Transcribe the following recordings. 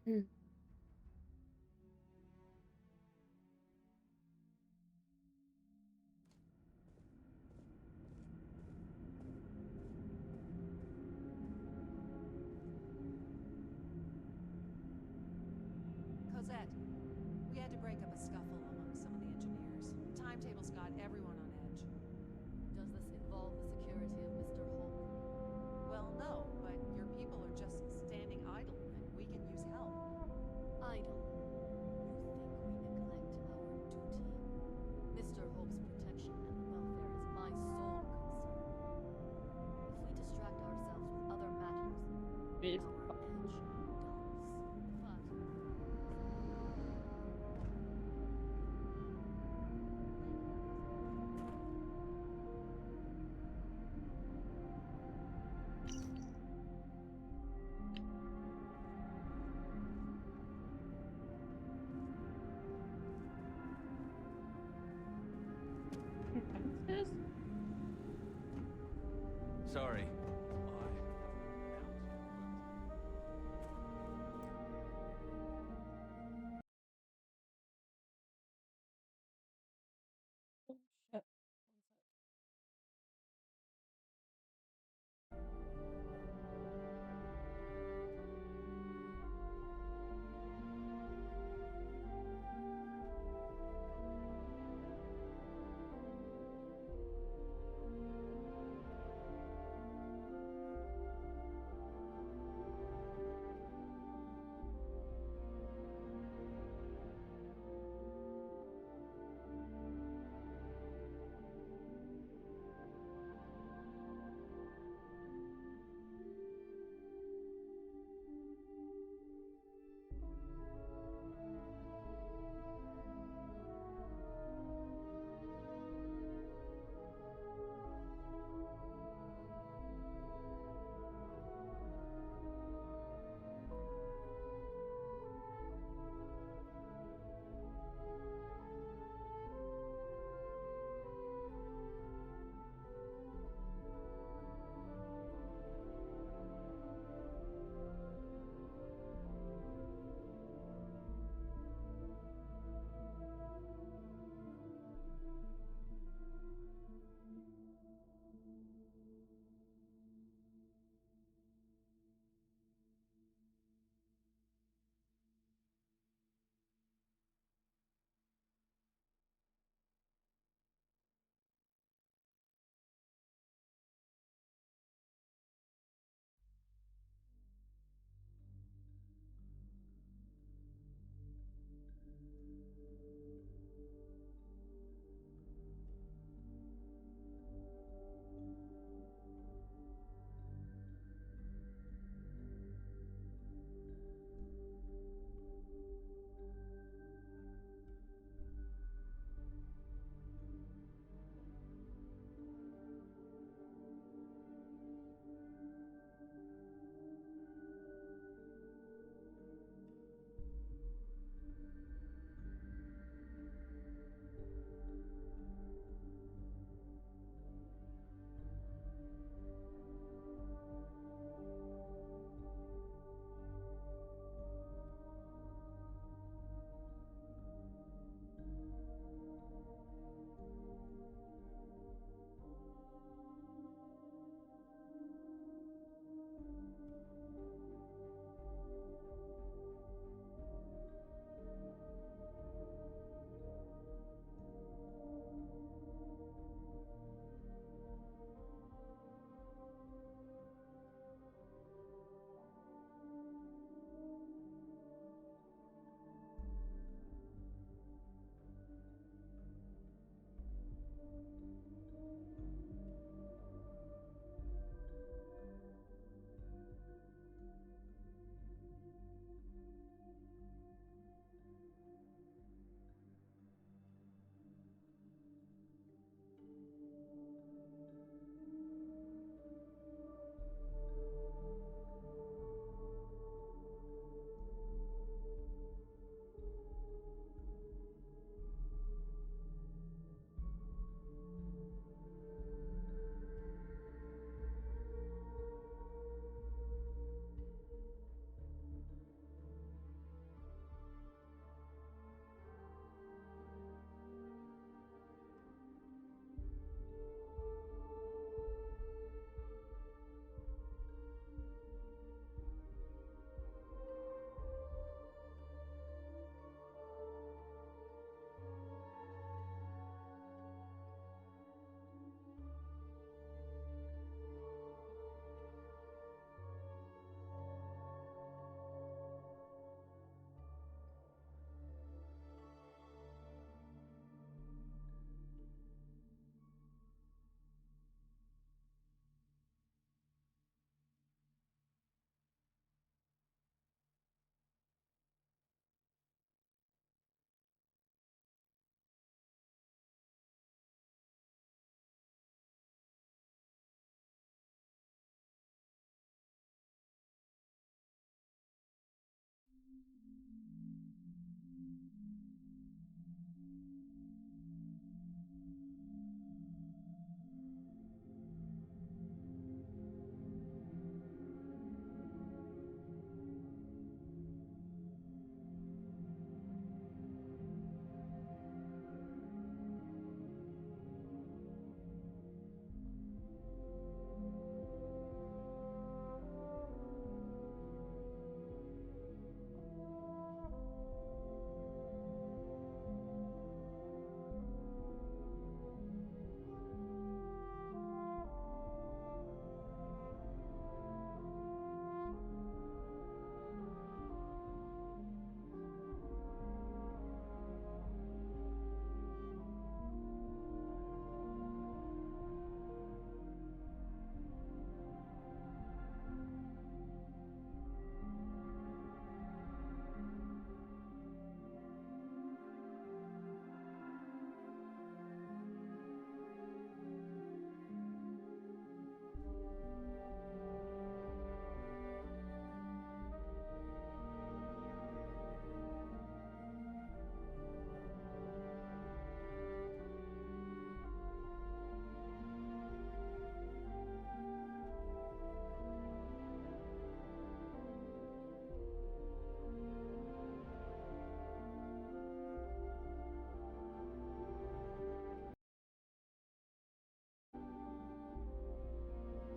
Mm. Cosette, we had to break up a scuffle among some of the engineers. The timetables got everyone on edge. Does this involve the security of Mr. Hulk? Well, no, but your people are just standing idle, and we can use help. Idle. You think we neglect our duty? Mr. Hulk's protection and welfare is my sole concern. If we distract ourselves with other matters, Please. our edge dulls. But Defenses? Sorry. Oh, shit.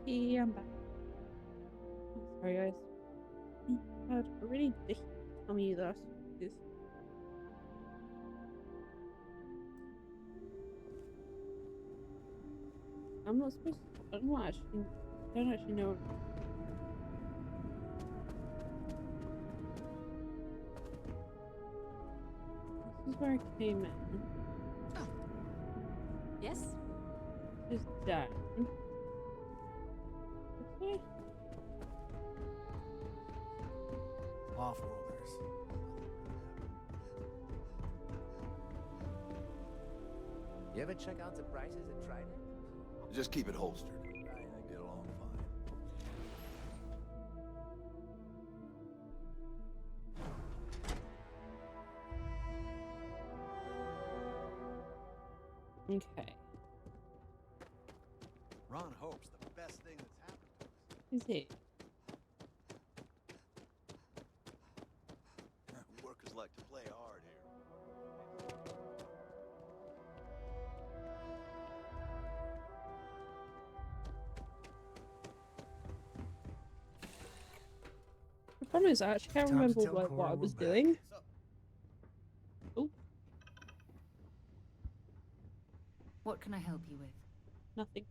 Hey, I'm back. Sorry, guys. I had a really dicky tummy the last few days. I'm not supposed to. I don't actually know. This is where I came in. Yes? This is down. Okay. Off-worlders. You ever check out the prices at Trident? Just keep it holstered. I get along fine. Okay. Ron hopes the best thing that's happened to us. Is it? Workers like to play hard here. The problem is I actually can't Time to remember tell what Cora I we're was back. doing. Oh, What can I help you with? nothing.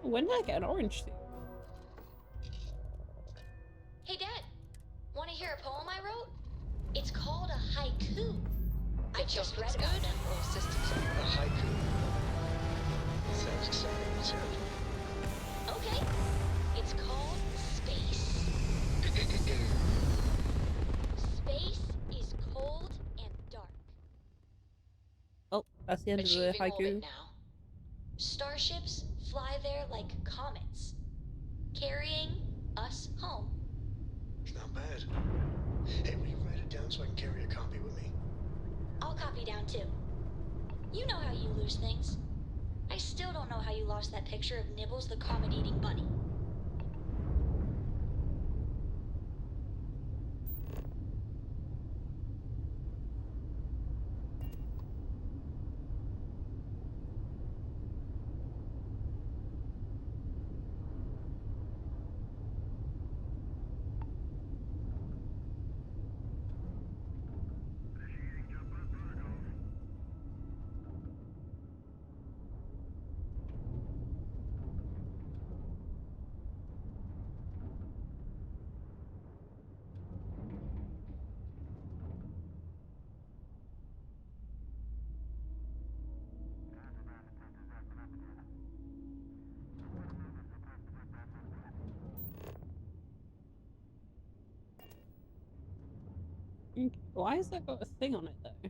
When did I get an orange suit? Hey, Dad. Want to hear a poem I wrote? It's called a haiku. I just read about them. All systems are a haiku. Sounds exciting. Let's hear it. Okay. It's called Space. Space is cold and dark. Oh, that's the end of the Achieving orbit haiku. now. Starships fly there like comets, carrying us home. It's not bad. Hey, will you write it down so I can carry a copy with me? I'll copy down too. You know how you lose things. I still don't know how you lost that picture of Nibbles the comet-eating bunny. Okay. Why has that got a thing on it though?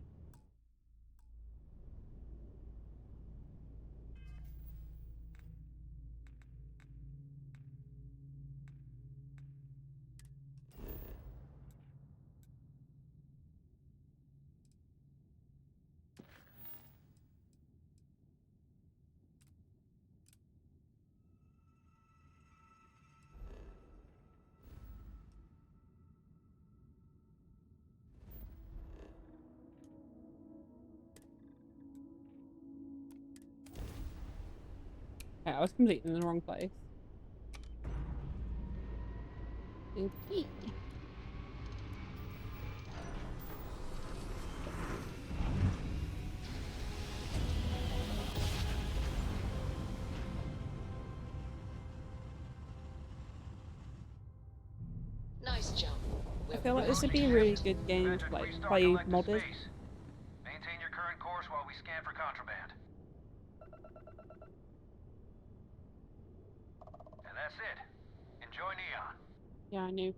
Okay, I was completely in the wrong place. Okay. Nice jump. I feel like this would be a really good game to like play modded. Maintain your current course while we scan for contraband. And that's it. Enjoy Neon. Yeah, I knew.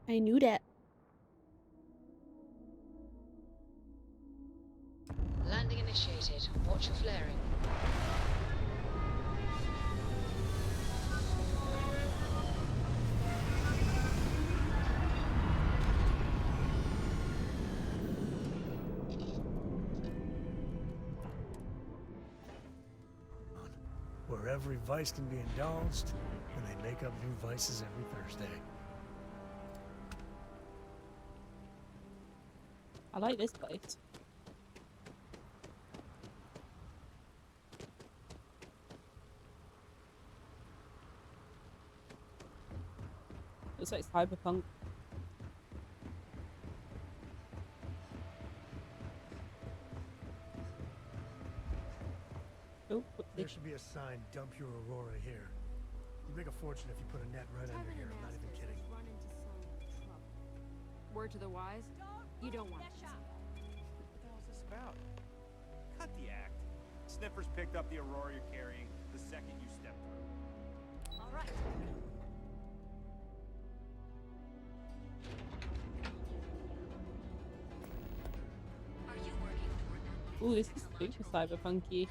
I knew that. Landing initiated. Watch your flaring. Where every vice can be indulged, and they make up new vices every Thursday. I like this place. Looks like cyberpunk. Oh, There should be a sign, dump your Aurora here. You'd make a fortune if you put a net right under here, I'm not even kidding. Run into some trouble. Word to the wise, you don't want this. What the hell is this about? Cut the act. Sniffers picked up the Aurora you're carrying the second you step through. All right. Are you working toward that? ooh, this is super cyberpunky.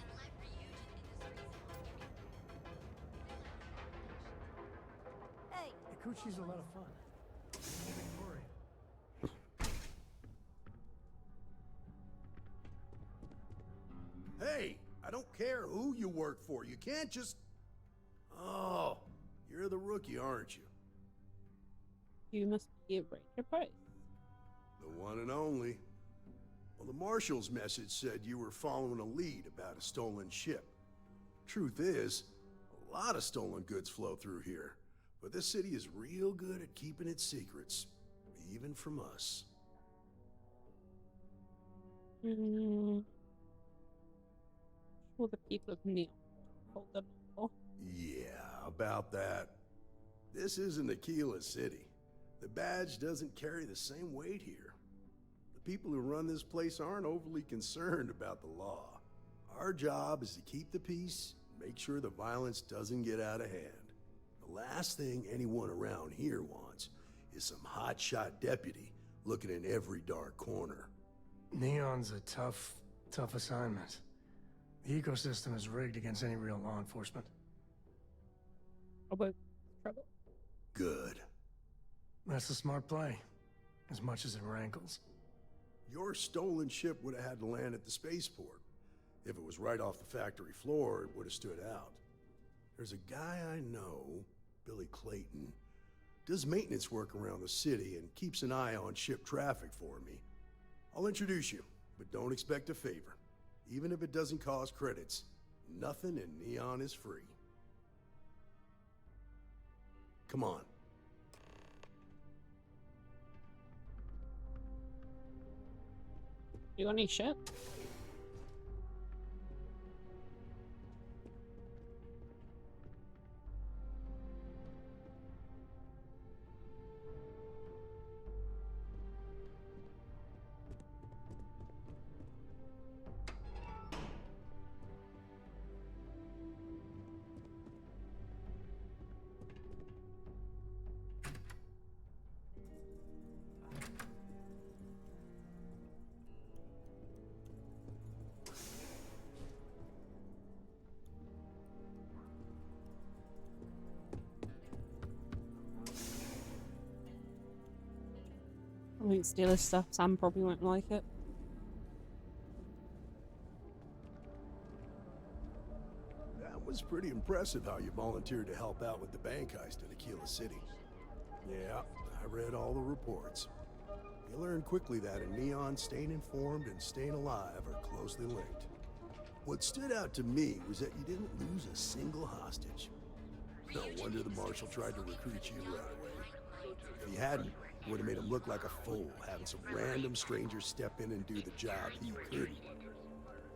Hey, Ikuchi's a lot of fun. Victoria. Hey, I don't care who you work for. You can't just... Oh, you're the rookie, aren't you? You must be a Ranger Price. The one and only. Well, the Marshal's message said you were following a lead about a stolen ship. Truth is, a lot of stolen goods flow through here, but this city is real good at keeping its secrets, even from us. All the people of Neon hold them all. Yeah, about that. This isn't Aquila City. The badge doesn't carry the same weight here. The people who run this place aren't overly concerned about the law. Our job is to keep the peace, make sure the violence doesn't get out of hand. The last thing anyone around here wants is some hotshot deputy looking in every dark corner. Neon's a tough assignment. The ecosystem is rigged against any real law enforcement. About trouble. Good. That's a smart play, as much as it rankles. Your stolen ship would have had to land at the spaceport. If it was right off the factory floor, it would have stood out. There's a guy I know, Billy Clayton, does maintenance work around the city and keeps an eye on ship traffic for me. I'll introduce you, but don't expect a favor. Even if it doesn't cost credits, nothing in Neon is free. Come on. You got any shit? I won't steal his stuff. Sam probably won't like it. That was pretty impressive how you volunteered to help out with the bank heist in Aquila City. Yeah, I read all the reports. You learn quickly that in Neon, staying informed and staying alive are closely linked. What stood out to me was that you didn't lose a single hostage. No wonder the Marshal tried to recruit you right away. If he hadn't, it would have made him look like a fool, having some random stranger step in and do the job he couldn't.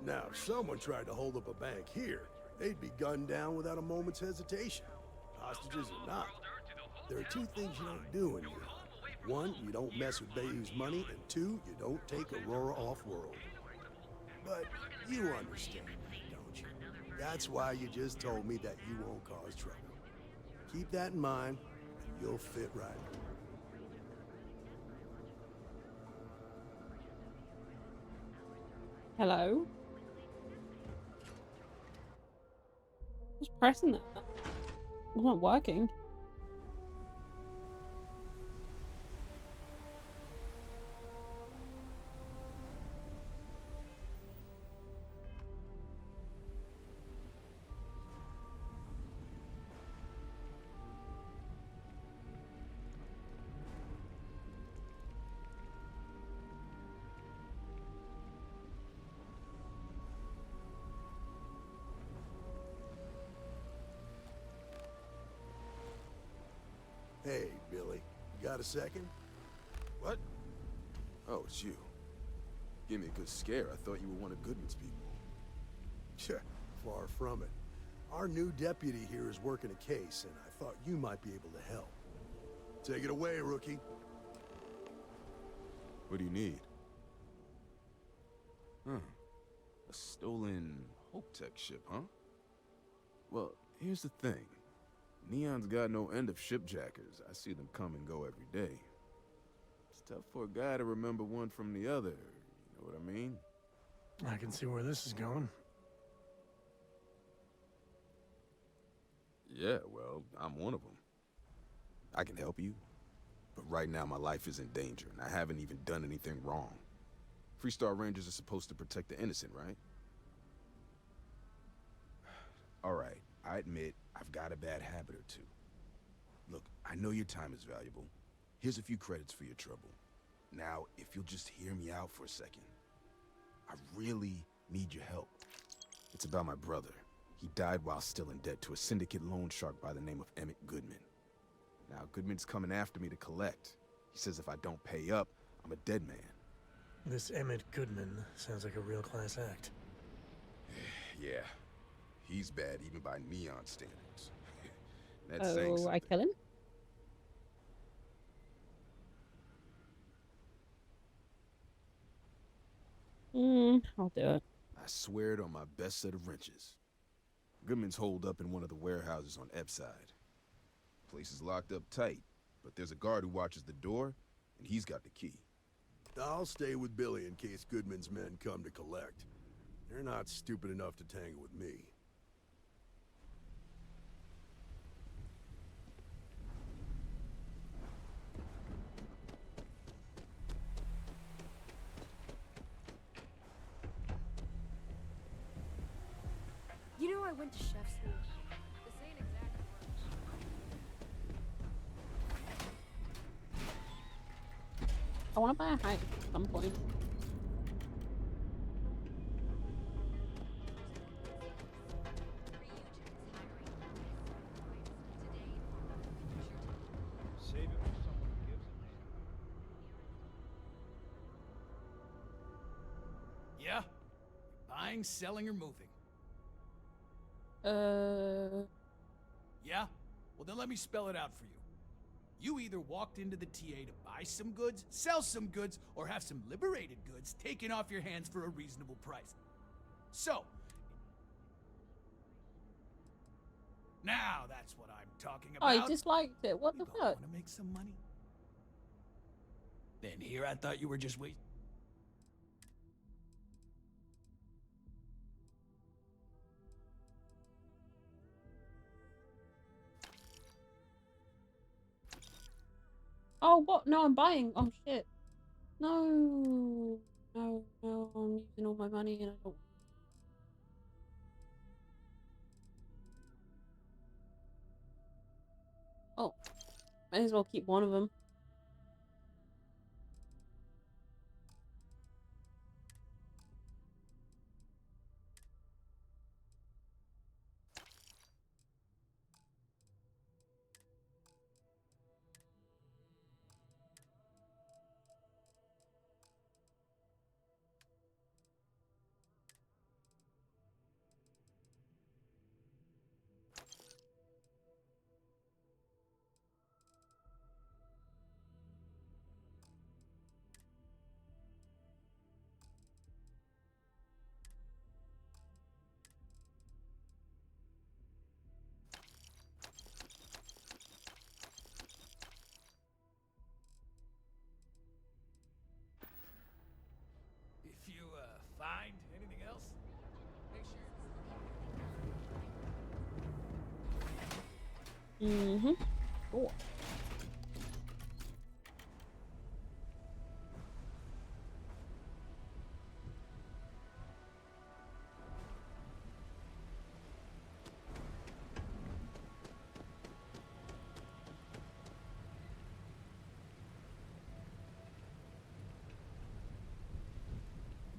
Now, if someone tried to hold up a bank here, they'd be gunned down without a moment's hesitation. Hostages or not. There are two things you don't do in here. One, you don't mess with Bayou's money, and two, you don't take Aurora off-world. But you understand, don't you? That's why you just told me that you won't cause trouble. Keep that in mind, and you'll fit right. Hello? Who's pressing that? It's not working. got a second? What? Oh, it's you. Gave me a good scare. I thought you were one of Goodman's people. Yeah, far from it. Our new deputy here is working a case, and I thought you might be able to help. Take it away, rookie. What do you need? Huh. A stolen Hope Tech ship, huh? Well, here's the thing. Neon's got no end of shipjackers. I see them come and go every day. It's tough for a guy to remember one from the other, you know what I mean? I can see where this is going. Yeah, well, I'm one of them. I can help you, but right now my life is in danger, and I haven't even done anything wrong. Freestar Rangers are supposed to protect the innocent, right? All right, I admit I've got a bad habit or two. Look, I know your time is valuable. Here's a few credits for your trouble. Now, if you'll just hear me out for a second. I really need your help. It's about my brother. He died while still in debt to a syndicate loan shark by the name of Emmett Goodman. Now, Goodman's coming after me to collect. He says if I don't pay up, I'm a dead man. This Emmett Goodman sounds like a real class act. Yeah, he's bad even by Neon standards. That's Oh, saying something. I kill him? I'll do it. I swear it on my best set of wrenches. Goodman's holed up in one of the warehouses on Epps side. Place is locked up tight, but there's a guard who watches the door, and he's got the key. I'll stay with Billy in case Goodman's men come to collect. They're not stupid enough to tangle with me. You know, I went to chef school. This ain't exactly I want to buy a house at some point. Save it for someone who gives a damn. Yeah? Buying, selling, or moving? Yeah? Well, then let me spell it out for you. You either walked into the TA to buy some goods, sell some goods, or have some liberated goods taken off your hands for a reasonable price. So, now that's what I'm talking about. I disliked it. What the fuck? Want to make some money? Then here I thought you were just wait. Oh, what? No, I'm buying. Oh, shit. No. No, no, I'm using all my money and I don't. Oh, may as well keep one of them. If you, find anything else, make sure. Cool.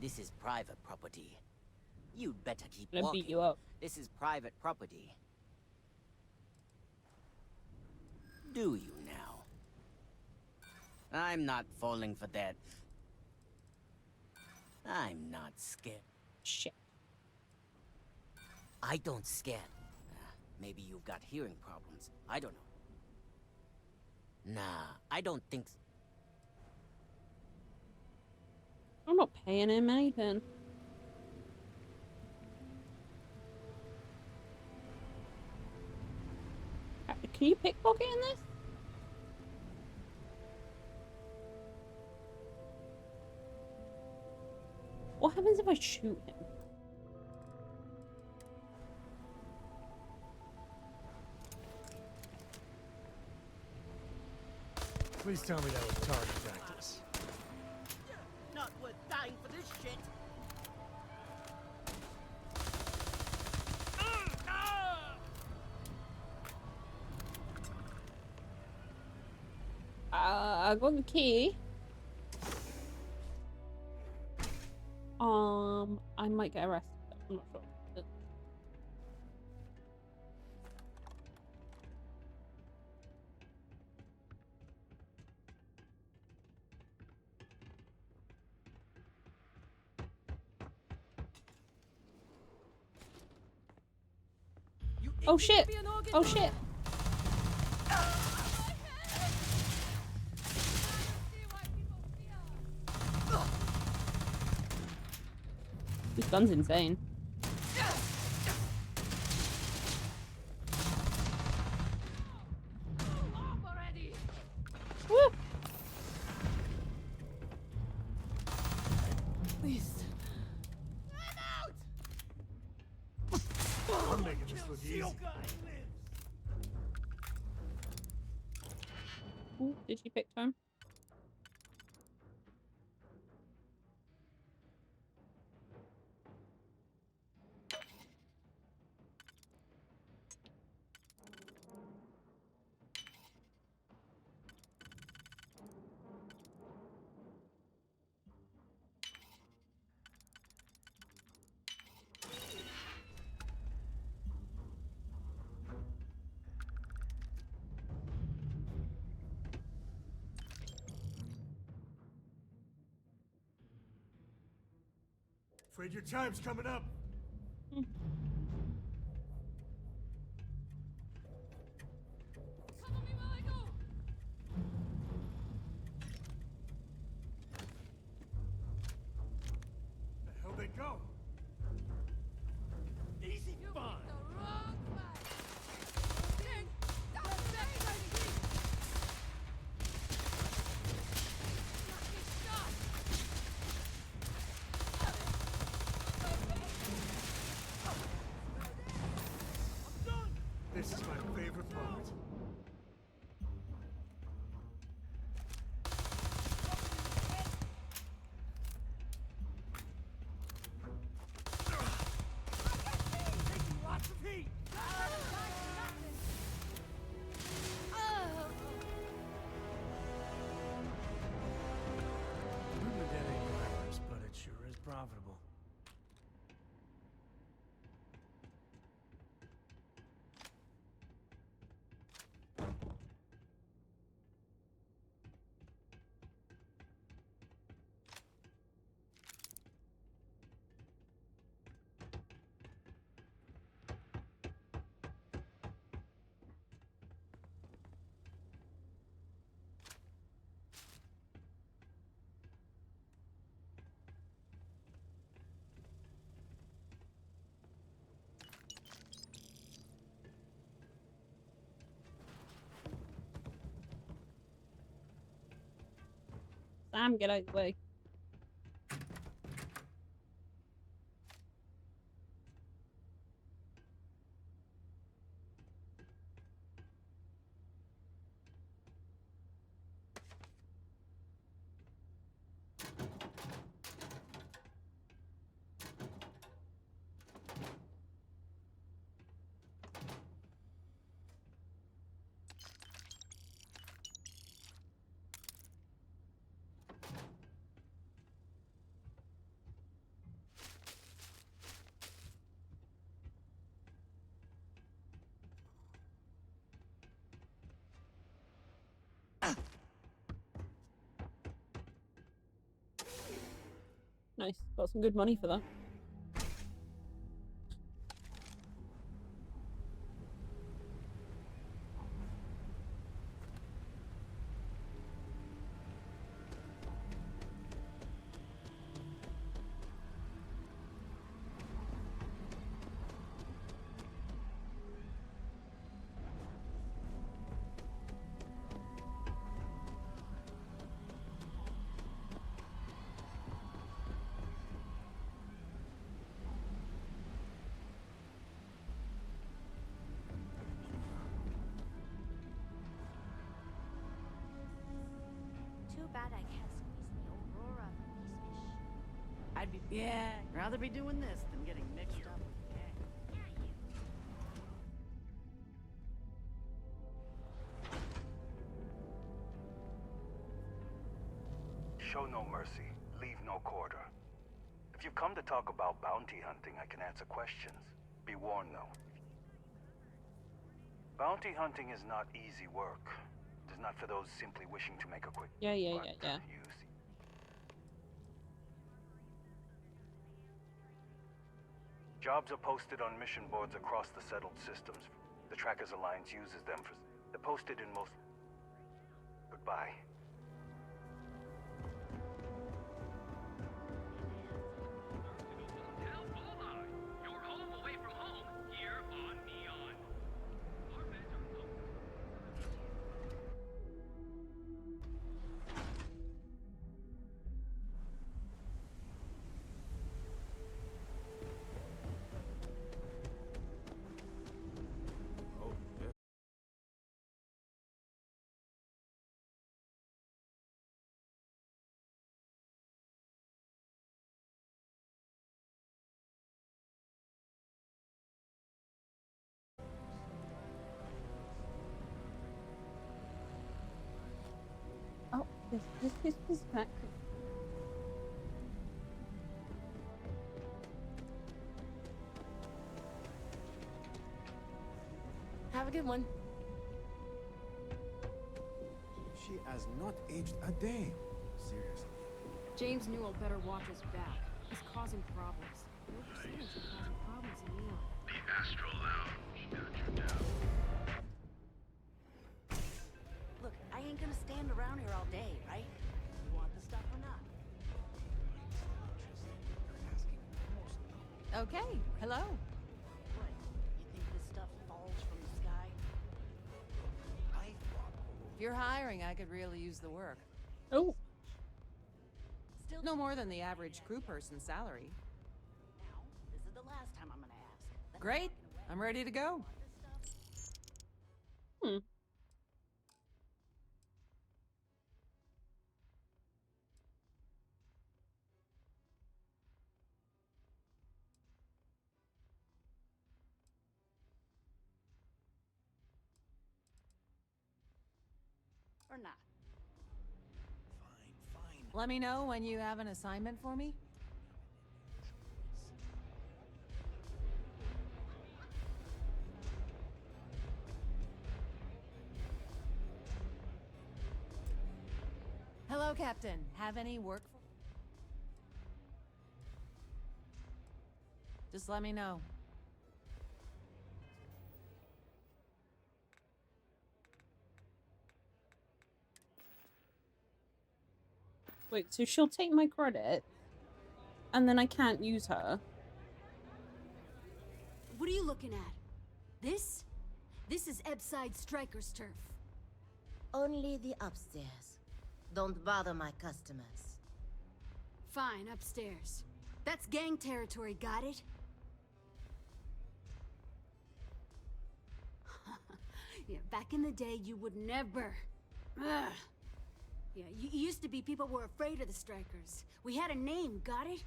This is private property. You'd better keep I'm gonna walking. beat you up. This is private property. Do you now? I'm not falling for that. I'm not scared. Shit. I don't scare. Maybe you've got hearing problems. I don't know. Nah, I don't think so. I'm not paying him anything. Can you pickpocket in this? What happens if I shoot him? Please tell me that was target practice. Not worth dying for this shit. I got the key. I might get arrested. I'm not sure. Oh shit! Oh shit! This gun's insane. Woo! Please. I'm making this look easy. Ooh, did she pick time? Afraid your time's coming up. The hell they go? Easy fun. This is my favorite part. Lots of heat. Movement that ain't glamorous, but it sure is profitable. Sam, get out of the way. Got some good money for that. Too bad I can't squeeze me Aurora from these fish. I'd be, rather be doing this than getting mixed up with the gang. Show no mercy, leave no quarter. If you've come to talk about bounty hunting, I can answer questions. Be warned, though. Bounty hunting is not easy work. It is not for those simply wishing to make a quick Yeah. You see. Jobs are posted on mission boards across the settled systems. The Trackers Alliance uses them for... They're posted in most... Goodbye. Oh, this is back. Have a good one. She has not aged a day. Seriously. James Newell better watch his back. He's causing problems. No proceedings are causing problems in Neon. The Astral Lounge got you down. Look, I ain't gonna stand around here all day, right? You want the stuff or not? Okay, hello. What? You think this stuff falls from the sky? If you're hiring, I could really use the work. Oh. Still no more than the average crew person's salary. Now, this is the last time I'm gonna ask. Great, I'm ready to go. Hmm. Or not. Let me know when you have an assignment for me. Hello, Captain. Have any work for... Just let me know. Wait, so she'll take my credit, and then I can't use her. What are you looking at? This? This is Ebside Striker's turf. Only the upstairs. Don't bother my customers. Fine, upstairs. That's gang territory, got it? Yeah, back in the day, you would never... Ugh. Yeah, used to be people were afraid of the Strikers. We had a name, got it?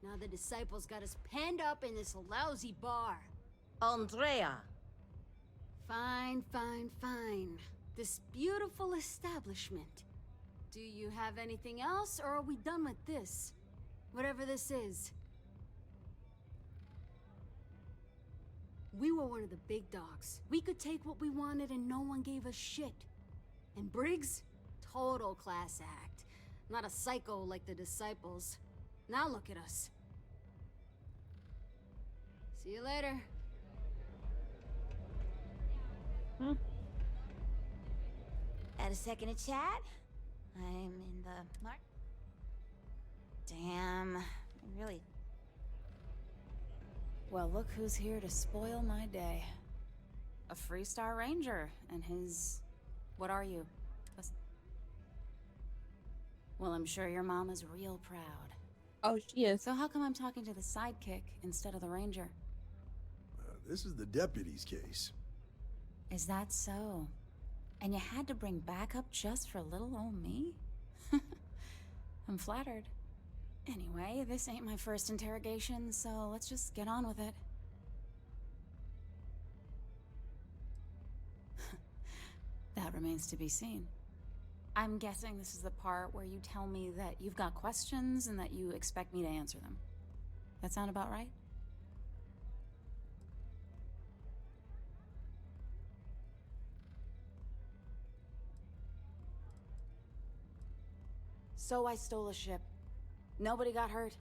Now the Disciples got us penned up in this lousy bar. Andrea! Fine, fine, fine. This beautiful establishment. Do you have anything else, or are we done with this? Whatever this is. We were one of the big dogs. We could take what we wanted and no one gave us shit. And Briggs? Total class act. Not a psycho like the Disciples. Now look at us. See you later. Huh? Had a second to chat? I'm in the mark. Damn, I really. Well, look who's here to spoil my day. A Freestar Ranger and his... What are you? Well, I'm sure your mom is real proud. Oh, she is. So how come I'm talking to the sidekick instead of the ranger? This is the deputy's case. Is that so? And you had to bring backup just for little old me? I'm flattered. Anyway, this ain't my first interrogation, so let's just get on with it. That remains to be seen. I'm guessing this is the part where you tell me that you've got questions and that you expect me to answer them. That sound about right? So I stole a ship. Nobody got hurt.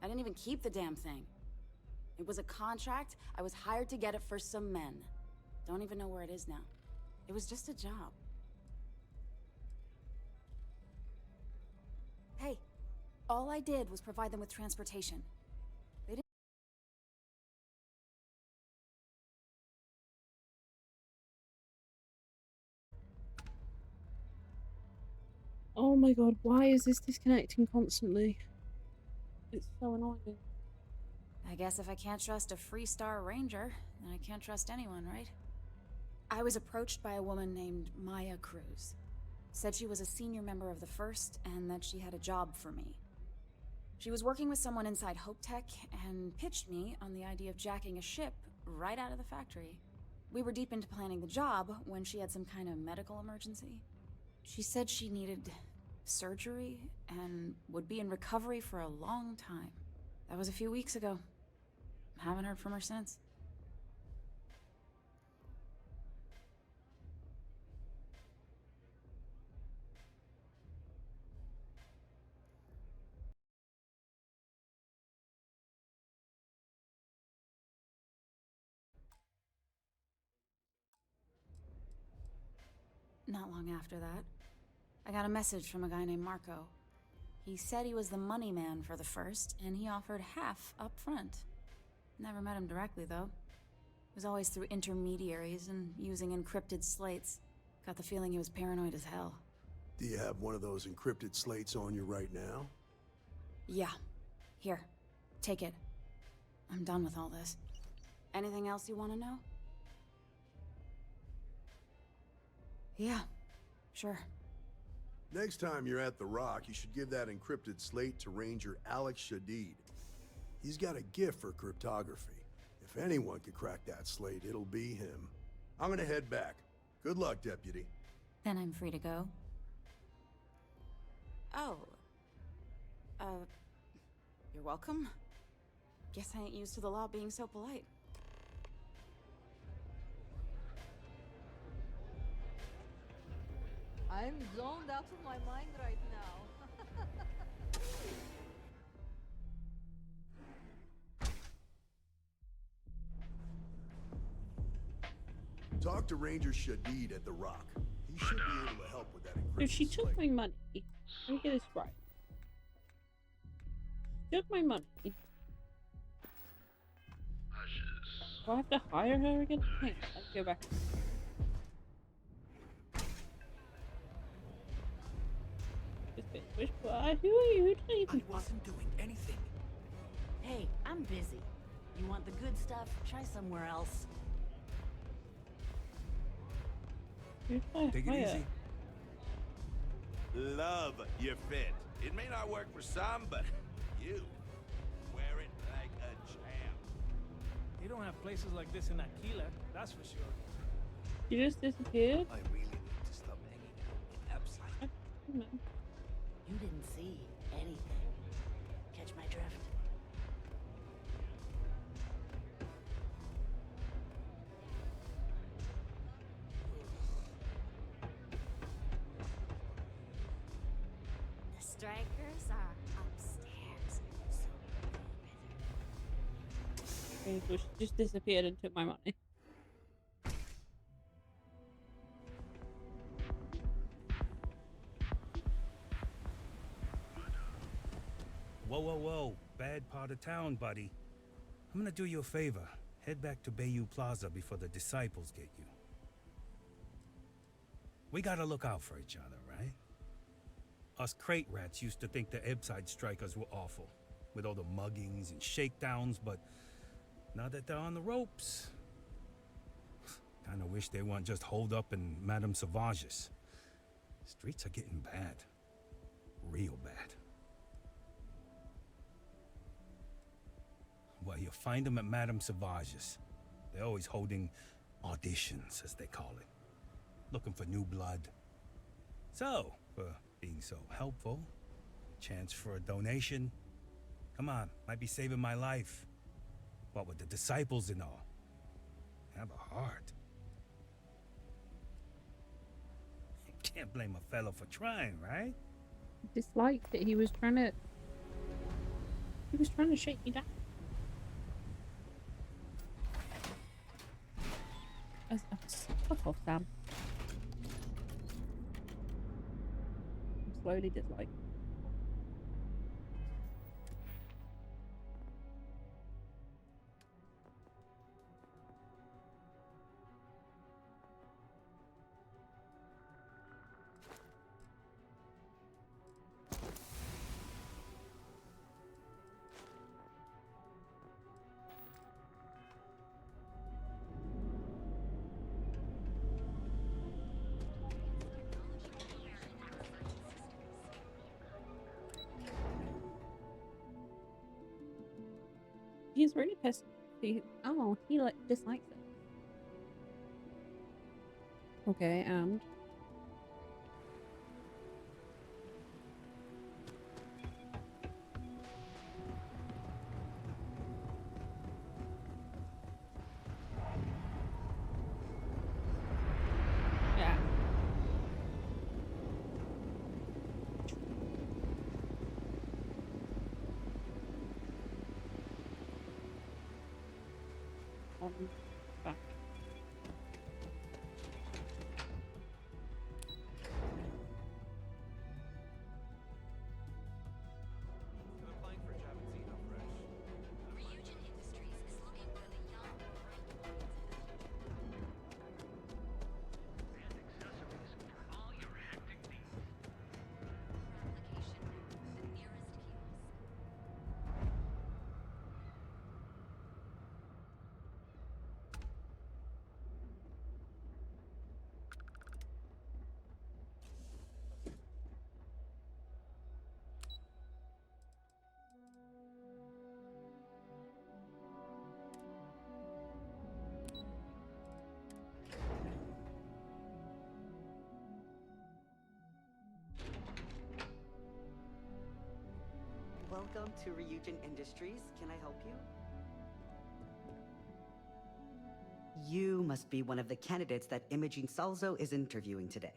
I didn't even keep the damn thing. It was a contract. I was hired to get it for some men. Don't even know where it is now. It was just a job. Hey, all I did was provide them with transportation. They didn't. Oh my god, why is this disconnecting constantly? It's so annoying. I guess if I can't trust a Freestar Ranger, then I can't trust anyone, right? I was approached by a woman named Maya Cruz. Said she was a senior member of the First and that she had a job for me. She was working with someone inside Hope Tech and pitched me on the idea of jacking a ship right out of the factory. We were deep into planning the job when she had some kind of medical emergency. She said she needed surgery and would be in recovery for a long time. That was a few weeks ago. Haven't heard from her since. Not long after that, I got a message from a guy named Marco. He said he was the money man for the First, and he offered half up front. Never met him directly, though. It was always through intermediaries and using encrypted slates. Got the feeling he was paranoid as hell. Do you have one of those encrypted slates on you right now? Yeah. Here. Take it. I'm done with all this. Anything else you want to know? Yeah. Sure. Next time you're at the Rock, you should give that encrypted slate to Ranger Alex Shadid. He's got a gift for cryptography. If anyone could crack that slate, it'll be him. I'm gonna head back. Good luck, Deputy. Then I'm free to go. Oh. You're welcome. Guess I ain't used to the law being so polite. I'm zoned out of my mind right now. Talk to Ranger Shadid at the Rock. He should be able to help with that encrypted So she took slate. my money. Let me get this right. She took my money. Do I have to hire her again? Hang on, let's go back. Who are you? I wasn't doing anything. Hey, I'm busy. You want the good stuff? Try somewhere else. Take it easy. Love your fit. It may not work for some, but you wear it like a champ. You don't have places like this in Aquila, that's for sure. You just disappeared? I really need to stop hanging out in Upside. You didn't see anything. Catch my drift? The strikers are upstairs. Okay, so she just disappeared and took my money. Whoa, whoa, whoa. Bad part of town, buddy. I'm gonna do you a favor. Head back to Bayou Plaza before the disciples get you. We gotta look out for each other, right? Us crate rats used to think the Ebbside strikers were awful, with all the muggings and shakedowns, but now that they're on the ropes, kinda wish they weren't just holed up in Madame Sauvage's. Streets are getting bad. Real bad. Well, you'll find them at Madame Sauvage's. They're always holding auditions, as they call it. Looking for new blood. So, for being so helpful, chance for a donation. Come on, might be saving my life. What with the disciples and all. Have a heart. Can't blame a fellow for trying, right? Disliked it. He was trying to shake me down. Fuck off, Sam. I'm slowly disliking. He's really pissed. He dislikes it. Okay, and yeah. Back. Welcome to Ryujin Industries. Can I help you? You must be one of the candidates that Imogene Salzo is interviewing today.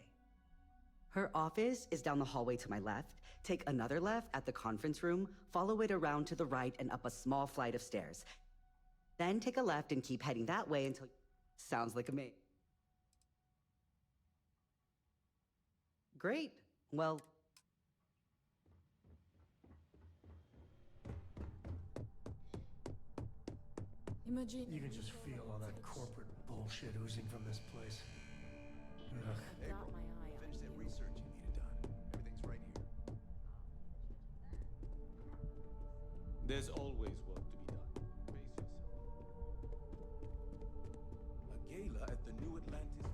Her office is down the hallway to my left. Take another left at the conference room, follow it around to the right and up a small flight of stairs. Then take a left and keep heading that way until... Sounds like a mate. Great. Well... Imagine. You can just feel all that corporate bullshit oozing from this place. Ugh. April, finish that research you needed done. Everything's right here. There's always work to be done. Brace yourself. A gala at the New Atlantis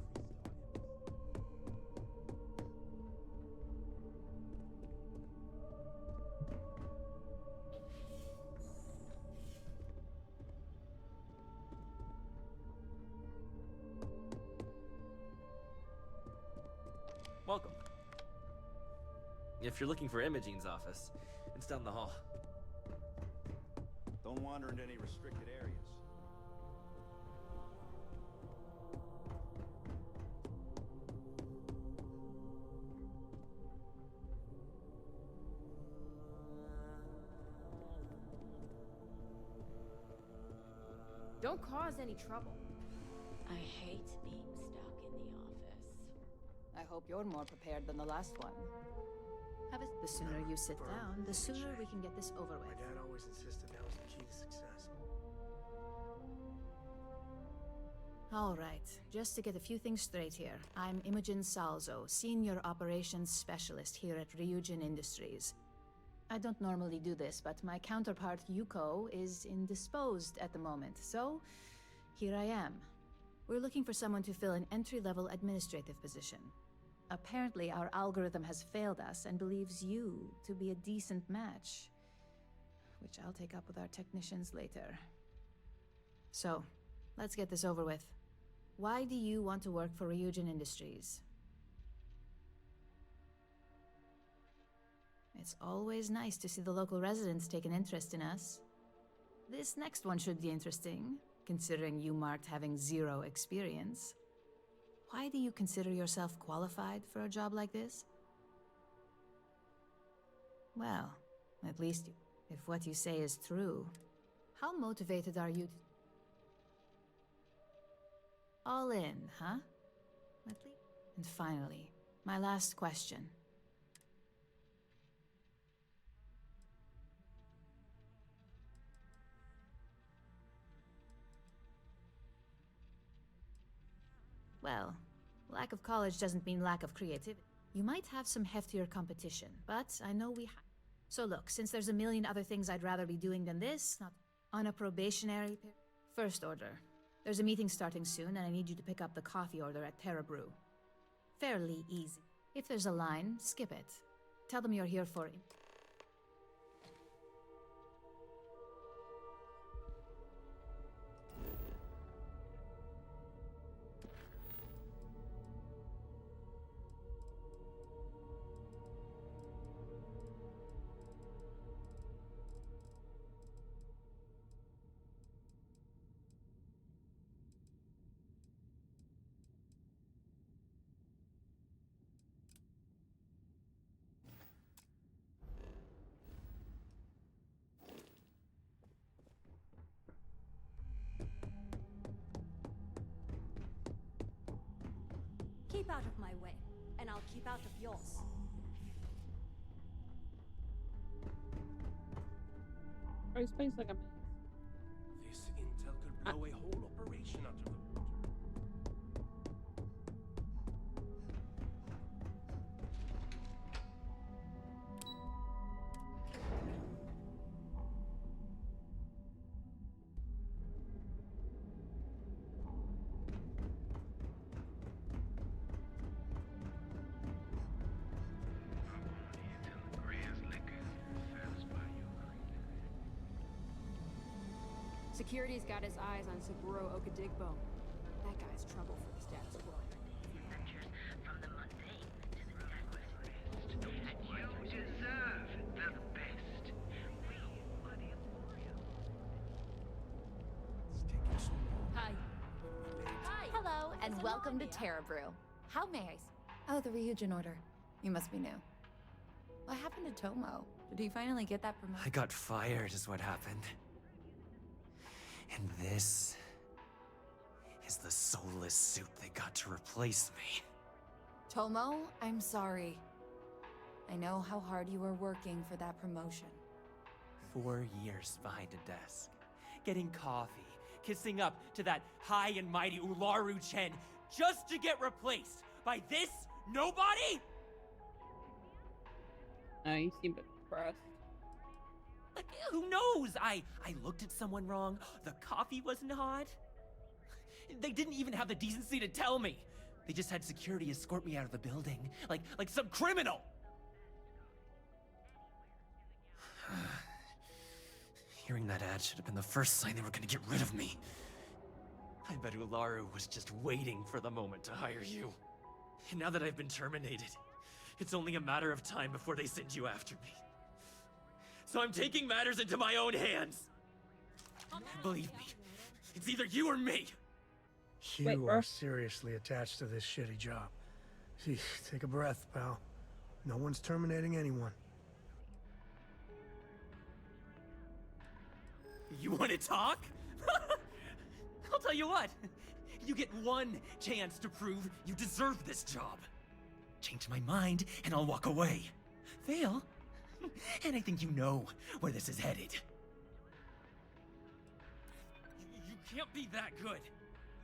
Welcome. If you're looking for Imogene's office, it's down the hall. Don't wander into any restricted areas. Don't cause any trouble. I hate being stuck in the office. I hope you're more prepared than the last one. The sooner you sit down, the sooner we can get this over with. My dad always insisted that was the key to success. All right, just to get a few things straight here. I'm Imogen Salzo, Senior Operations Specialist here at Ryujin Industries. I don't normally do this, but my counterpart Yuko is indisposed at the moment, so here I am. We're looking for someone to fill an entry-level administrative position. Apparently, our algorithm has failed us and believes you to be a decent match, which I'll take up with our technicians later. So, let's get this over with. Why do you want to work for Ryujin Industries? It's always nice to see the local residents take an interest in us. This next one should be interesting, considering you marked having 0 experience. Why do you consider yourself qualified for a job like this? Well, at least if what you say is true, how motivated are you to... All in, huh? At least. And finally, my last question. Well, lack of college doesn't mean lack of creativity. You might have some heftier competition, but I know we have. So look, since there's a million other things I'd rather be doing than this, not on a probationary period. First order. There's a meeting starting soon, and I need you to pick up the coffee order at Terra Brew. Fairly easy. If there's a line, skip it. Tell them you're here for... Keep out of my way, and I'll keep out of yours. Oh, it's placed like a maze. This intel could blow a whole operation out of the water. Security's got his eyes on Saburo Okadigbo. That guy's trouble for the status quo. From the mundane to the miraculous. And you deserve the best. We are the Emporium. Hi. Hi. Hello, and welcome to Terra Brew. How may I... Oh, the Ryujin order. You must be new. What happened to Tomo? Did he finally get that promotion? I got fired is what happened. And this is the soulless suit they got to replace me. Tomo, I'm sorry. I know how hard you were working for that promotion. 4 years behind a desk, getting coffee, kissing up to that high and mighty Ularu Chen, just to get replaced by this nobody? Oh, you seem a bit depressed. Like, who knows? I looked at someone wrong. The coffee wasn't hot. They didn't even have the decency to tell me. They just had security escort me out of the building, like some criminal. Hearing that ad should have been the first sign they were gonna get rid of me. I bet Ularu was just waiting for the moment to hire you. And now that I've been terminated, it's only a matter of time before they send you after me. So I'm taking matters into my own hands. Believe me, it's either you or me. You are seriously attached to this shitty job. Gee, take a breath, pal. No one's terminating anyone. You want to talk? I'll tell you what. You get one chance to prove you deserve this job. Change my mind, and I'll walk away. Fail, and I think you know where this is headed. You can't be that good.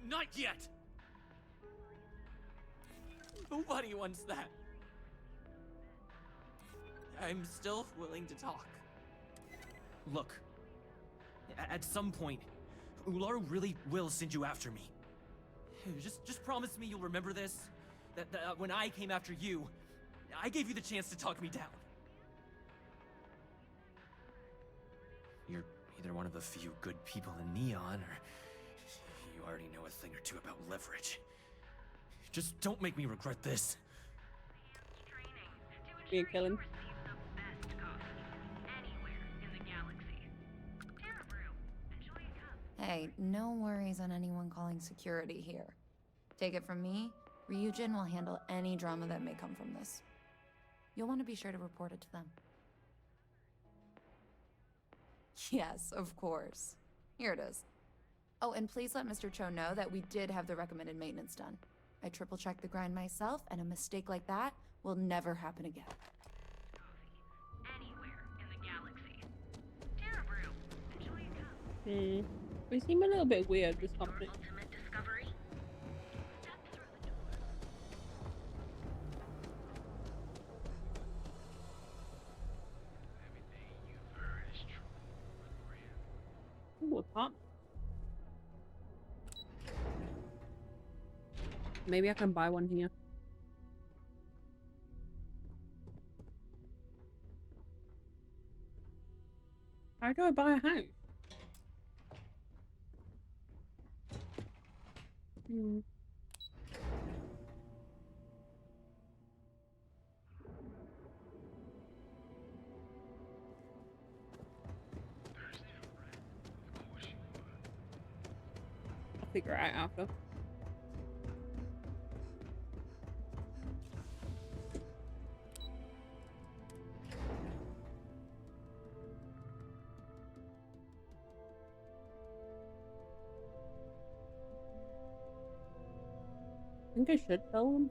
Not yet. Nobody wants that. I'm still willing to talk. Look, at some point, Ularu really will send you after me. Just promise me you'll remember this. That when I came after you, I gave you the chance to talk me down. You're either one of the few good people in Neon, or you already know a thing or two about leverage. Just don't make me regret this. Being killing. Hey, no worries on anyone calling security here. Take it from me, Ryujin will handle any drama that may come from this. You'll want to be sure to report it to them. Yes, of course. Here it is. Oh, and please let Mr. Cho know that we did have the recommended maintenance done. I triple-checked the grind myself, and a mistake like that will never happen again. We seem a little bit weird, this company. Ooh, a pump. Maybe I can buy one here. How do I buy a house? I'll figure it out after. I think I should tell them.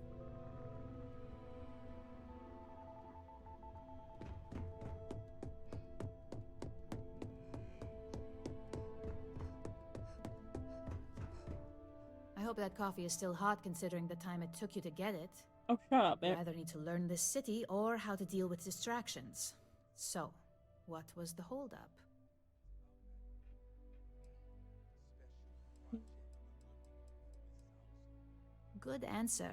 I hope that coffee is still hot considering the time it took you to get it. Oh, shut up, man. You either need to learn this city or how to deal with distractions. So, what was the holdup? Good answer.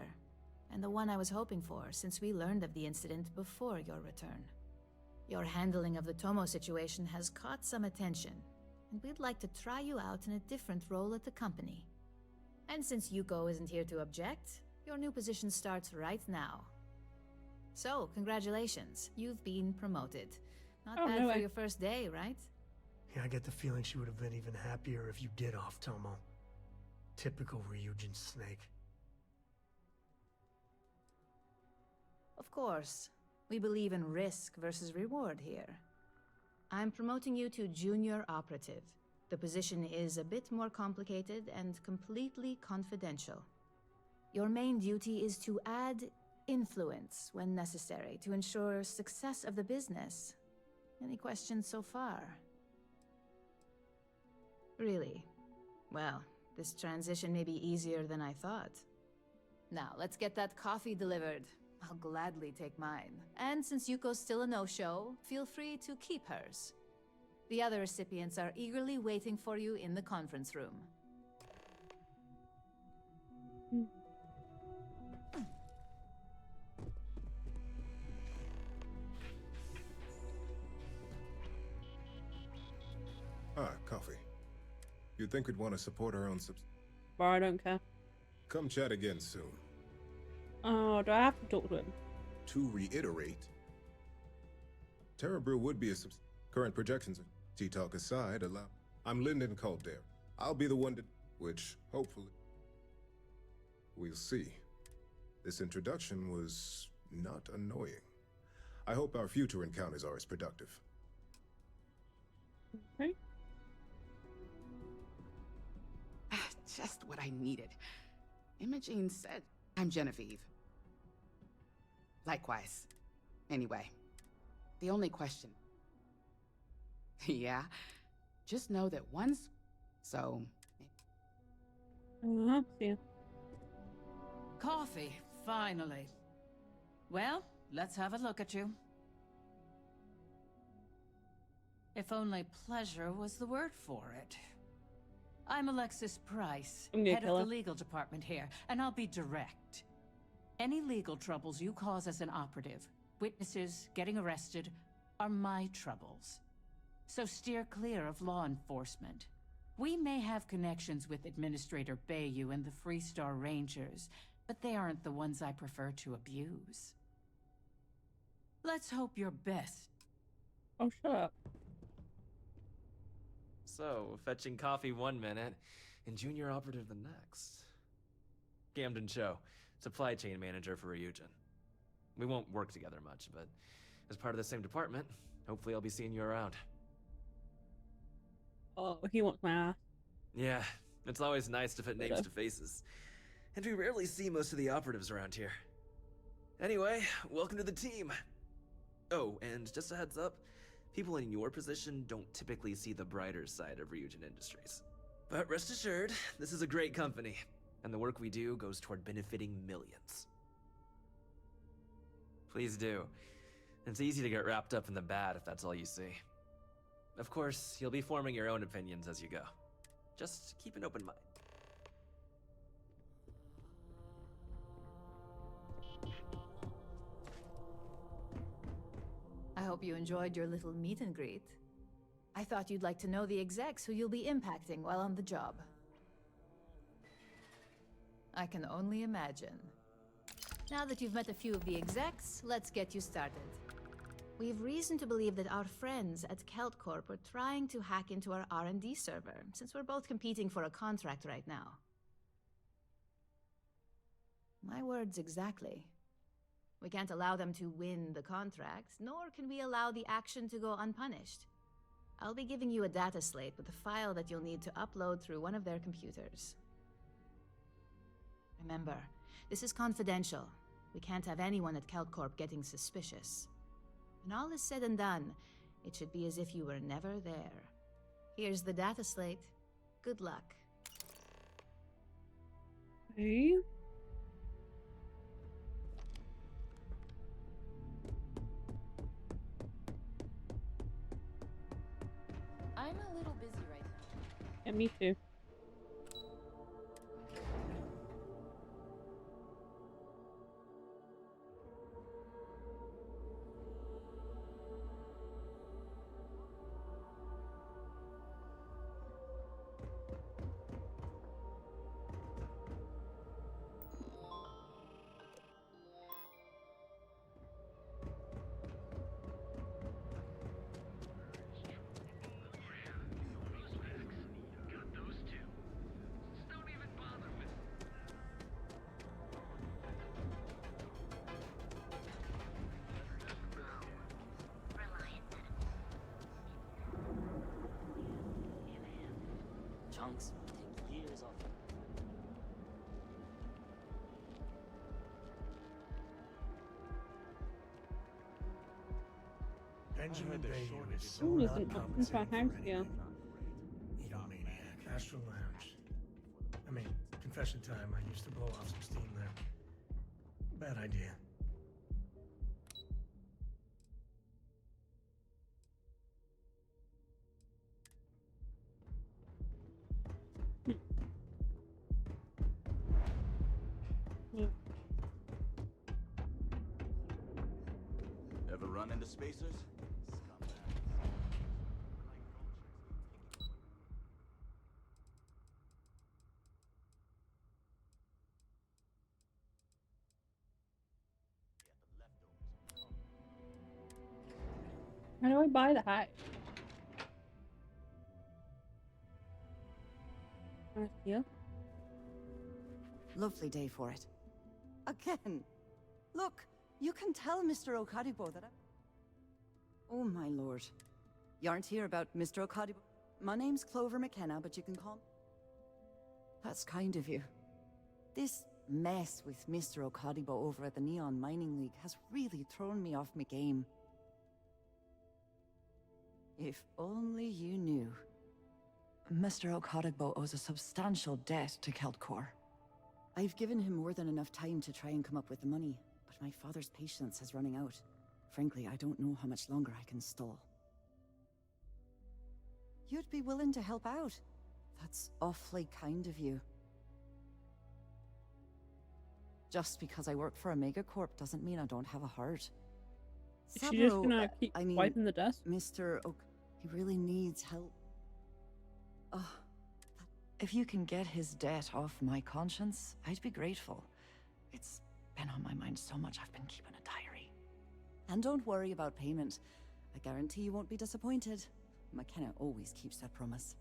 And the one I was hoping for, since we learned of the incident before your return. Your handling of the Tomo situation has caught some attention, and we'd like to try you out in a different role at the company. And since Yuko isn't here to object, your new position starts right now. So, congratulations. You've been promoted. Not bad for your first day, right? Yeah, I get the feeling she would have been even happier if you did off Tomo. Typical Ryujin snake. Of course. We believe in risk versus reward here. I'm promoting you to junior operative. The position is a bit more complicated and completely confidential. Your main duty is to add influence when necessary to ensure success of the business. Any questions so far? Really? Well, this transition may be easier than I thought. Now, let's get that coffee delivered. I'll gladly take mine. And since Yuko's still a no-show, feel free to keep hers. The other recipients are eagerly waiting for you in the conference room. Ah, coffee. You'd think we'd want to support our own But I don't care. Come chat again soon. Oh, do I have to talk to him? To reiterate, Terra Brew would be a current projections. T-talk aside, I'm Lyndon Calder. I'll be the one to, which, hopefully, we'll see. This introduction was not annoying. I hope our future encounters are as productive. Okay. just what I needed. Imogene said I'm Genevieve. Likewise. Anyway, the only question... yeah? Just know that once... So... See. Coffee, finally. Well, let's have a look at you. If only pleasure was the word for it. I'm Alexis Price, head of the legal department here, and I'll be direct. Any legal troubles you cause as an operative, witnesses getting arrested, are my troubles. So steer clear of law enforcement. We may have connections with Administrator Bayou and the Freestar Rangers, but they aren't the ones I prefer to abuse. Let's hope you're best. Oh, shut up. So, fetching coffee 1 minute, and junior operative the next. Camden Cho, supply chain manager for Ryujin. We won't work together much, but as part of the same department, hopefully I'll be seeing you around. Oh, he wants my ass. Yeah, it's always nice to put names to faces. And we rarely see most of the operatives around here. Anyway, welcome to the team. Oh, and just a heads up, people in your position don't typically see the brighter side of Ryujin Industries. But rest assured, this is a great company, and the work we do goes toward benefiting millions. Please do. It's easy to get wrapped up in the bad if that's all you see. Of course, you'll be forming your own opinions as you go. Just keep an open mind. I hope you enjoyed your little meet and greet. I thought you'd like to know the execs who you'll be impacting while on the job. I can only imagine. Now that you've met a few of the execs, let's get you started. We've reason to believe that our friends at KeltCorp are trying to hack into our R&D server, since we're both competing for a contract right now. My words exactly. We can't allow them to win the contract, nor can we allow the action to go unpunished. I'll be giving you a data slate with a file that you'll need to upload through one of their computers. Remember, this is confidential. We can't have anyone at KeltCorp getting suspicious. When all is said and done, it should be as if you were never there. Here's the data slate. Good luck. Hey. I'm a little busy right now. Yeah, me too. Chunks take years off. Benjamin Bayou is so Ooh, not isn't compensating for house anything. Egomaniac. Astral Lounge. I mean, confession time, I used to blow off some steam there. Bad idea. Ever run into spacers? How do I buy the hat? Yeah. Lovely day for it. Again. Look, you can tell Mr. Okadibo that I... Oh my lord. You aren't here about Mr. Okadibo? My name's Clover McKenna, but you can call me... That's kind of you. This mess with Mr. Okadibo over at the Neon Mining League has really thrown me off my game. If only you knew. Mr. Okadibo owes a substantial debt to Keldcor. I've given him more than enough time to try and come up with the money, but my father's patience is running out. Frankly, I don't know how much longer I can stall. You'd be willing to help out. That's awfully kind of you. Just because I work for a megacorp doesn't mean I don't have a heart. Is she just Saburo, gonna keep wiping the dust? Mr. Oak, he really needs help. Oh, if you can get his debt off my conscience, I'd be grateful. It's been on my mind so much I've been keeping a diary. And don't worry about payment. I guarantee you won't be disappointed. McKenna always keeps that promise.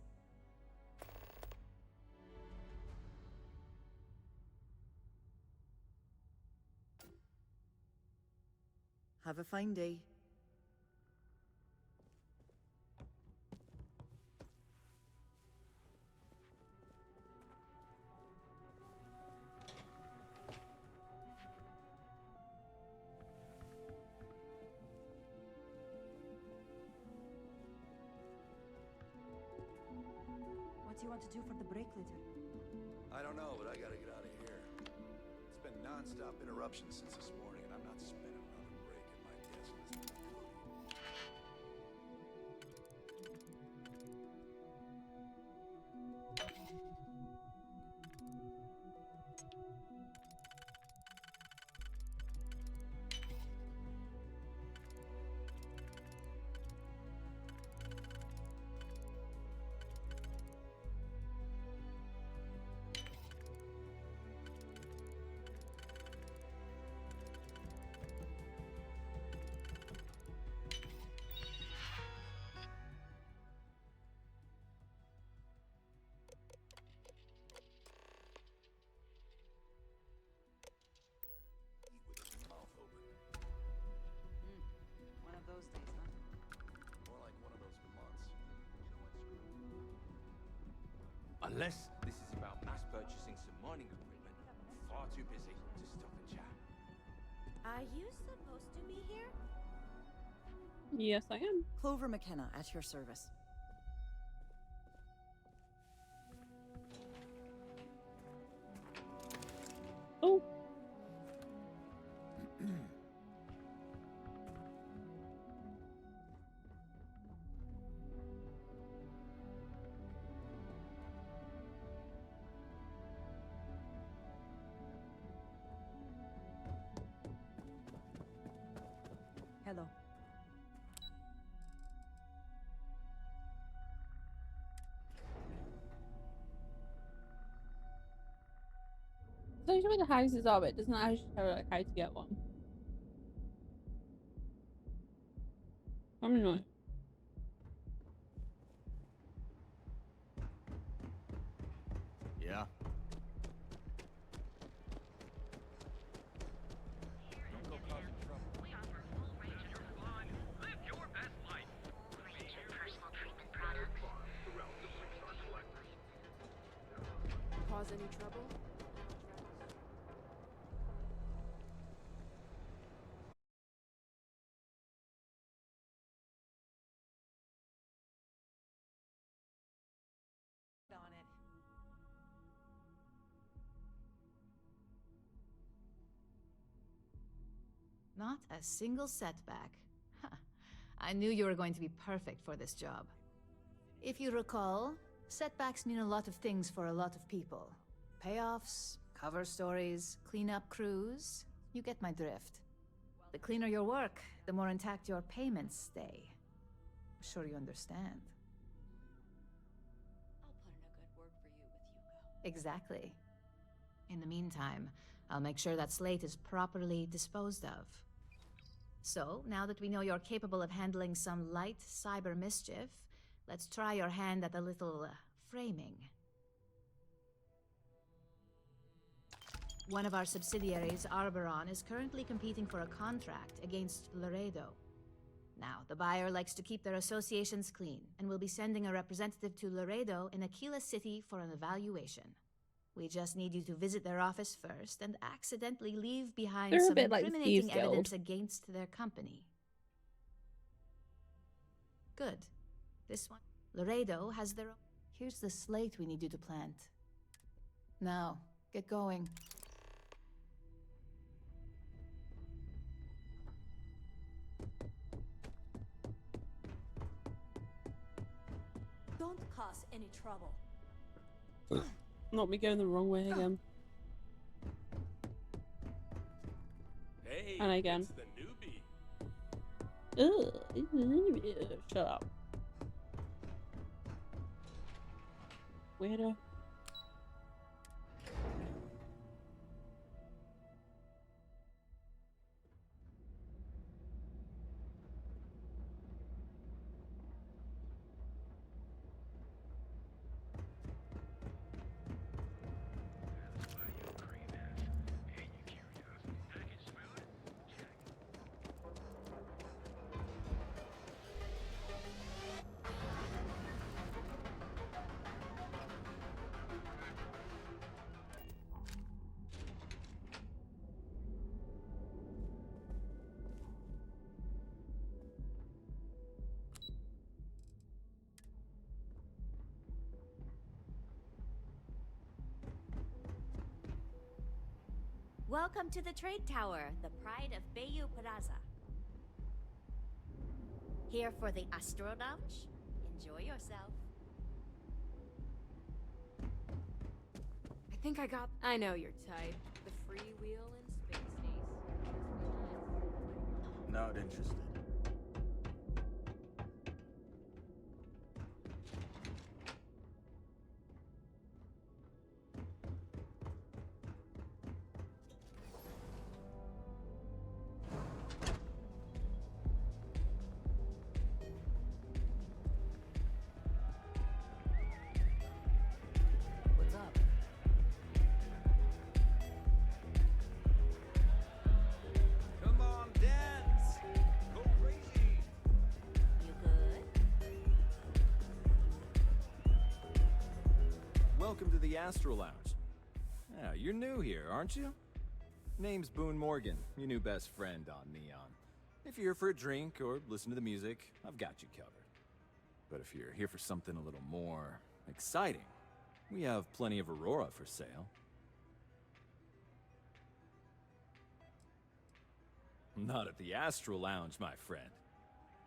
Have a fine day. What do you want to do for the break later? I don't know, but I gotta get out of here. It's been non-stop interruptions since this morning, and I'm not spending another break at my desk listening to One of those days, huh? more like one of those months. Unless this is about mass purchasing some mining equipment, I'm far too busy to stop and chat. Are you supposed to be here? Yes, I am. Clover McKenna at your service. Oh. Hello. So you know where the houses are, but it doesn't actually show like how to get one. I'm not. Yeah? Cause any trouble? On it. Not a single setback. Huh. I knew you were going to be perfect for this job. If you recall, setbacks mean a lot of things for a lot of people. Payoffs, cover stories, cleanup crews. You get my drift. The cleaner your work, the more intact your payments stay. I'm sure you understand. I'll put in a good word for you with Hugo. Exactly. In the meantime, I'll make sure that slate is properly disposed of. So, now that we know you're capable of handling some light cyber mischief, let's try your hand at a little framing. One of our subsidiaries, Arboron, is currently competing for a contract against Laredo. Now, the buyer likes to keep their associations clean, and will be sending a representative to Laredo in Aquila City for an evaluation. We just need you to visit their office first and accidentally leave behind They're a some bit like incriminating Thieves Guild. evidence against their company. Good. This one. Laredo has their own. Here's the slate we need you to plant. Now, get going. Don't cause any trouble. Not me going the wrong way again. Hey, And again. it's the newbie. Ugh, shut up. Weirdo. Welcome to the Trade Tower, the pride of Bayou Plaza. Here for the Astro Lounge? Enjoy yourself. I think I got. I know your type. The freewheel and space ace. Not interested. What's up? Come on, dance! Go crazy! You good? Welcome to the Astro Lounge. Yeah, you're new here, aren't you? Name's Boone Morgan, your new best friend on Neon. If you're here for a drink or listen to the music, I've got you covered. But if you're here for something a little more exciting, we have plenty of Aurora for sale. Not at the Astro Lounge, my friend.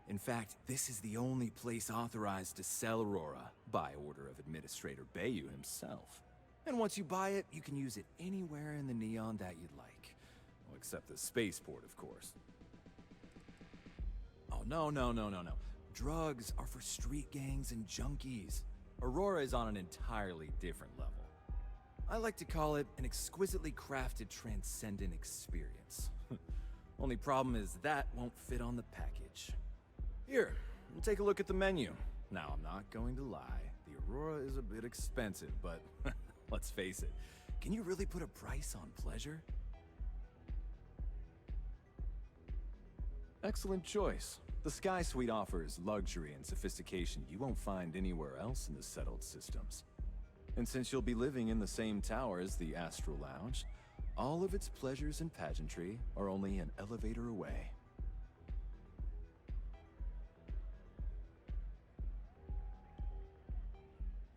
In fact, this is the only place authorized to sell Aurora by order of Administrator Bayou himself. And once you buy it, you can use it anywhere in the Neon that you'd like. Well, except the spaceport, of course. Oh, no. Drugs are for street gangs and junkies. Aurora is on an entirely different level. I like to call it an exquisitely crafted transcendent experience. Only problem is that won't fit on the package. Here, we'll take a look at the menu. Now, I'm not going to lie. The Aurora is a bit expensive, but let's face it. Can you really put a price on pleasure? Excellent choice. The Sky Suite offers luxury and sophistication you won't find anywhere else in the settled systems. And since you'll be living in the same tower as the Astral Lounge, all of its pleasures and pageantry are only an elevator away.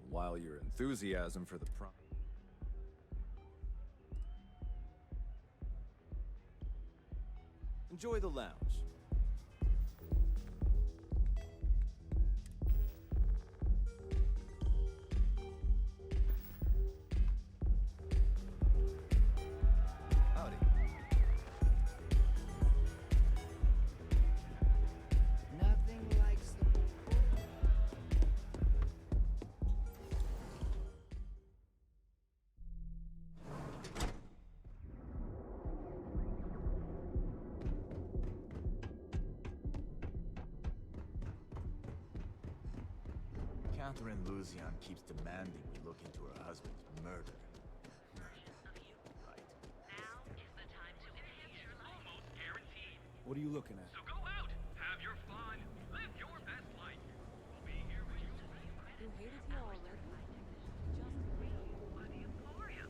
While your enthusiasm for the enjoy the lounge. Howdy. Nothing likes the... Catherine Luzian keeps demanding we look into her husband's murder. What are you looking at? So go out, have your fun, live your best life. We'll be here when you You hated here already? by the Emporium.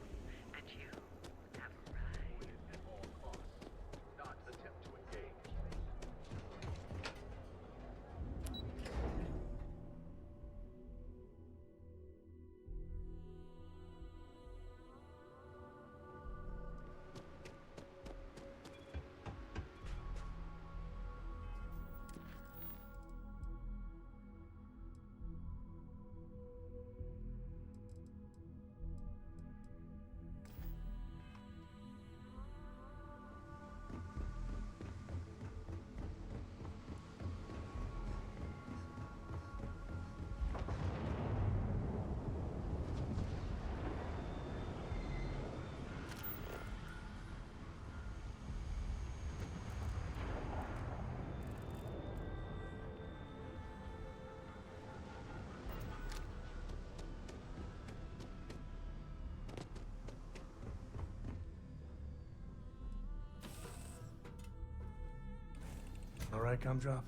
right, Gumdrop?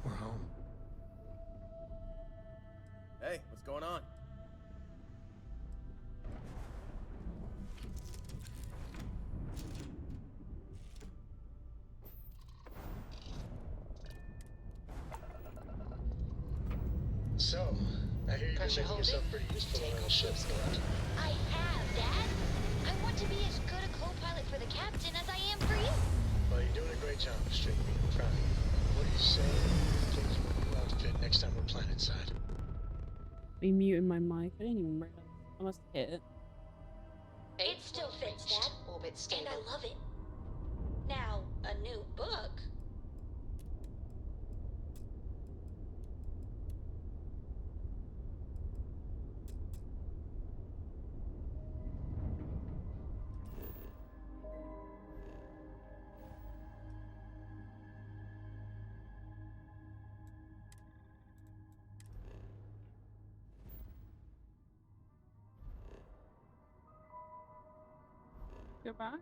We're home. Hey, what's going on? So, I hear you've been making yourself pretty useful around the ship, correct? I have, Dad. I want to be as good a co-pilot for the captain as I am for you. Well, you're doing a great job, Straight. I'm proud of you. What are you saying? Things will be well fit next time we're planetside. Be muting my mic. I didn't even realize. I must hit it. It still fits, Dad. And I love it. Now, a new book. Go back.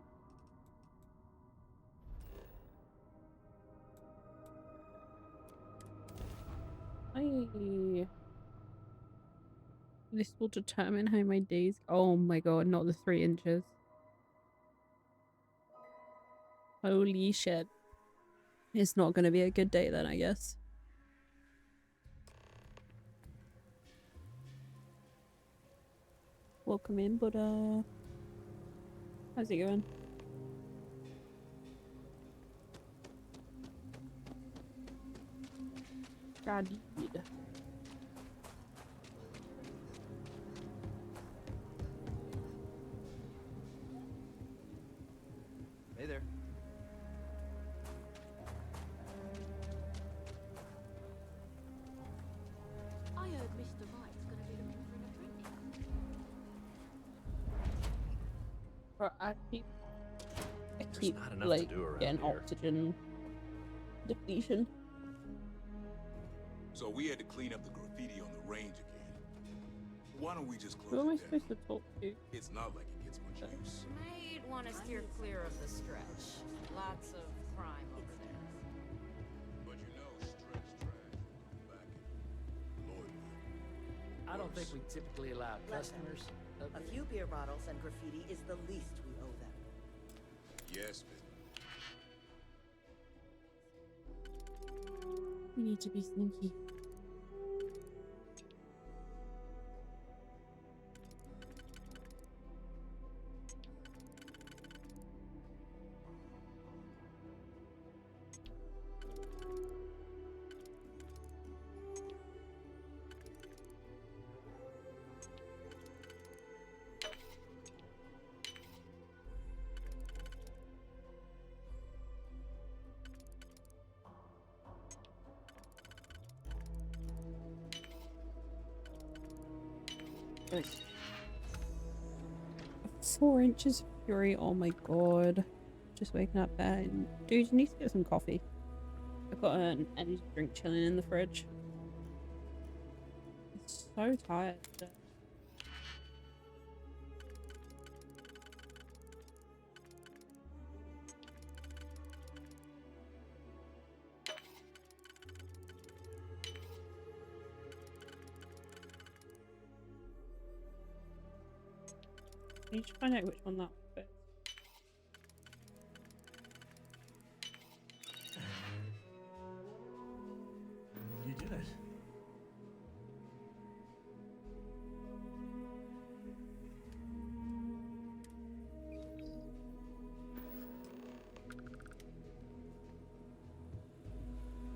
This will determine how my days. Oh my god, not the 3 inches. Holy shit. It's not gonna be a good day then, I guess. Welcome in, Buddha. How's it going? Indeed. Hey there. I heard Mr. White's gonna be looking for an apprentice. But I keep not enough like to do around getting here. oxygen depletion. So we had to clean up the graffiti on the range again. Why don't we just Who am close I it down? supposed to talk to? It's not like it gets much use. Might want to steer clear of the stretch. Lots of crime over there. But you know, stretch trash will come back and Lord I don't think we typically allow customers. A few beer bottles and graffiti is the least we owe them. Yes, miss. We need to be sneaky. Like 4 inches of fury. Oh my god. Just waking up there. Dude, you need to get some coffee. I've got an energy drink chilling in the fridge. I'm so tired today. I need to find out which one that fits. You did it.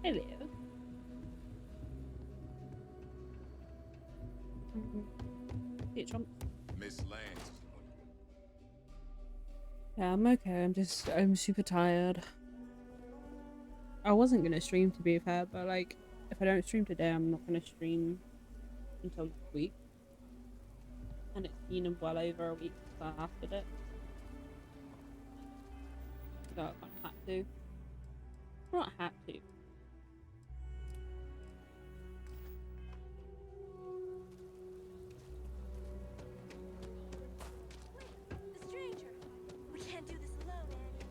Hello. Hey, Trump. Miss Lance. Yeah, I'm okay. I'm super tired. I wasn't gonna stream, to be fair, but like, if I don't stream today, I'm not gonna stream until next week. And it's been well over a week since I last did it. So I kind of had to. Well, not had to. The stranger. We can't do this alone, Annie.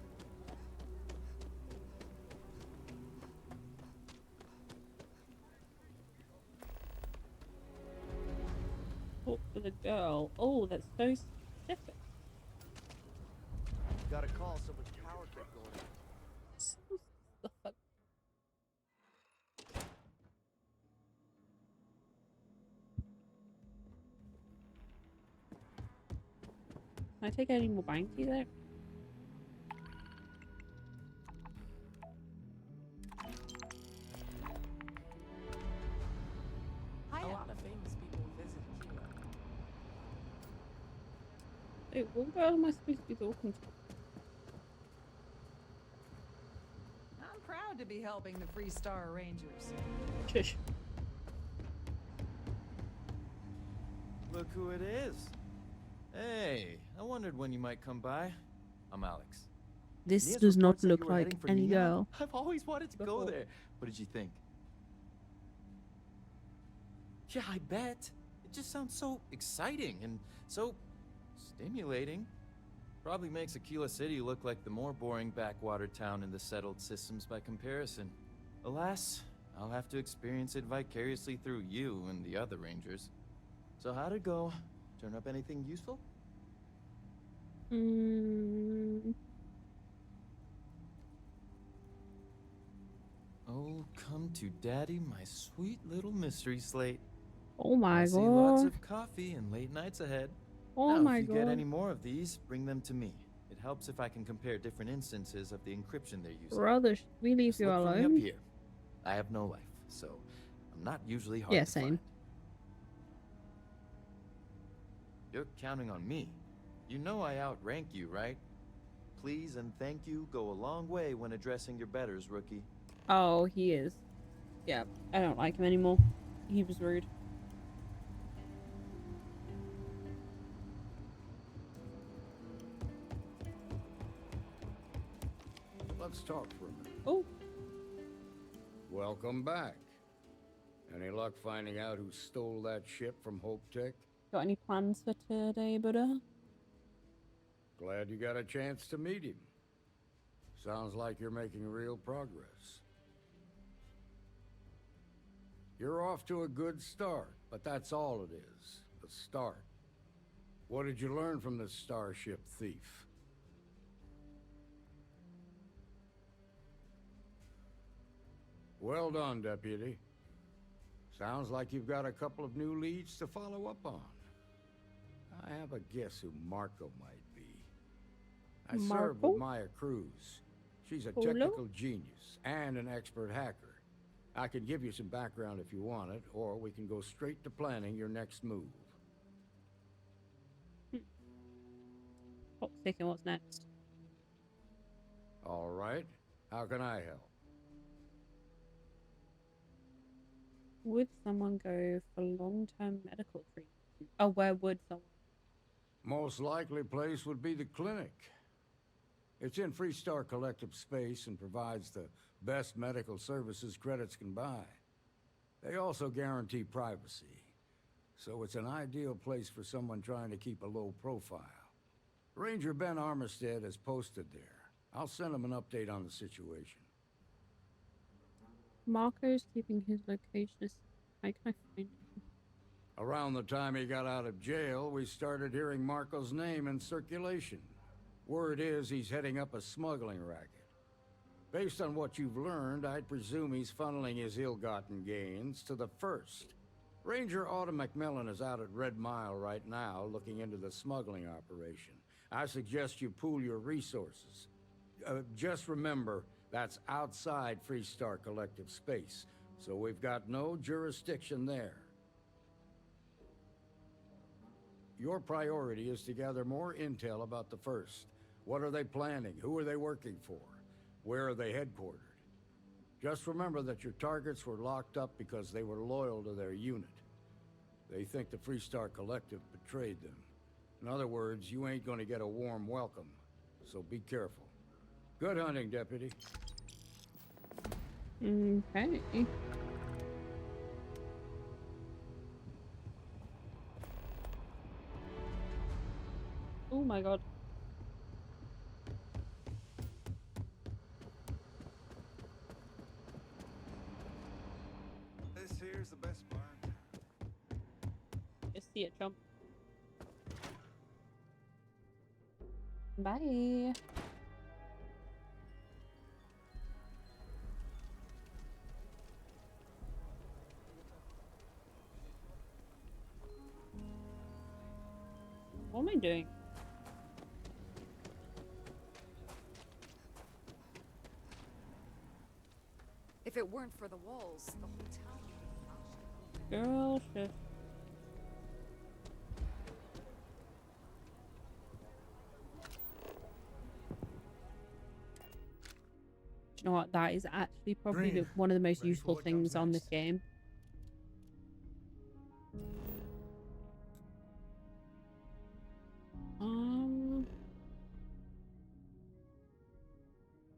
for the girl. Oh, that's so specific. Got a call, someone's power kept going out. So specific. Can I take any more bounties out? Hiya. A lot of famous people visit Kilo. Wait, what girl am I supposed to be talking to? I'm proud to be helping the Free Star Rangers. Shush. Look who it is. Hey, I wondered when you might come by. I'm Alex. This Nia's does not report said look you were like heading for any Nia? girl. I've always wanted to go there. What did you think? Yeah, I bet. It just sounds so exciting and so stimulating. Probably makes Aquila City look like the more boring backwater town in the settled systems by comparison. Alas, I'll have to experience it vicariously through you and the other rangers. So how'd it go? Turn up anything useful? Oh, come to daddy, my sweet little mystery slate. Oh my I see lots god. of coffee and late nights ahead. Oh Now, my if you get god. any more of these, bring them to me. It helps if I can compare different instances of the encryption they're using. Brother, should we leave Just you look for me alone? up here. I have no life, so I'm not usually hard Yeah, to same. find. You're counting on me. You know I outrank you, right? Please and thank you go a long way when addressing your betters, rookie. Oh, he is. Yeah, I don't like him anymore. He was rude. Let's talk for a minute. Oh. Welcome back. Any luck finding out who stole that ship from Hope Tech? Got any plans for today, Buddha? Glad you got a chance to meet him. Sounds like you're making real progress. You're off to a good start, but that's all it is. A start. What did you learn from this starship thief? Well done, Deputy. Sounds like you've got a couple of new leads to follow up on. I have a guess who Marco might be. I served with Maya Cruz. She's a technical genius and an expert hacker. I can give you some background if you want it, or we can go straight to planning your next move. What's thinking? What's next? All right. How can I help? Would someone go for long-term medical treatment? Oh, where would someone? Most likely place would be the clinic. It's in Freestar Collective space and provides the best medical services credits can buy. They also guarantee privacy, so it's an ideal place for someone trying to keep a low profile. Ranger Ben Armistead is posted there. I'll send him an update on the situation. Marco's keeping his location. How can I find him? Around the time he got out of jail, we started hearing Marco's name in circulation. Word is he's heading up a smuggling racket. Based on what you've learned, I'd presume he's funneling his ill-gotten gains to the First. Ranger Autumn McMillan is out at Red Mile right now looking into the smuggling operation. I suggest you pool your resources. Just remember, that's outside Freestar Collective space, so we've got no jurisdiction there. Your priority is to gather more intel about the First. What are they planning? Who are they working for? Where are they headquartered? Just remember that your targets were locked up because they were loyal to their unit. They think the Freestar Collective betrayed them. In other words, you ain't gonna get a warm welcome, so be careful. Good hunting, Deputy. Okay. Oh my god. This here's the best barn. Just see it jump. Bye. What am I doing? If it weren't for the walls, the whole town would be Girl shit. Do you know what? That is actually probably Green, one of the most ready for useful what comes things on this next. game.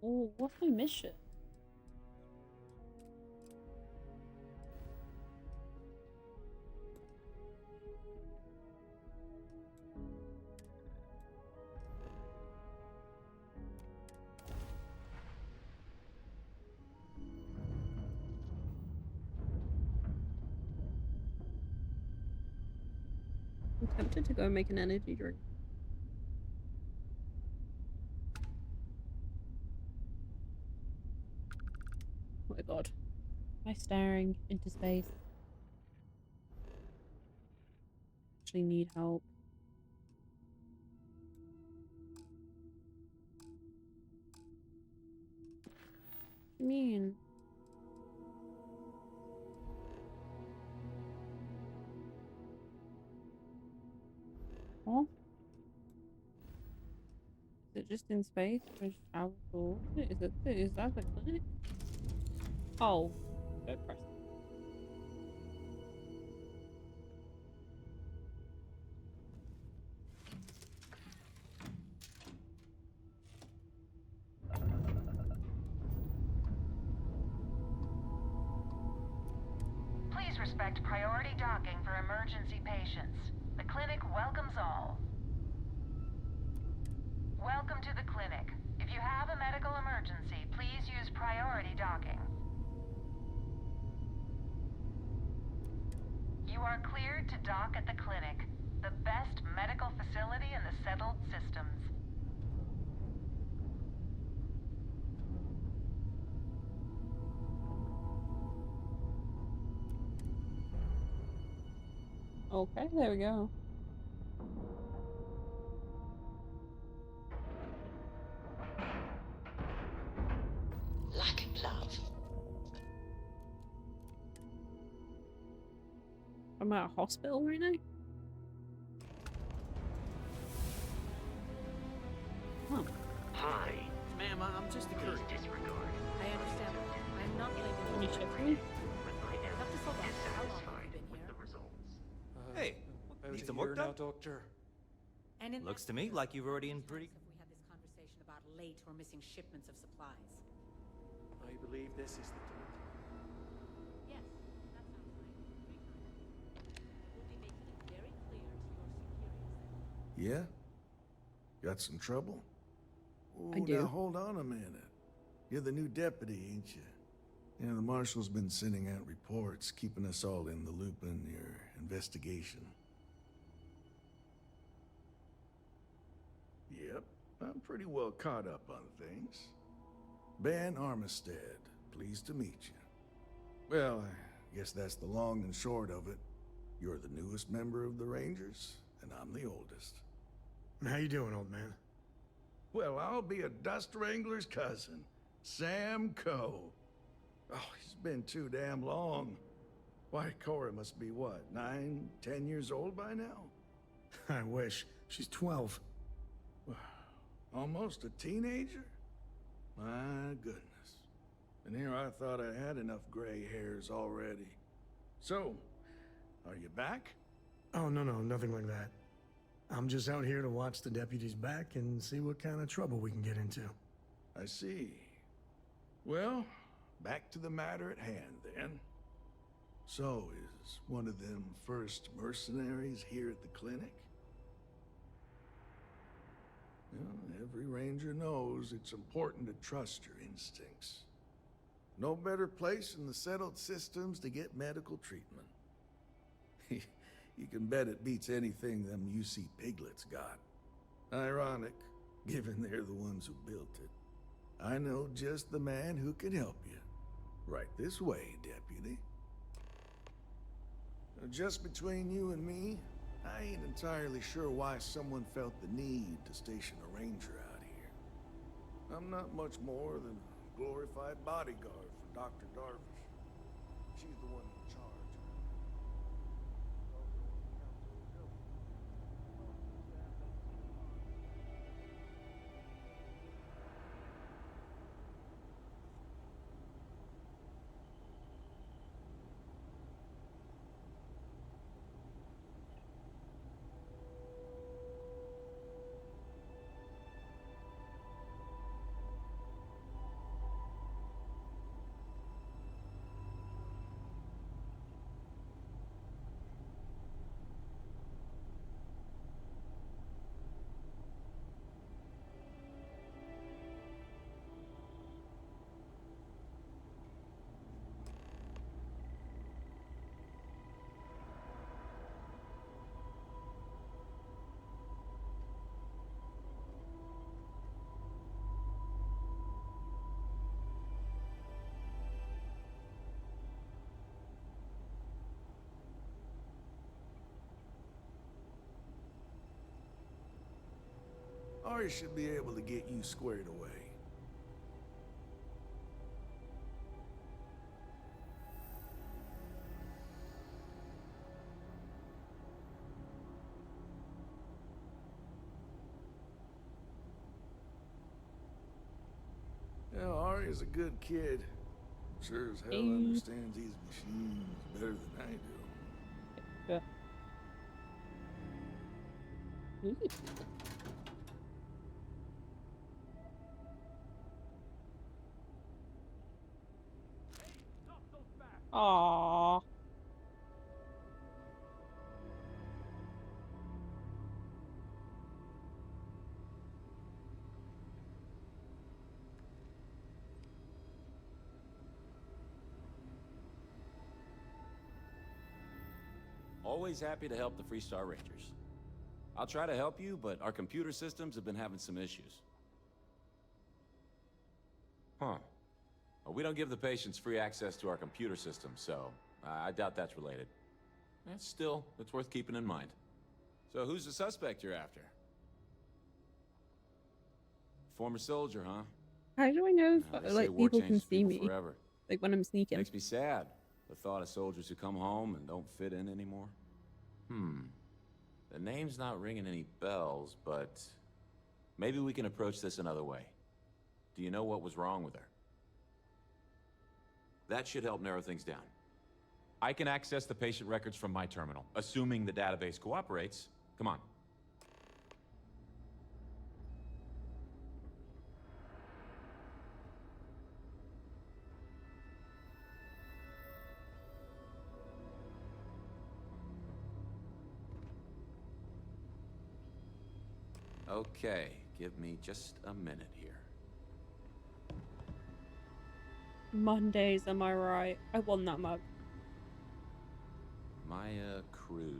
Oh, what's my mission? I'm tempted to go make an energy drink. Oh my god. Am I staring into space? Actually need help. What do you mean? Huh? Is it just in space? Or just outdoors? Is that the clinic? Oh, go press. Please respect priority docking for emergency patients. The clinic welcomes all. Welcome to the clinic. If you have a medical emergency, please use priority docking. You are cleared to dock at the clinic, the best medical facility in the settled systems. Okay, there we go. Like love. I'm at a hospital right now. Oh. Hi. Ma'am, I'm just a courier. Please disregard. I understand. I'm not blaming Can you you. check me? When I am Have to slow down. How long have dissatisfied you been with here? the results. Hey, need some work done? Doctor. And in Looks that to me case, like you've already in how pretty... many times have we had this conversation about late or missing shipments of supplies? I believe this is the time. Yes, that sounds right. We'll be making it very clear to your superiors. Yeah? Got some trouble? I Oh, do. now hold on a minute. You're the new deputy, ain't you? Yeah, the marshal's been sending out reports, keeping us all in the loop in your investigation. Yep, I'm pretty well caught up on things. Ben Armistead, pleased to meet you. Well, I guess that's the long and short of it. You're the newest member of the Rangers, and I'm the oldest. How you doing, old man? Well, I'll be a dust wrangler's cousin, Sam Coe. Oh, he's been too damn long. Why, Cora must be what, 9, 10 years old by now? I wish. She's 12. Almost a teenager? My goodness. And here I thought I had enough gray hairs already. So, are you back? Oh, no, nothing like that. I'm just out here to watch the deputies back and see what kind of trouble we can get into. I see. Well, back to the matter at hand, then. So, is one of them first mercenaries here at the clinic? Well, every ranger knows it's important to trust your instincts. No better place in the settled systems to get medical treatment. You can bet it beats anything them UC piglets got. Ironic, given they're the ones who built it. I know just the man who can help you. Right this way, Deputy. Now, just between you and me, I ain't entirely sure why someone felt the need to station a ranger out here. I'm not much more than a glorified bodyguard for Dr. Darvish. She's the one in charge. Ari should be able to get you squared away. Yeah, Ari is a good kid. Sure as hell understands these machines better than I do. Yeah. Aww. Always happy to help the Freestar Rangers. I'll try to help you, but our computer systems have been having some issues. Huh. Well, we don't give the patients free access to our computer systems, so I doubt that's related. Still, it's worth keeping in mind. So who's the suspect you're after? Former soldier, huh? How do I know They if say like war people can changes see people me? forever. Like when I'm sneaking. Makes me sad, the thought of soldiers who come home and don't fit in anymore. The name's not ringing any bells, but maybe we can approach this another way. Do you know what was wrong with her? That should help narrow things down. I can access the patient records from my terminal, assuming the database cooperates. Come on. Okay, give me just a minute here. Mondays, am I right? I won that mug. Maya Cruz.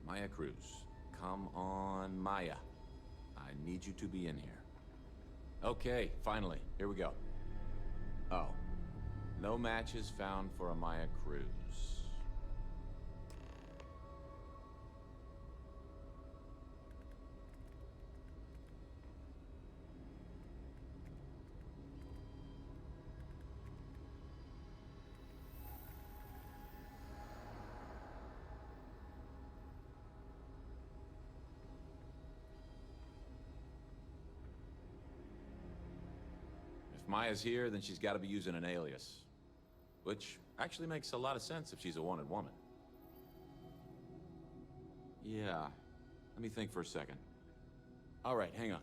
Maya Cruz. Come on, Maya. I need you to be in here. Okay, finally. Here we go. Oh. No matches found for a Maya Cruz. If Maya's here, then she's got to be using an alias. Which actually makes a lot of sense if she's a wanted woman. Yeah, let me think for a second. All right, hang on.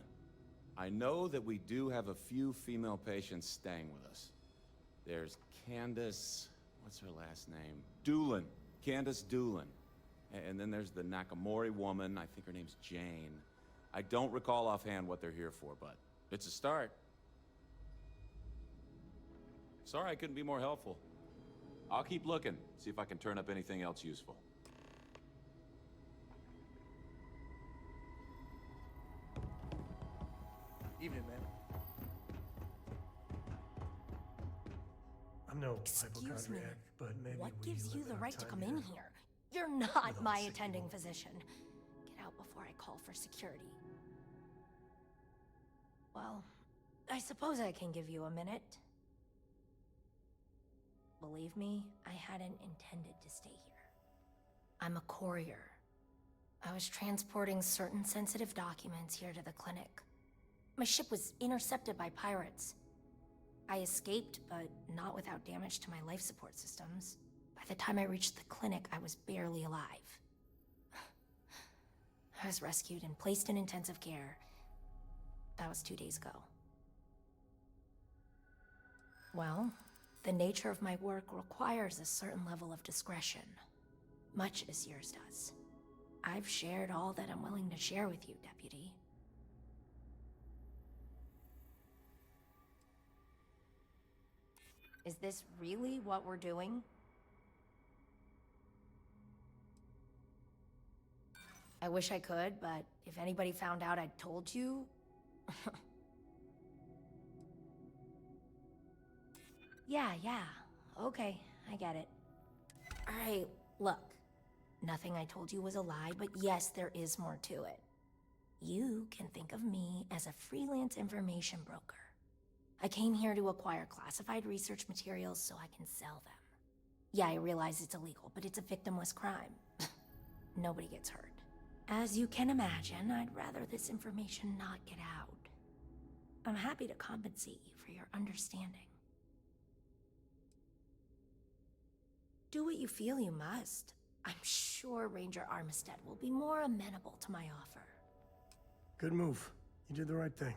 I know that we do have a few female patients staying with us. There's Candace... what's her last name? Doolin. Candace Doolin. And then there's the Nakamori woman. I think her name's Jane. I don't recall offhand what they're here for, but it's a start. Sorry I couldn't be more helpful. I'll keep looking, see if I can turn up anything else useful. Evening, man. I'm no Excuse me. hypochondriac, but maybe What we gives you live the in right our to time come in here. here? You're not my attending physician. Get out before I call for security. Well, I suppose I can give you a minute. Believe me, I hadn't intended to stay here. I'm a courier. I was transporting certain sensitive documents here to the clinic. My ship was intercepted by pirates. I escaped, but not without damage to my life support systems. By the time I reached the clinic, I was barely alive. I was rescued and placed in intensive care. That was 2 days ago. Well, the nature of my work requires a certain level of discretion, much as yours does. I've shared all that I'm willing to share with you, Deputy. Is this really what we're doing? I wish I could, but if anybody found out I'd told you... Yeah, okay, I get it. Alright, look. Nothing I told you was a lie, but yes, there is more to it. You can think of me as a freelance information broker. I came here to acquire classified research materials so I can sell them. Yeah, I realize it's illegal, but it's a victimless crime. Nobody gets hurt. As you can imagine, I'd rather this information not get out. I'm happy to compensate you for your understanding. Do what you feel you must. I'm sure Ranger Armistead will be more amenable to my offer. Good move. You did the right thing.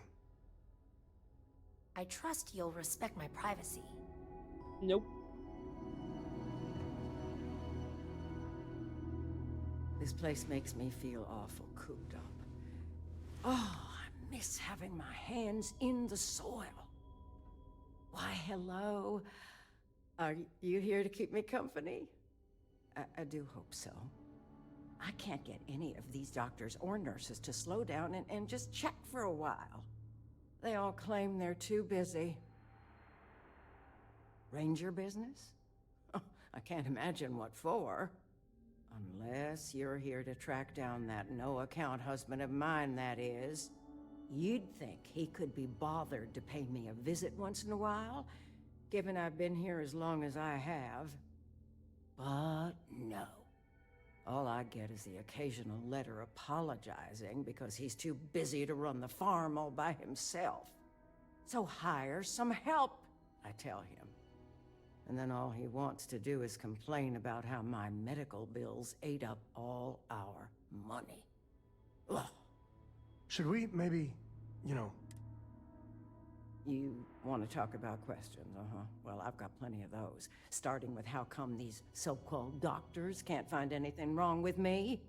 I trust you'll respect my privacy. Nope. This place makes me feel awful cooped up. Oh, I miss having my hands in the soil. Why, hello. Are you here to keep me company? I do hope so. I can't get any of these doctors or nurses to slow down and just chat for a while. They all claim they're too busy. Ranger business? Oh, I can't imagine what for. Unless you're here to track down that no-account husband of mine, that is. You'd think he could be bothered to pay me a visit once in a while, given I've been here as long as I have. But no. All I get is the occasional letter apologizing because he's too busy to run the farm all by himself. So hire some help, I tell him. And then all he wants to do is complain about how my medical bills ate up all our money. Ugh. Should we maybe, You want to talk about questions, Well, I've got plenty of those. Starting with how come these so-called doctors can't find anything wrong with me?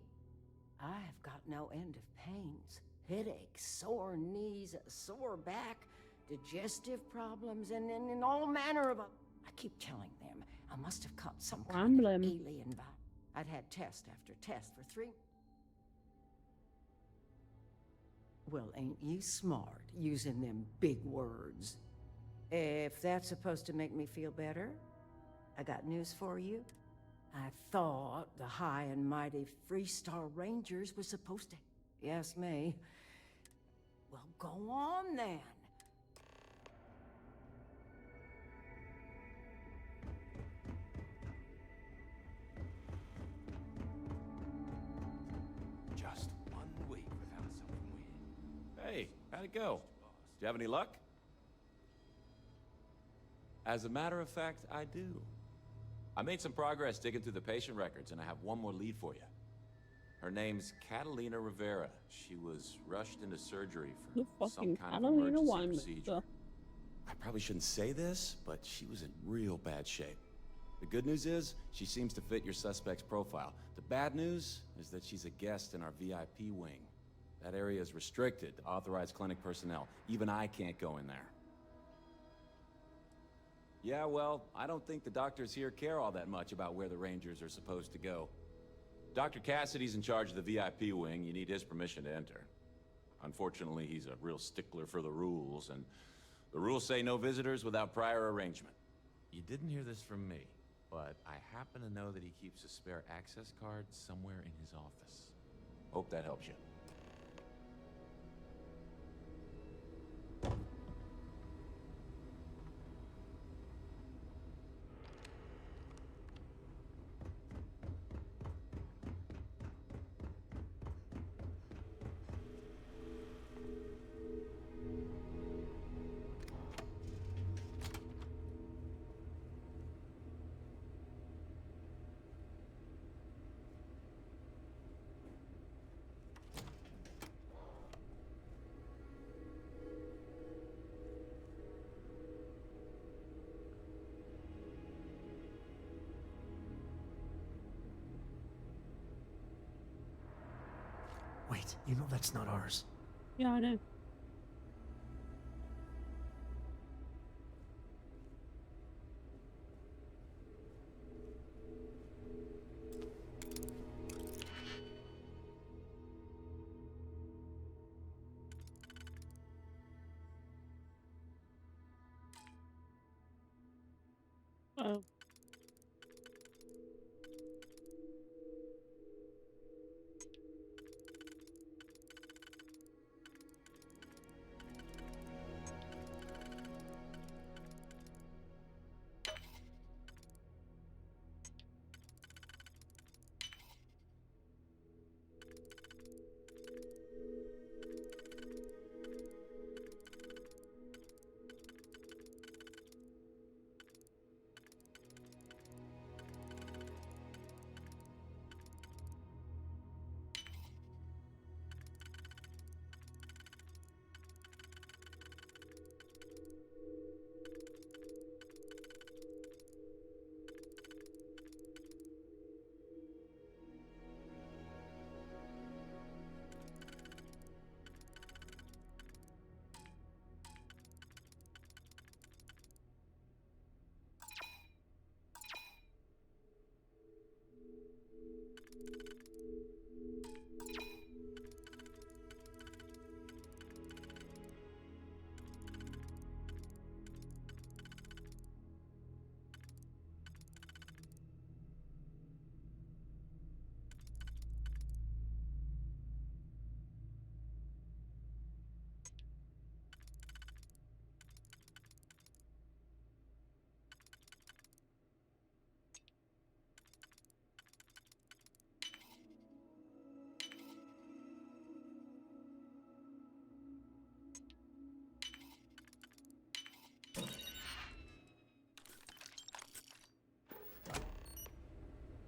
I've got no end of pains. Headaches, sore knees, a sore back, digestive problems, and all manner of... I keep telling them I must have caught some kind of alien virus. I'd had test after test for 3... Well, ain't you smart, using them big words? If that's supposed to make me feel better, I got news for you. I thought the high and mighty Freestar Rangers were supposed to... Yes, me. Well, go on then. Just 1 week without something weird. Hey, how'd it go? Do you have any luck? As a matter of fact, I do. I made some progress digging through the patient records, and I have one more lead for you. Her name's Catalina Rivera. She was rushed into surgery for some kind of emergency procedure. I probably shouldn't say this, but she was in real bad shape. The good news is, she seems to fit your suspect's profile. The bad news is that she's a guest in our VIP wing. That area is restricted to authorized clinic personnel. Even I can't go in there. Yeah, well, I don't think the doctors here care all that much about where the Rangers are supposed to go. Dr. Cassidy's in charge of the VIP wing. You need his permission to enter. Unfortunately, he's a real stickler for the rules, and the rules say no visitors without prior arrangement. You didn't hear this from me, but I happen to know that he keeps a spare access card somewhere in his office. Hope that helps you. Wait, you know that's not ours. Yeah, I know. Oh.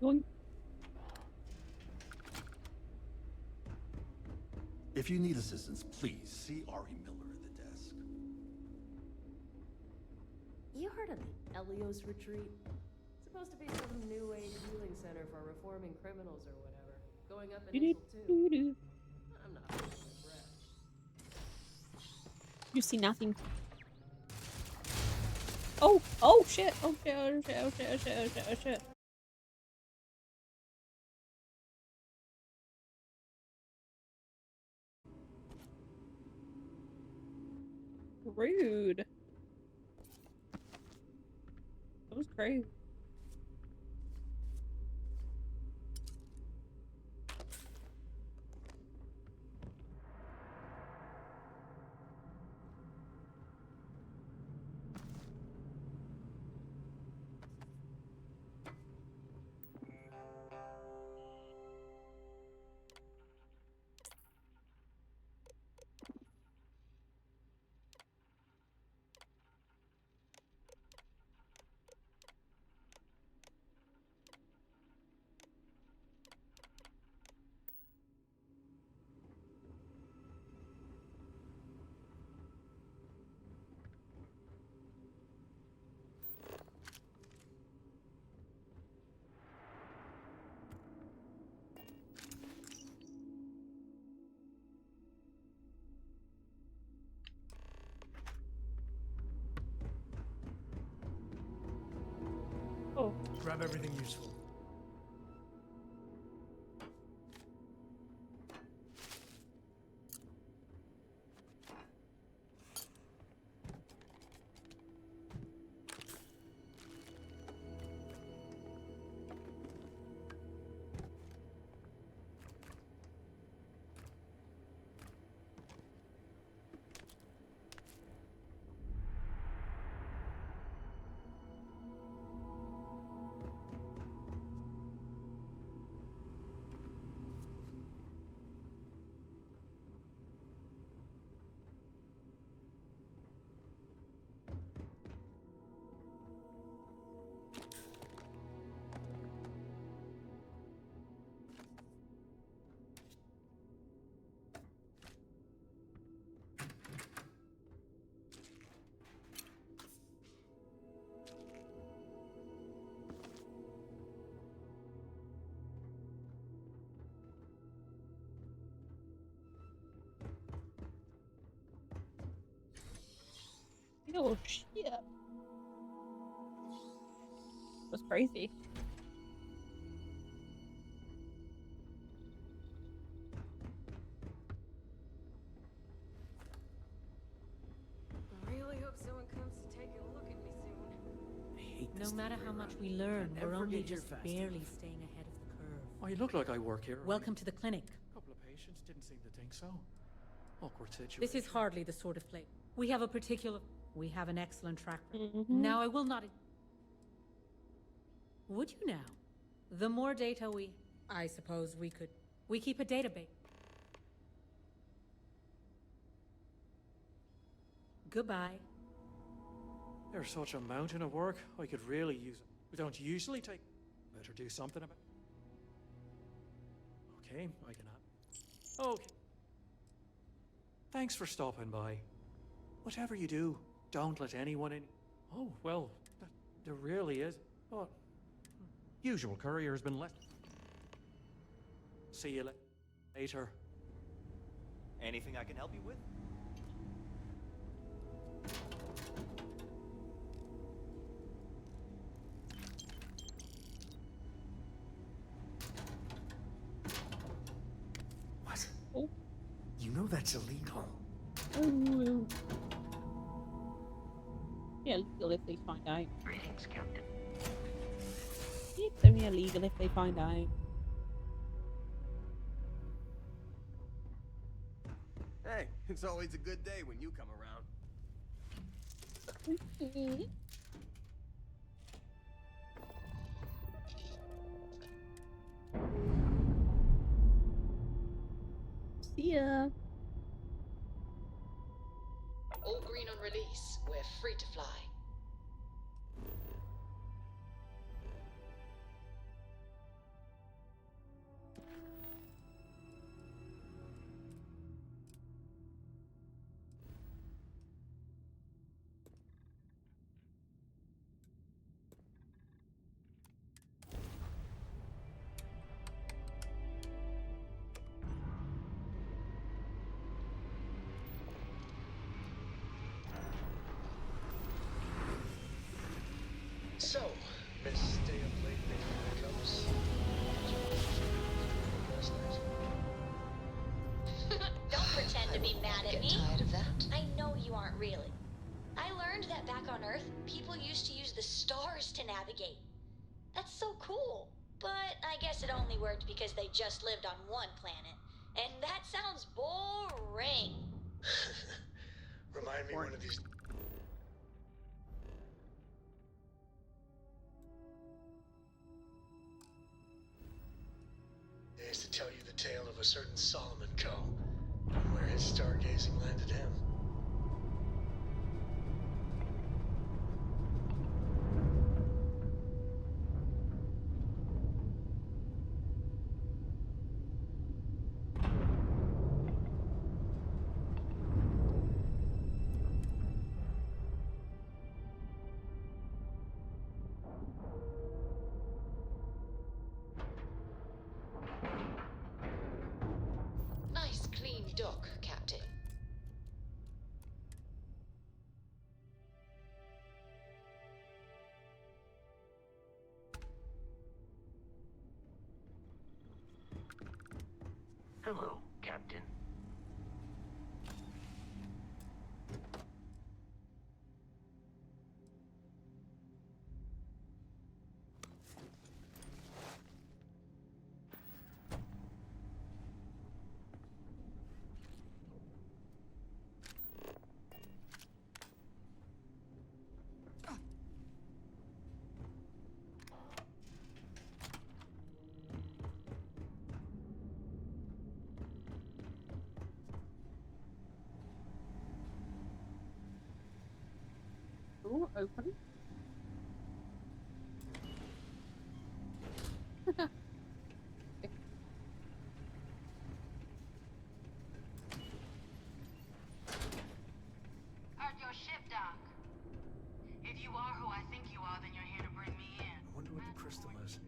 Yoink. If you need assistance, please see Ari Miller at the desk. You heard of the Elios Retreat? Supposed to be some new age healing center for reforming criminals or whatever. Going up in April too. I'm not holding my breath. You see nothing. Oh! Oh shit! Oh shit! Oh shit! Oh shit! Oh shit! Oh shit! Oh shit! Rude. That was crazy. Oh. Grab everything useful. Oh shit. That's crazy. I really hope someone comes to take a look at me soon. I hate this No matter thing how we much run. we learn, Never we're only get here just fast barely enough. staying ahead of the curve. Oh, you look like I work here. Welcome to the clinic. A couple of patients didn't seem to think so. Awkward situation. This is hardly the sort of place. We have an excellent track record. Mm-hmm. Now, I will not... Would you now? The more data I suppose we could... We keep a database. Goodbye. There's such a mountain of work. I could really use it. We don't usually take... Better do something about... Okay, I can have... Okay. Thanks for stopping by. Whatever you do, don't let anyone in... Oh, well, there really is. Oh, usual courier has been left. See you later. Anything I can help you with? What? Oh. You know that's illegal. Oh. Yeah, illegal if they find out. Greetings, Captain. It's only illegal if they find out. Hey, it's always a good day when you come around. See ya. All green on release. We're free to fly. So, been stay up late making backups. Don't pretend to be mad at me. Tired of that? I know you aren't really. I learned that back on Earth, people used to use the stars to navigate. That's so cool. But I guess it only worked because they just lived on one planet. And that sounds boring. Remind me one of these. Days to tell you the tale of a certain Solomon Co. and where his stargazing landed him. Nice clean dock, Captain. Hello, Captain. Ooh, open. At your ship dock. If you are who I think you are, then you're here to bring me in. I wonder what the crystal is.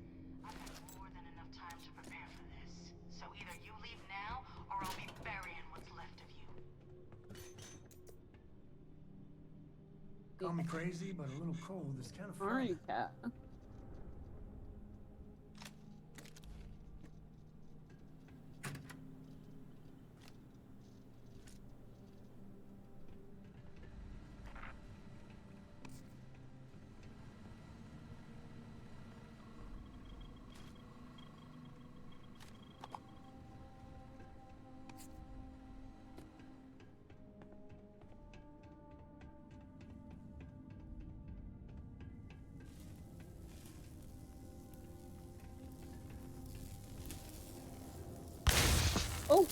I've had more than enough time to prepare for this. So either you leave now, or I'll be burying what's left of you. Call me crazy, but a little cold is kind of fun. Alright, cat. Oh!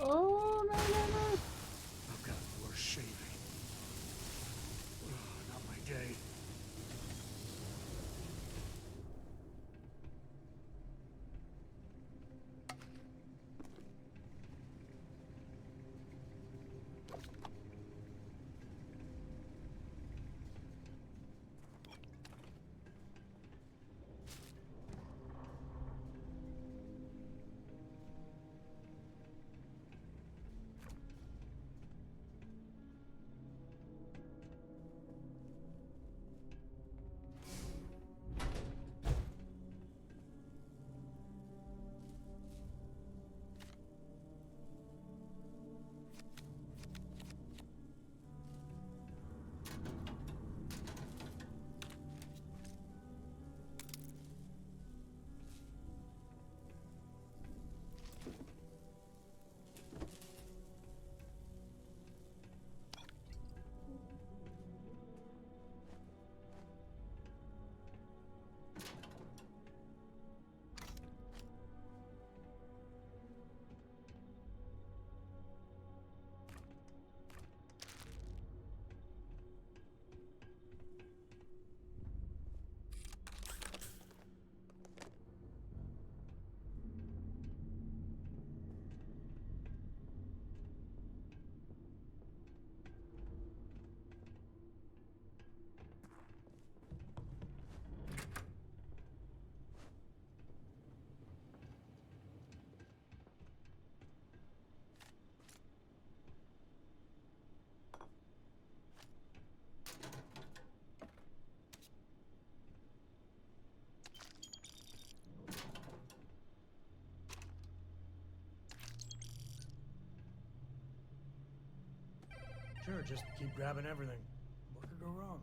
Oh, no, no, no. I've got worse shaving. Not my day. Sure, just keep grabbing everything. What could go wrong?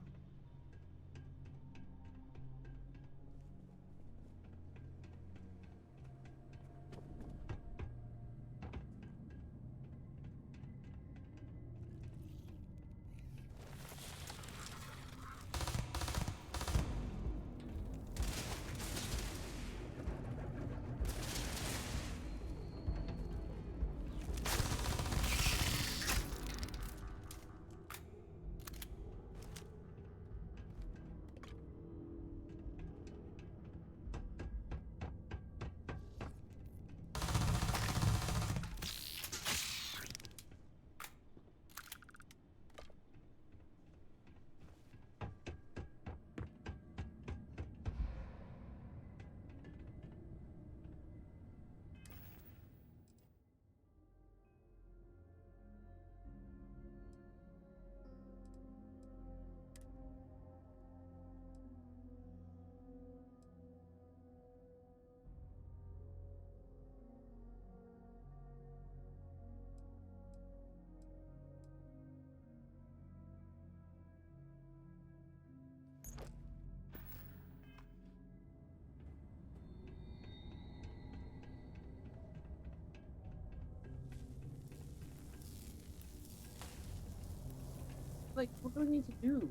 Like, what do I need to do?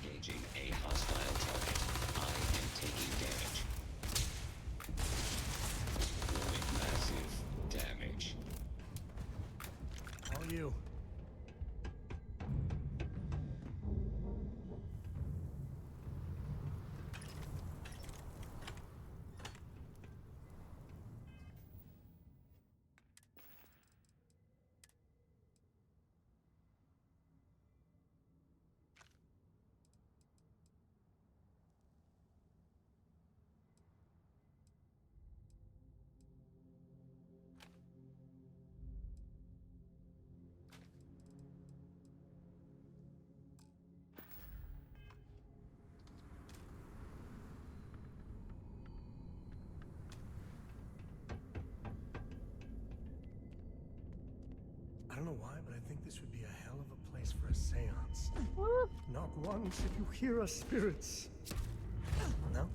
Engaging a hostile target. I am taking damage. Doing massive damage. All you. I don't know why, but I think this would be a hell of a place for a seance. Knock once if you hear us, spirits. No?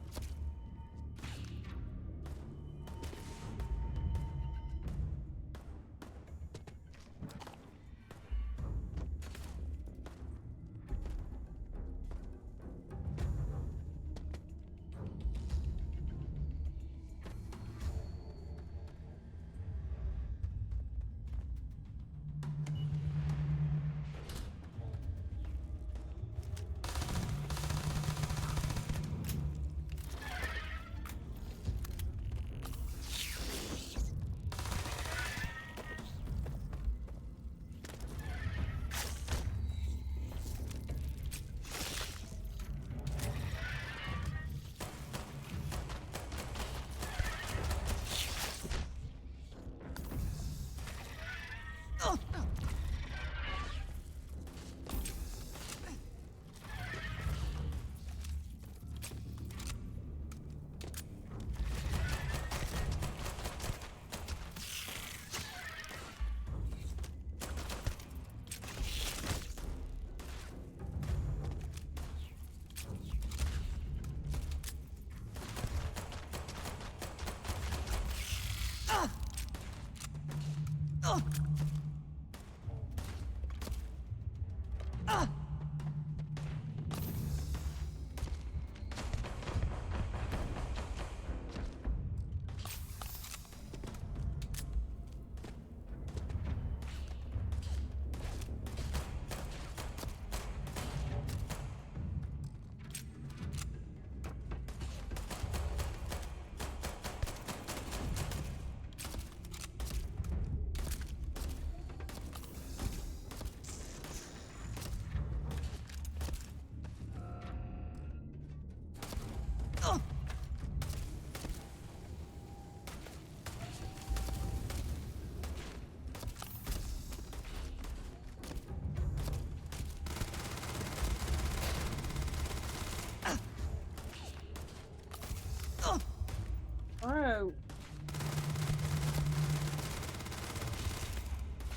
Oh.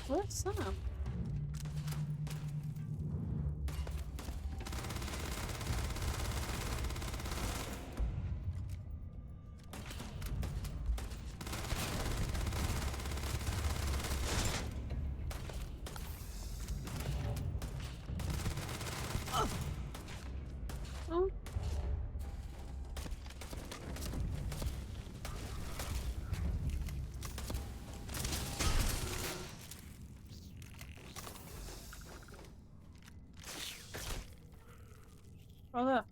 Where's Sam? Oh. Oh, there.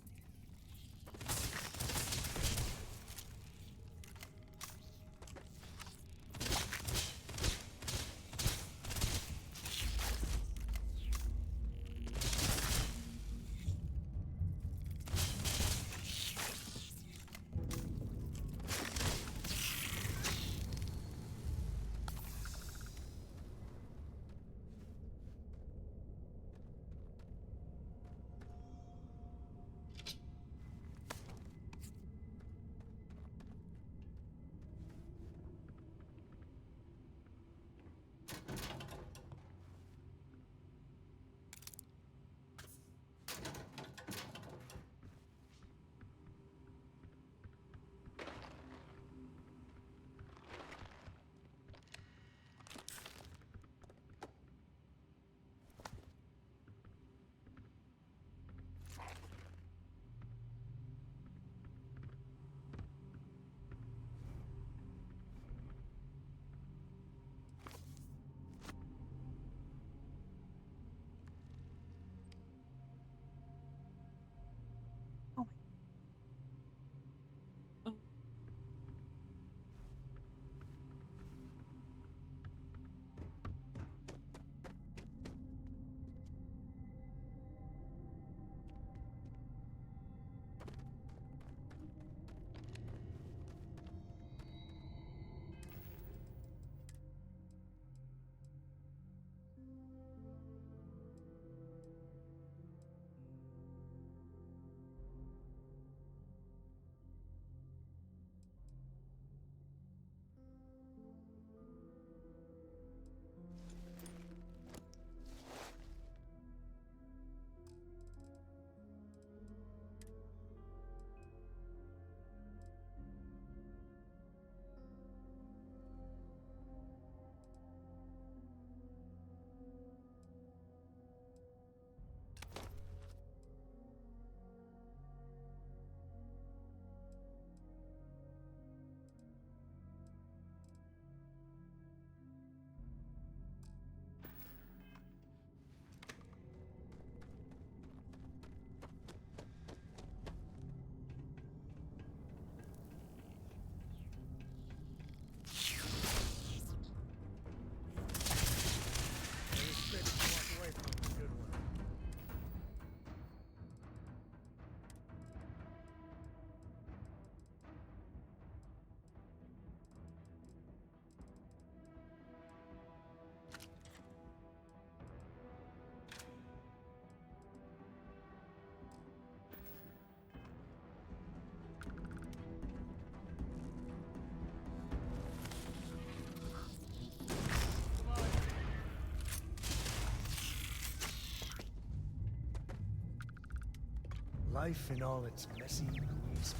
Life in all its messy Louise.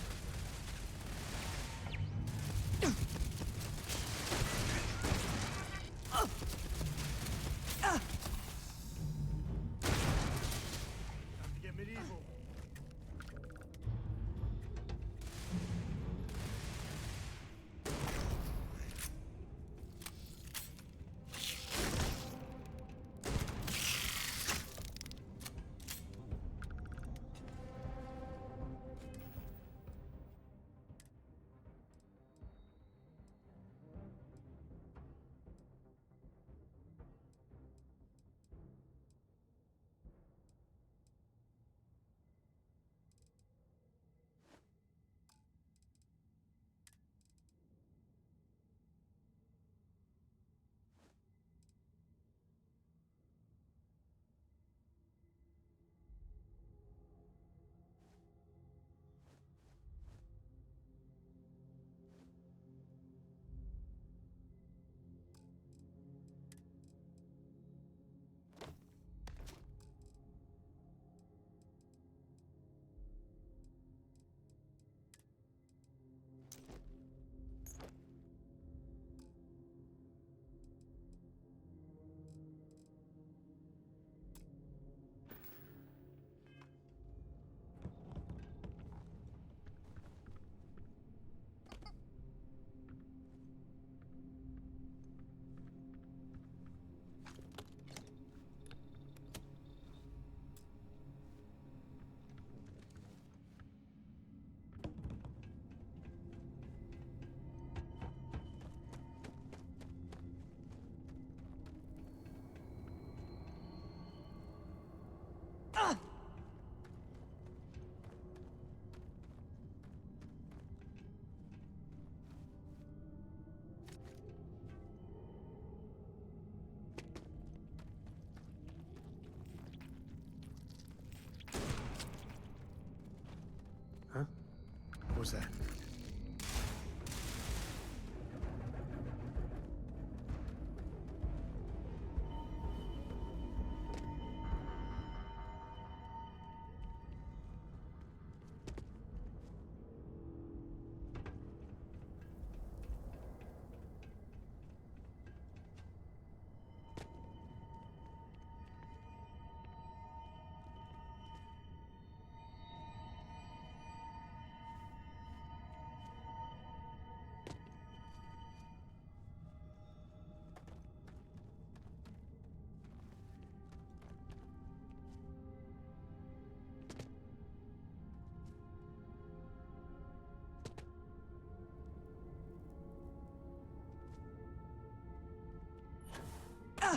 Time to get medieval. was that?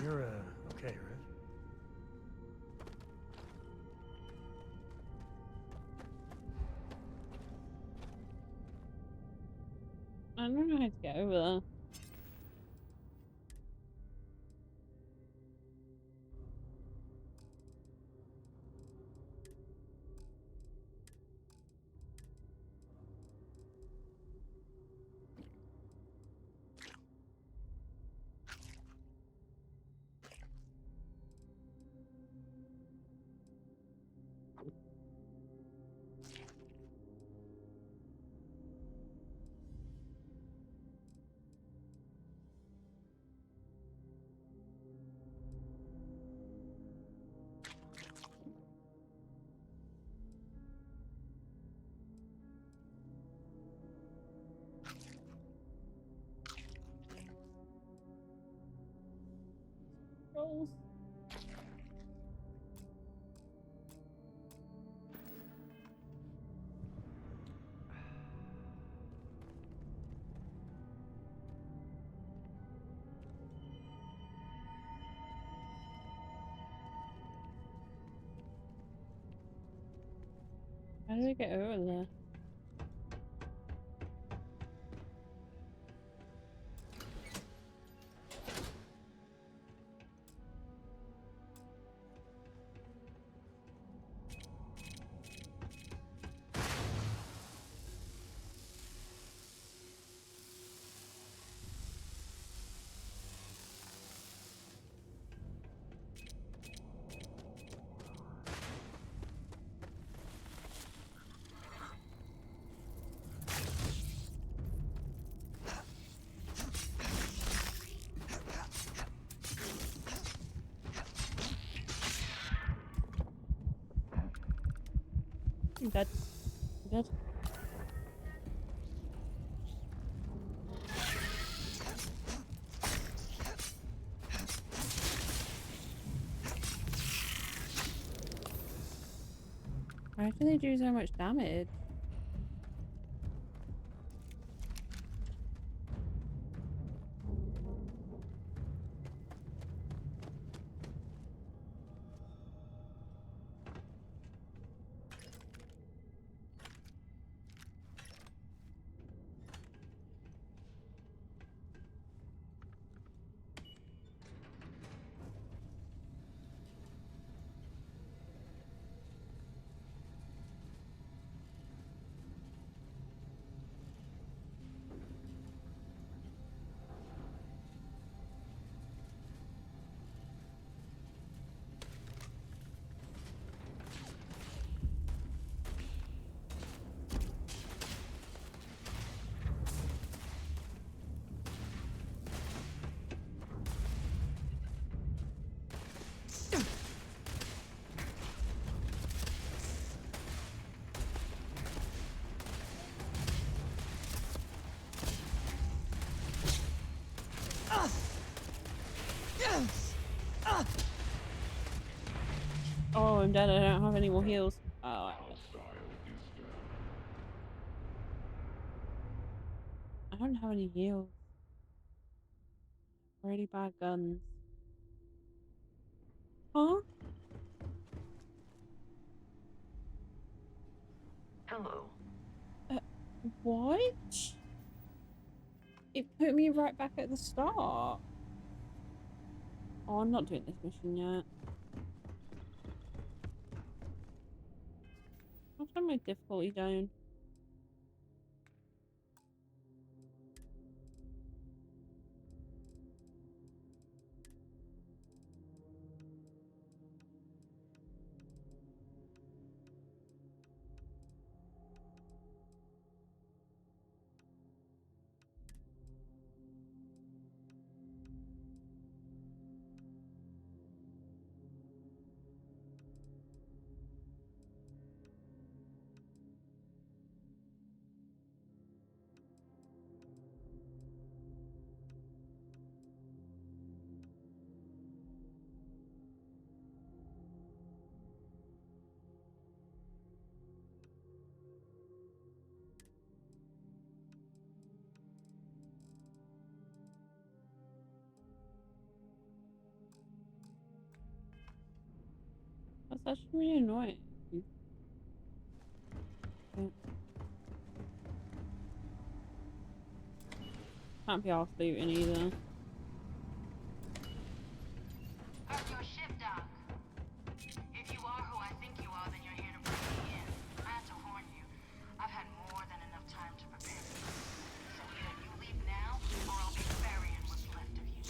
You're, okay, right? I don't know how to get over there. Rolls. How do I get over there? I'm dead. I'm dead. Why do they do so much damage? Oh, I'm dead. I don't have any more heals. Oh, I don't have any heals. Really bad guns. Huh? Hello. What? It put me right back at the start. Oh, I'm not doing this mission yet. I've done my difficulty down. That's really annoying. Can't be off looting either. How's your ship, Doc? If you are who I think you are, then you're here to bring me in. I have to warn you, I've had more than enough time to prepare. So either you leave now, or I'll be burying what's left of you.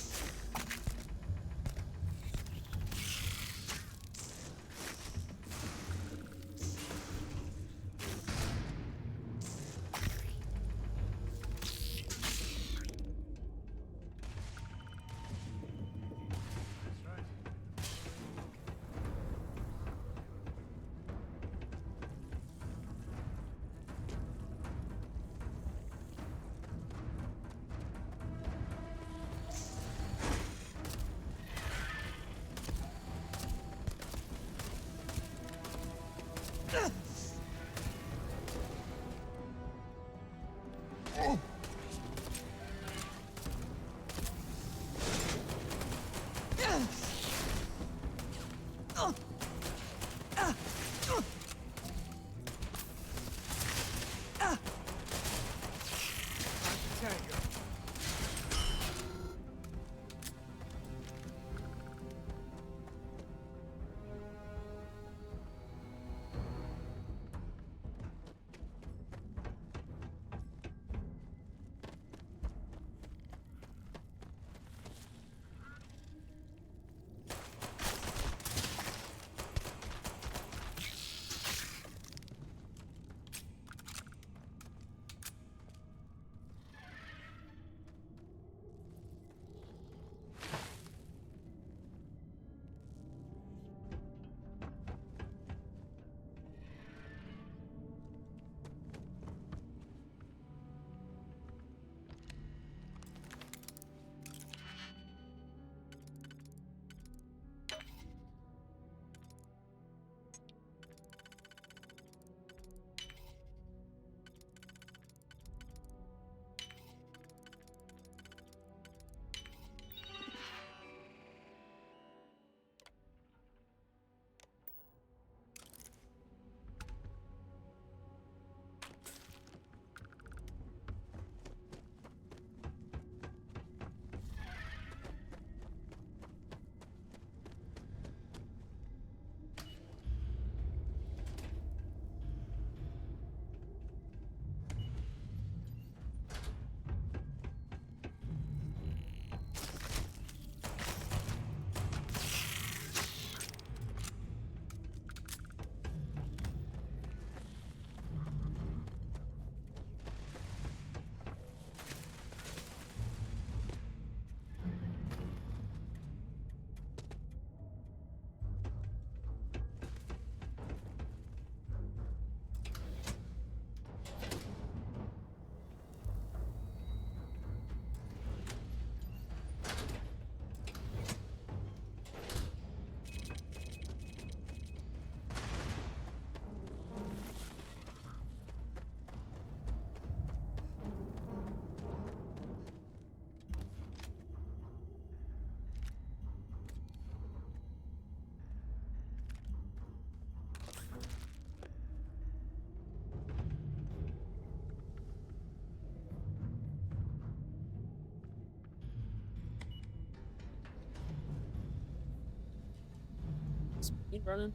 Speed running.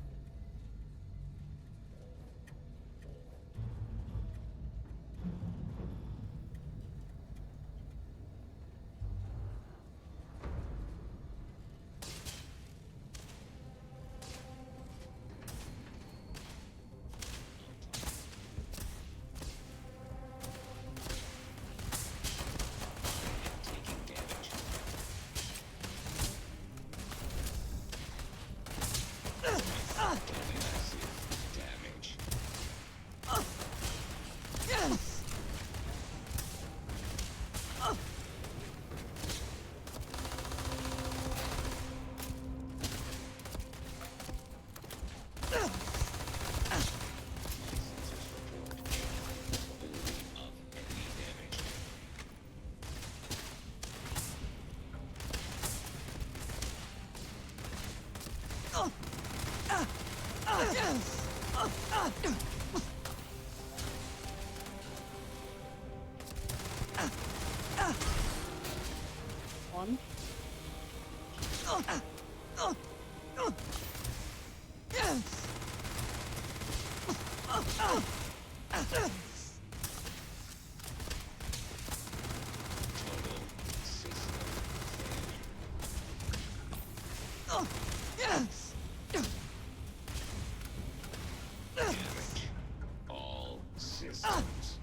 fun. All systems.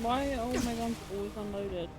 Why? Oh my god, always unloaded.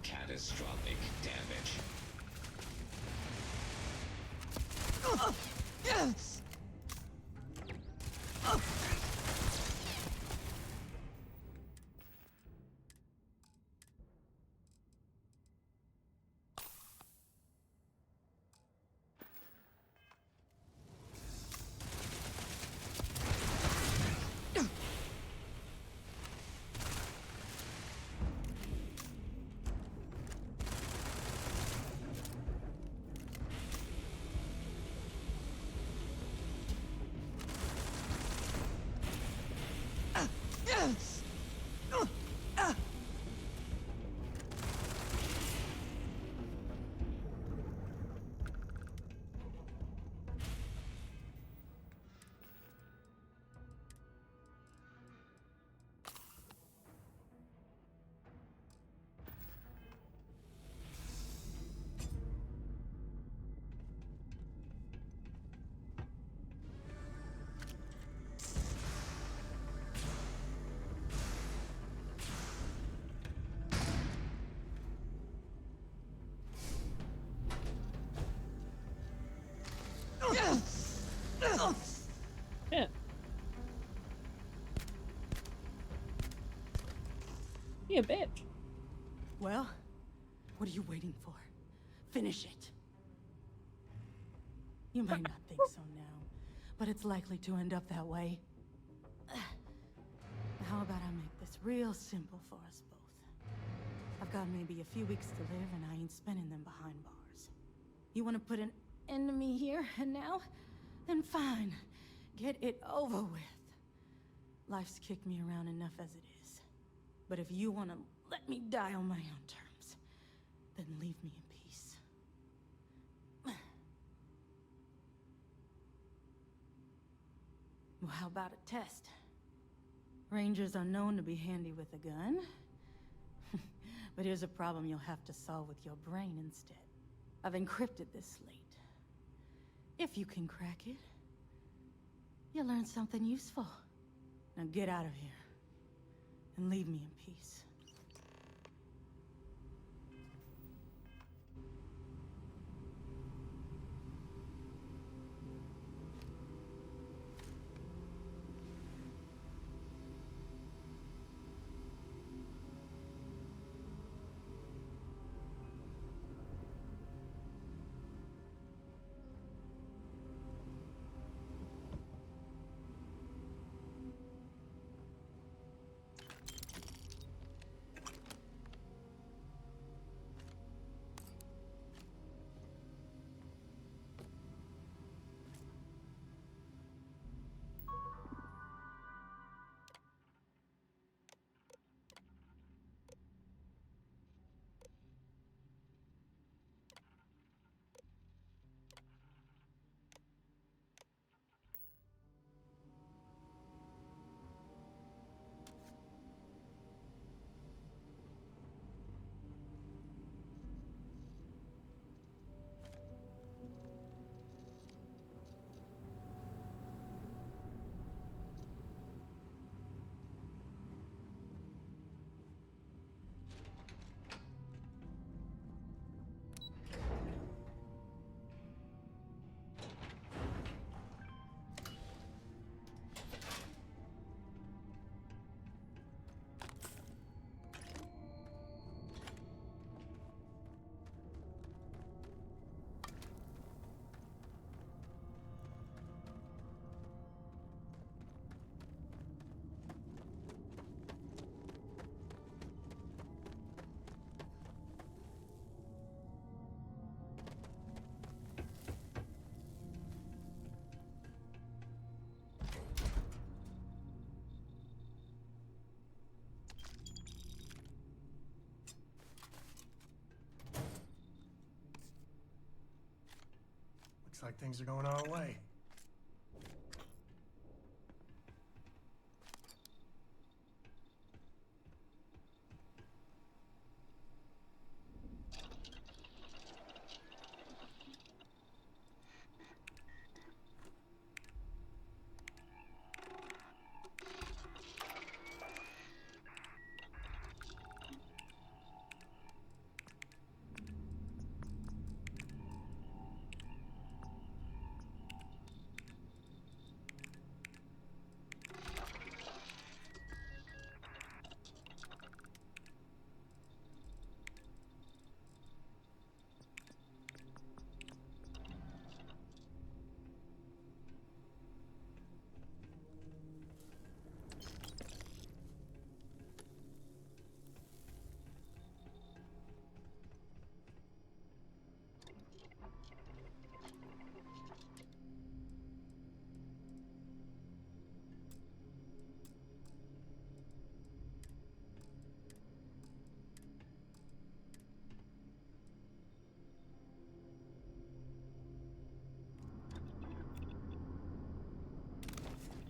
Catastrophic damage. Yes! Yes! Yeah. You bitch. Well, what are you waiting for? Finish it. You might not think so now, but it's likely to end up that way. How about I make this real simple for us both? I've got maybe a few weeks to live, and I ain't spending them behind bars. You want to put an end to me here and now? Then fine. Get it over with. Life's kicked me around enough as it is. But if you want to let me die on my own terms, then leave me in peace. Well, how about a test? Rangers are known to be handy with a gun. But here's a problem you'll have to solve with your brain instead. I've encrypted this slate. If you can crack it, You learned something useful. Now get out of here. And leave me in peace. Looks like things are going our way.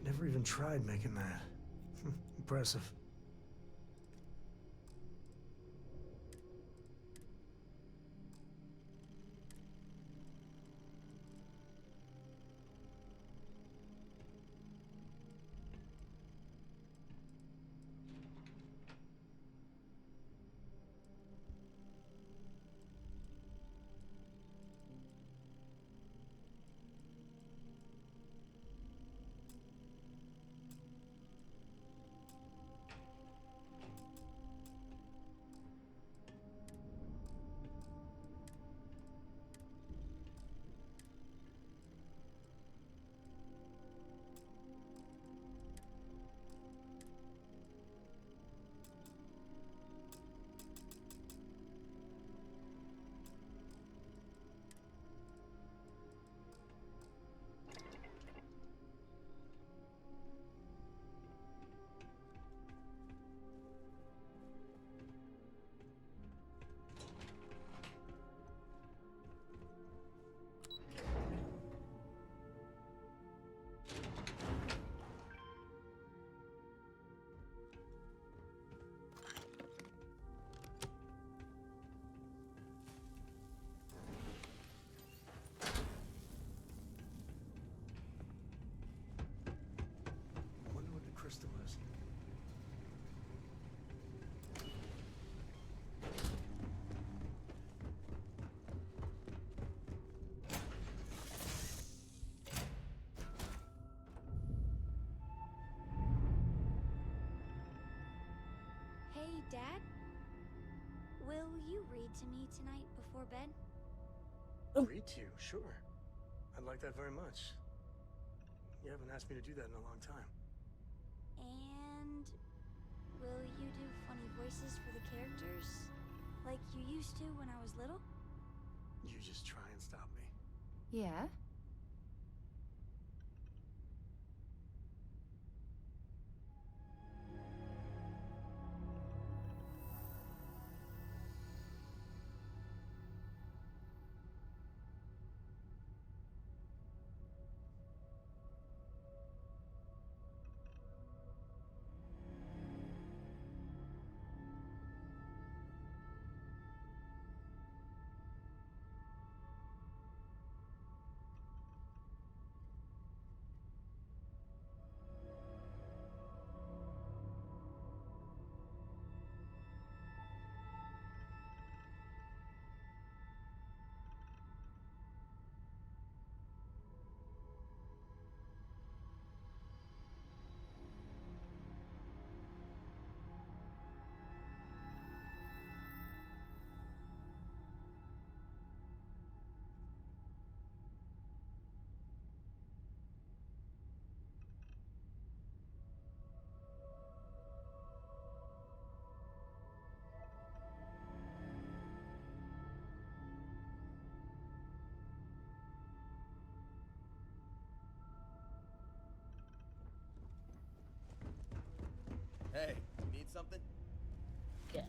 Never even tried making that. Impressive. Dad, will you read to me tonight before bed? Read to you, sure. I'd like that very much. You haven't asked me to do that in a long time. And will you do funny voices for the characters? Like you used to when I was little? You just try and stop me. Yeah? Hey, you need something? Yeah.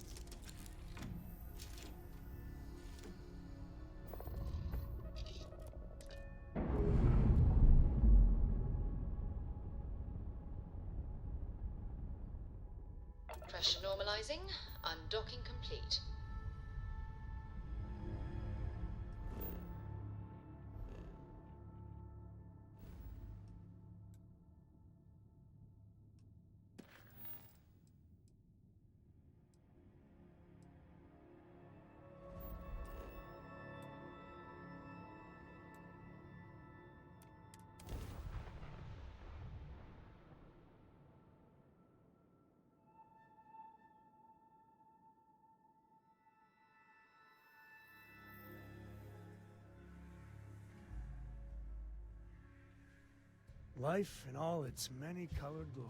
Pressure normalizing. Undocking complete. Life in all its many-colored glory.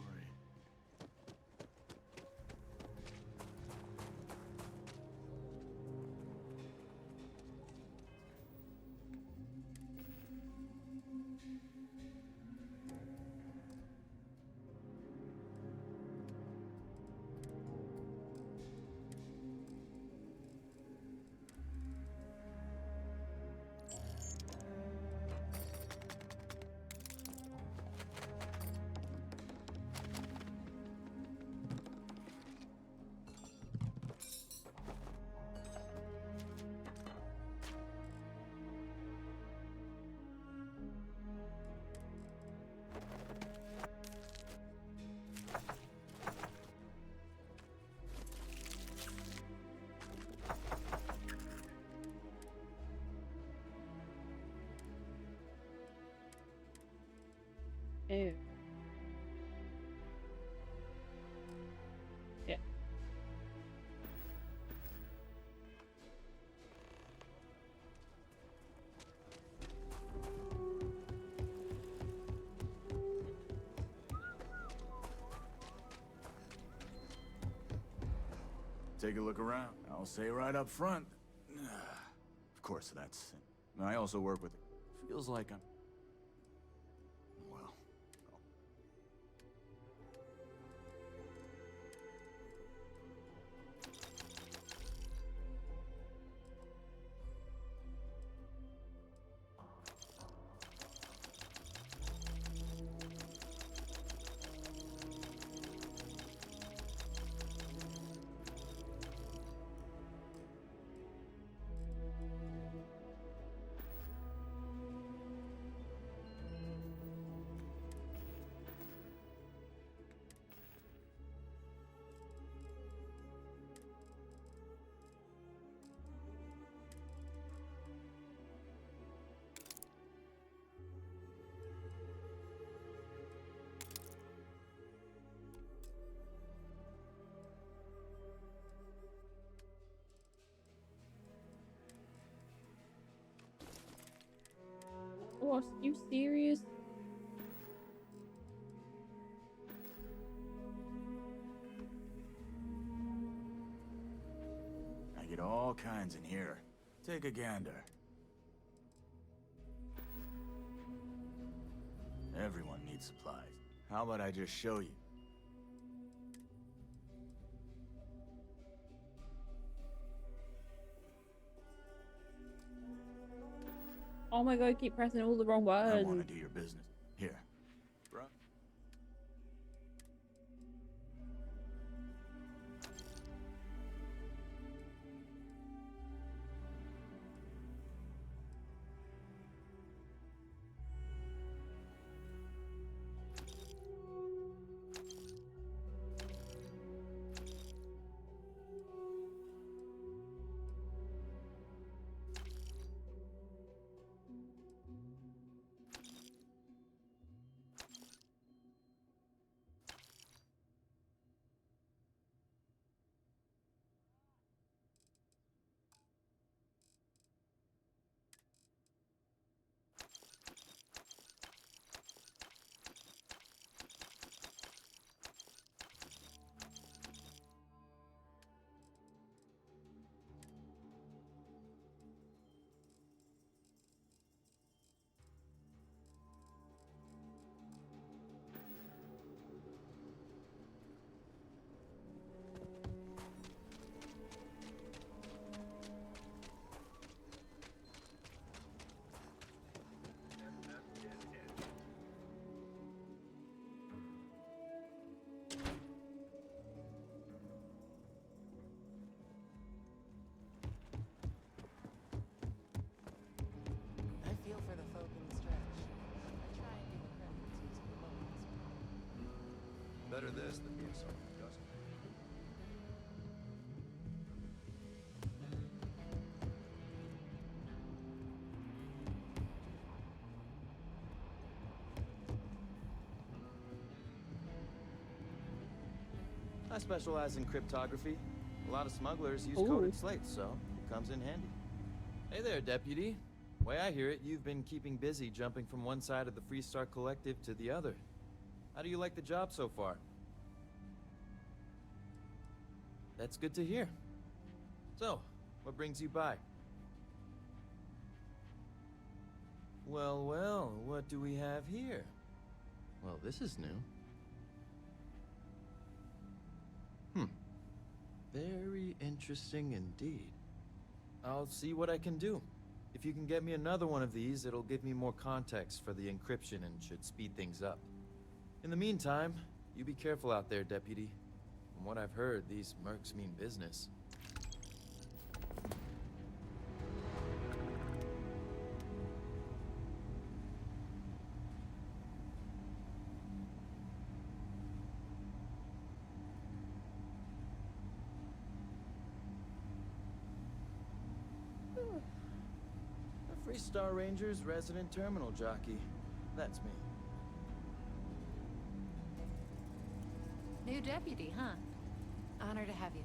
Ew. Yeah. Take a look around. I'll say right up front. Of course, that's... I also work with... Feels like I'm... Well... boss. You serious? I get all kinds in here. Take a gander. Everyone needs supplies. How about I just show you? Oh my god, I keep pressing all the wrong I buttons. want to do your business. Here. Bro. I feel for the folk in the stretch. I try and give a preference to the locals. Better this than being so disgusting. I specialize in cryptography. A lot of smugglers use Ooh. coded slates, so it comes in handy. Hey there, Deputy. Way I hear it, you've been keeping busy jumping from one side of the Freestar Collective to the other. How do you like the job so far? That's good to hear. So, what brings you by? Well, well, what do we have here? Well, this is new. Very interesting indeed. I'll see what I can do. If you can get me another one of these, it'll give me more context for the encryption and should speed things up. In the meantime, you be careful out there, Deputy. From what I've heard, these mercs mean business. A Freestar Ranger's resident terminal jockey. That's me. New deputy, huh? Honor to have you.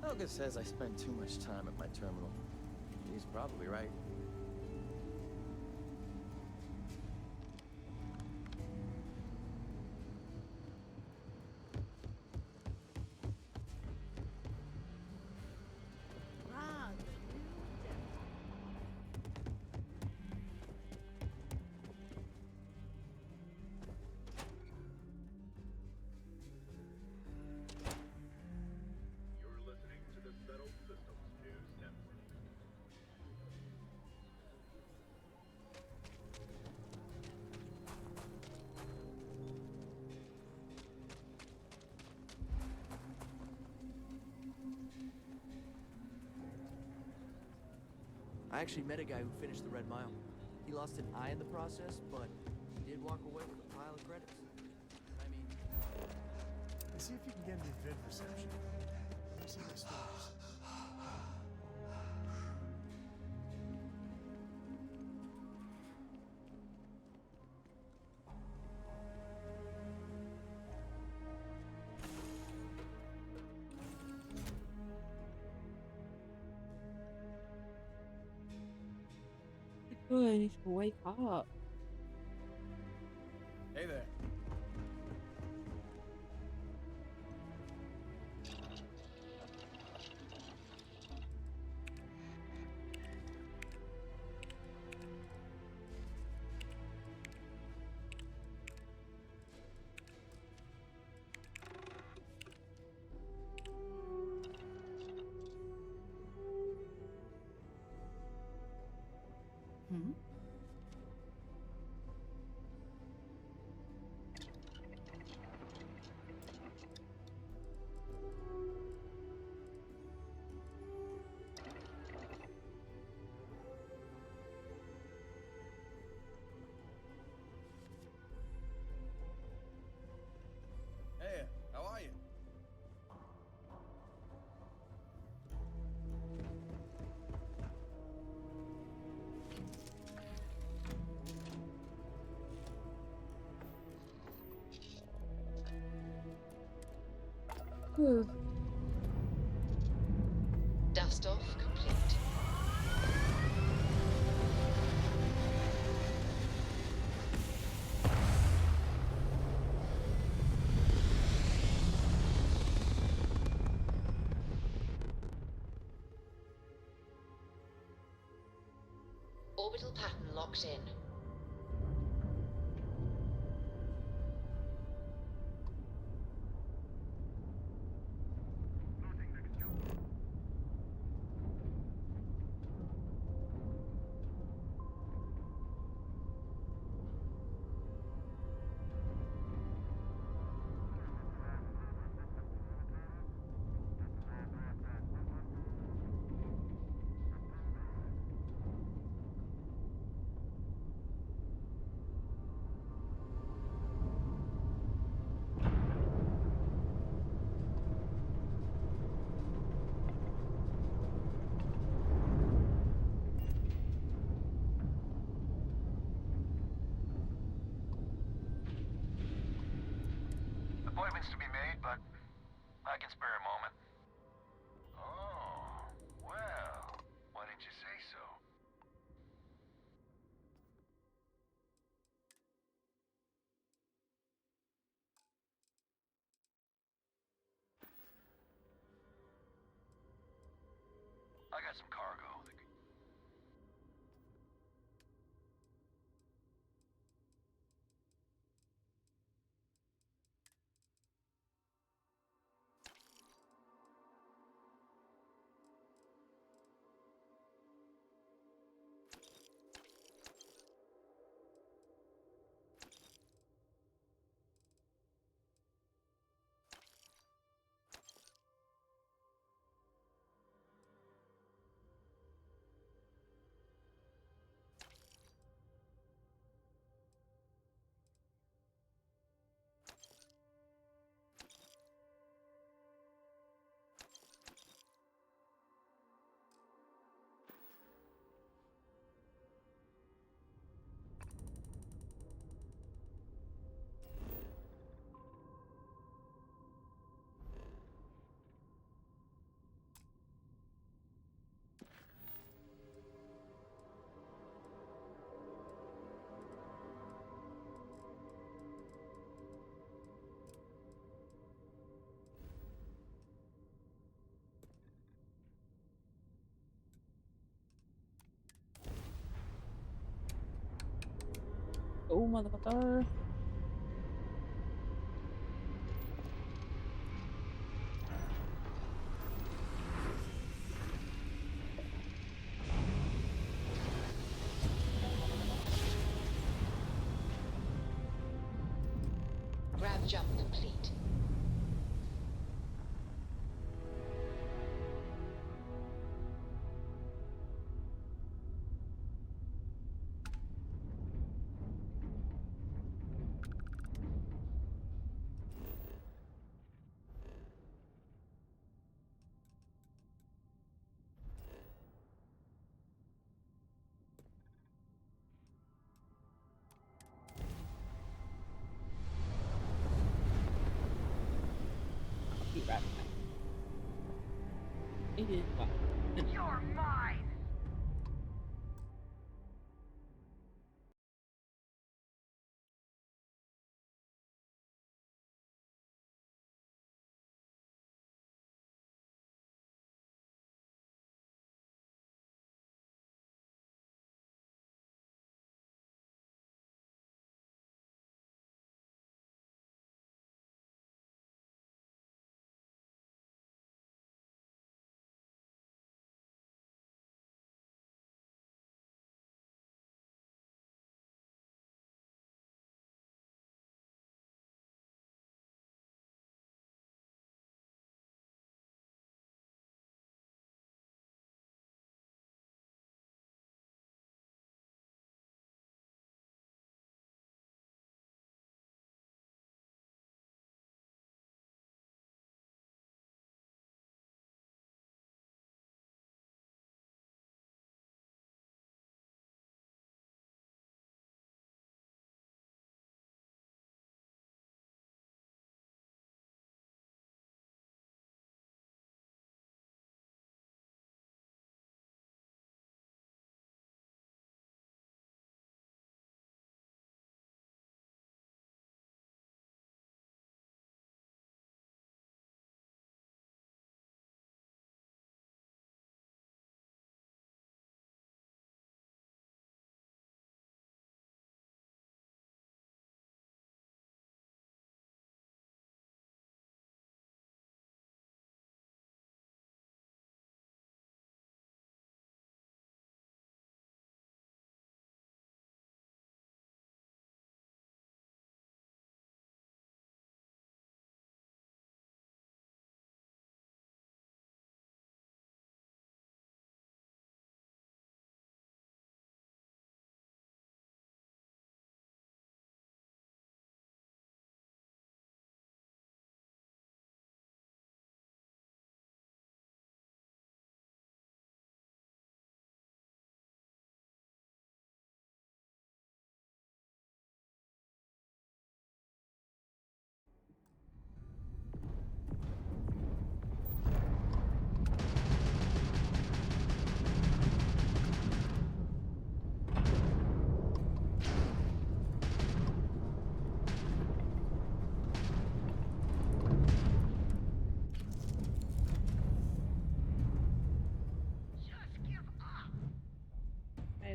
Helga says I spend too much time at my terminal. She's probably right. You're listening to the Settled Systems News Network. I actually met a guy who finished the Red Mile. He lost an eye in the process, but he did walk away with a pile of credits. I mean... See if you can get me vid reception. Let me see the stories. Oh, I need to wake up. Hey there. Hmm? Hey, how are you? Dust off complete. Orbital pattern locked in. Appointments to be made, but I can spare a moment. Oh, well, why didn't you say so? I got some cargo that could... Oh, motherfucker. Grav jump complete. Be right back. It is fine. You're mine!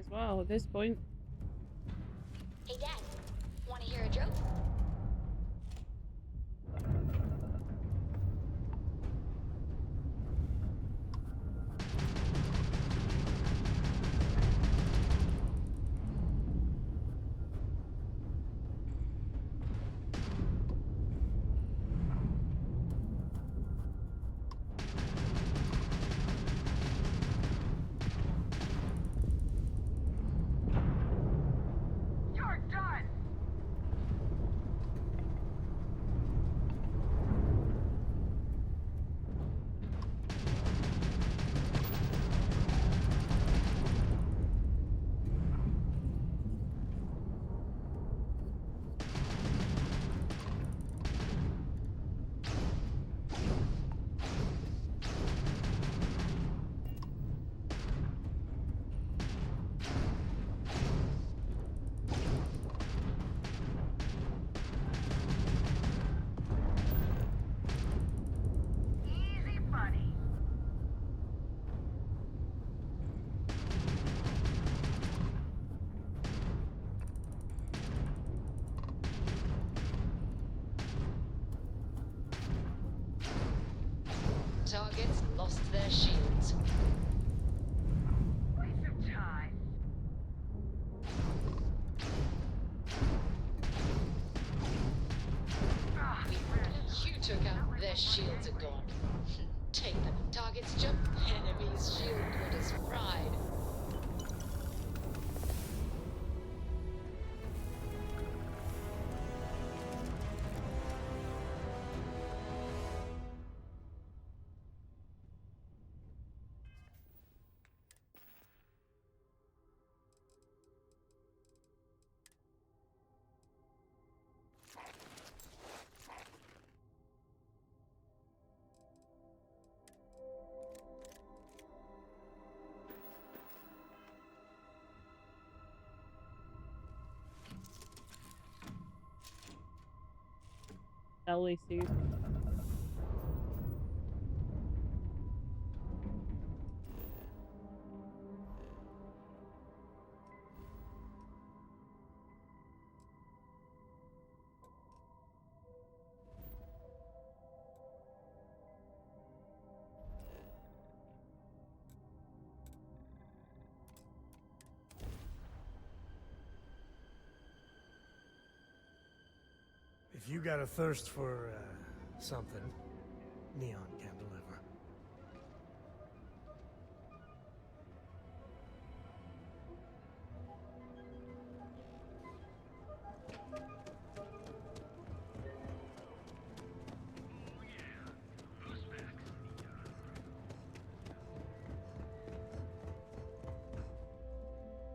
as well at this point. Hey, Dad. Want to hear a joke? You're done! Easy, buddy. Targets lost their shields. Waste of time. Ah, You took out their shields are gone. Take them. Targets jump, enemies shield grid is fried. Belly suit. If you got a thirst for, something, Neon can deliver.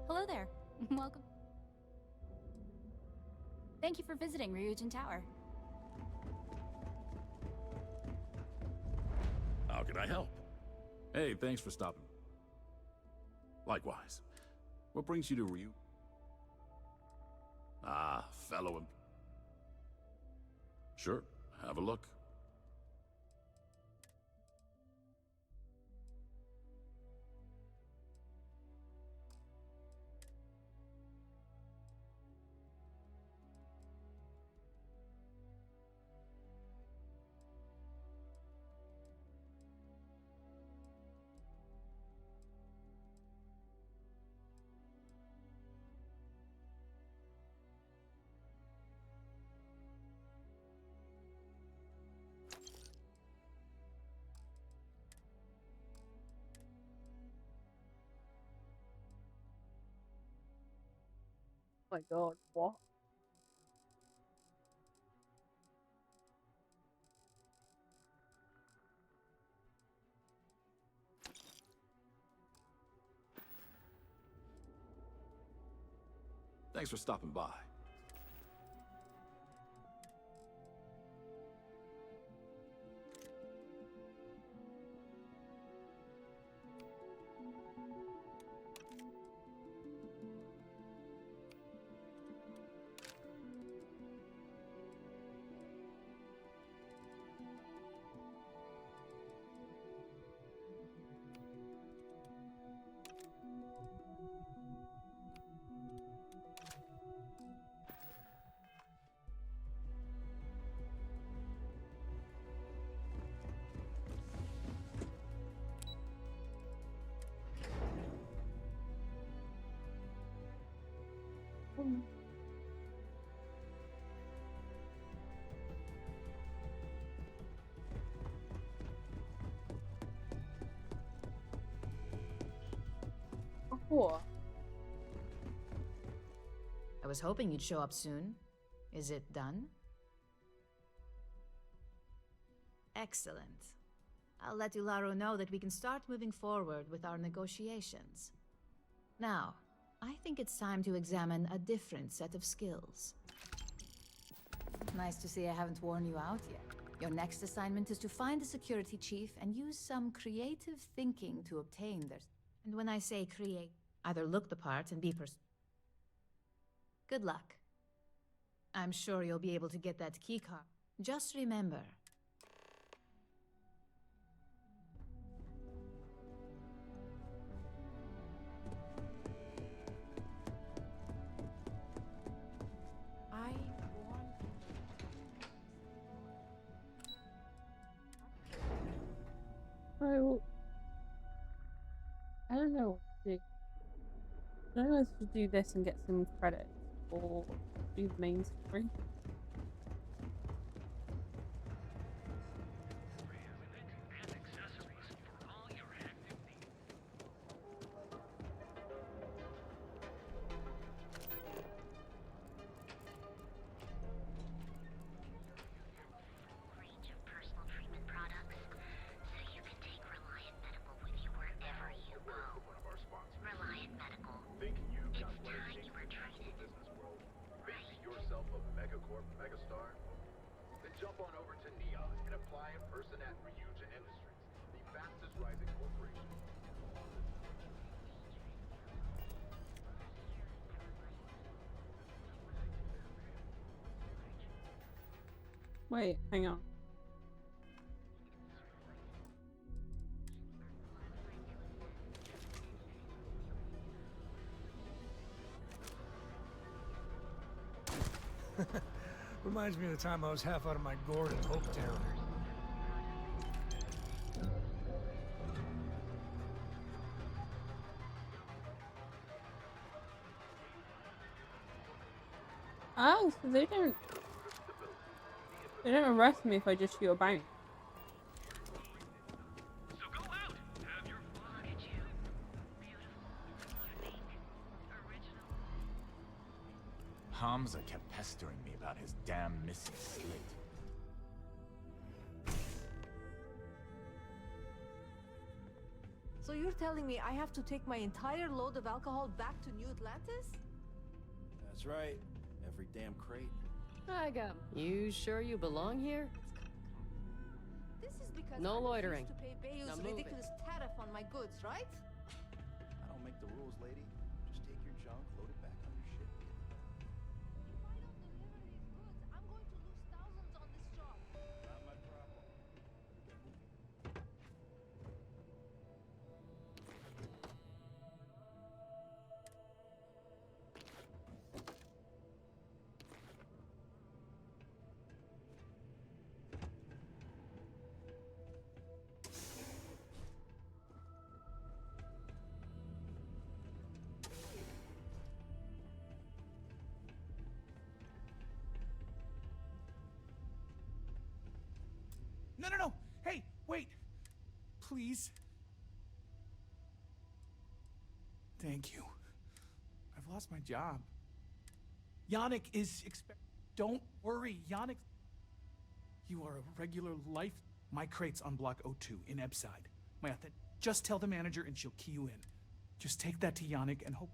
Hello there. Welcome. Thank you for visiting Ryujin Tower. How can I help? Hey, thanks for stopping. Likewise. What brings you to Ryu? Ah, fellow. Sure, have a look. Oh my god, what? Thanks for stopping by. Oh, I was hoping you'd show up soon. Is it done? Excellent. I'll let Ilaro know that we can start moving forward with our negotiations. Now, I think it's time to examine a different set of skills. Nice to see I haven't worn you out yet. Your next assignment is to find the security chief and use some creative thinking to obtain their... And when I say create, either look the part and be Good luck. I'm sure you'll be able to get that keycard. Just remember... well, I don't know what to do. I don't know if to do this and get some credits, or do the main story. Jump on over to Neon and apply in person at Ryujin Industries, the fastest rising corporation. Wait, hang on. Reminds me of the time I was half out of my gourd in Hopetown. Oh, so they don't arrest me if I just shoot a bank. Hamza kept pestering me about his damn missing slate. So you're telling me I have to take my entire load of alcohol back to New Atlantis? That's right. Every damn crate. I got. You sure you belong here? This is because No I loitering. refuse to pay Bayou's Now move it. ridiculous tariff on my goods, right? I don't make the rules, lady. Just take your junk, load it back on your ship. I'm going to lose thousands on this job. Not my problem. Get moving. No, no, no! Hey, wait! Please. Thank you. I've lost my job. Yannick is Don't worry, Yannick. You are a regular life. My crate's on Block O2 in Ebside. Just tell the manager and she'll key you in. Just take that to Yannick and hope.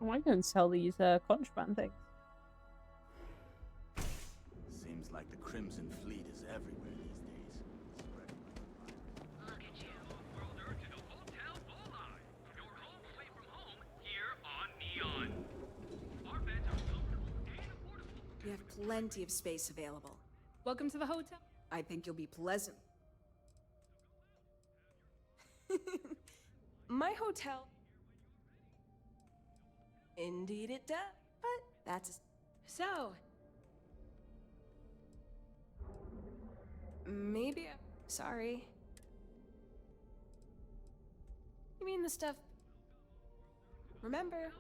I might go and sell these contraband things. Seems like the Crimson Fleet is everywhere these days. Look at you, off-worlder to the Hotel Bullseye. Your home away from home here on Neon. Our beds are comfortable and affordable. We have plenty of space available. Welcome to the hotel. I think you'll be pleasant. My hotel. Indeed it does, but that's... So... Maybe Sorry. You mean the stuff... Remember,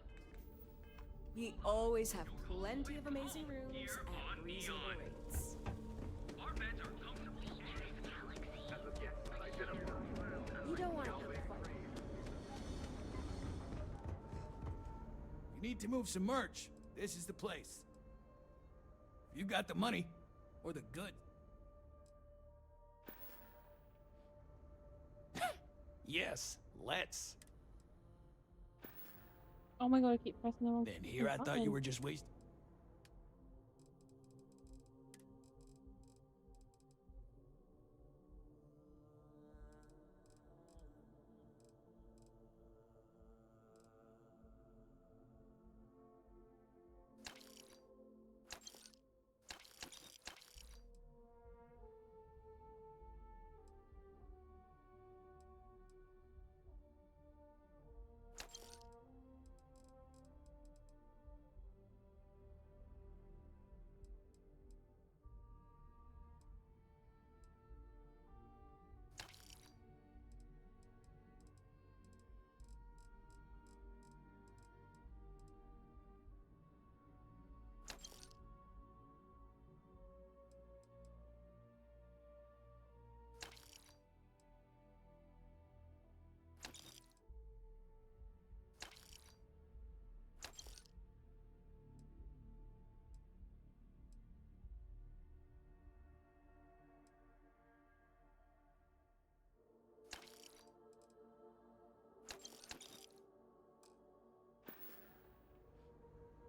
we always have plenty of amazing rooms at reasonable rates. Our beds are comfortable. You don't want to come fight. You need to move some merch. This is the place. If you got the money, or the goods. Yes, let's. Oh my god, I keep pressing the wrong. Then here I thought you were just wasting.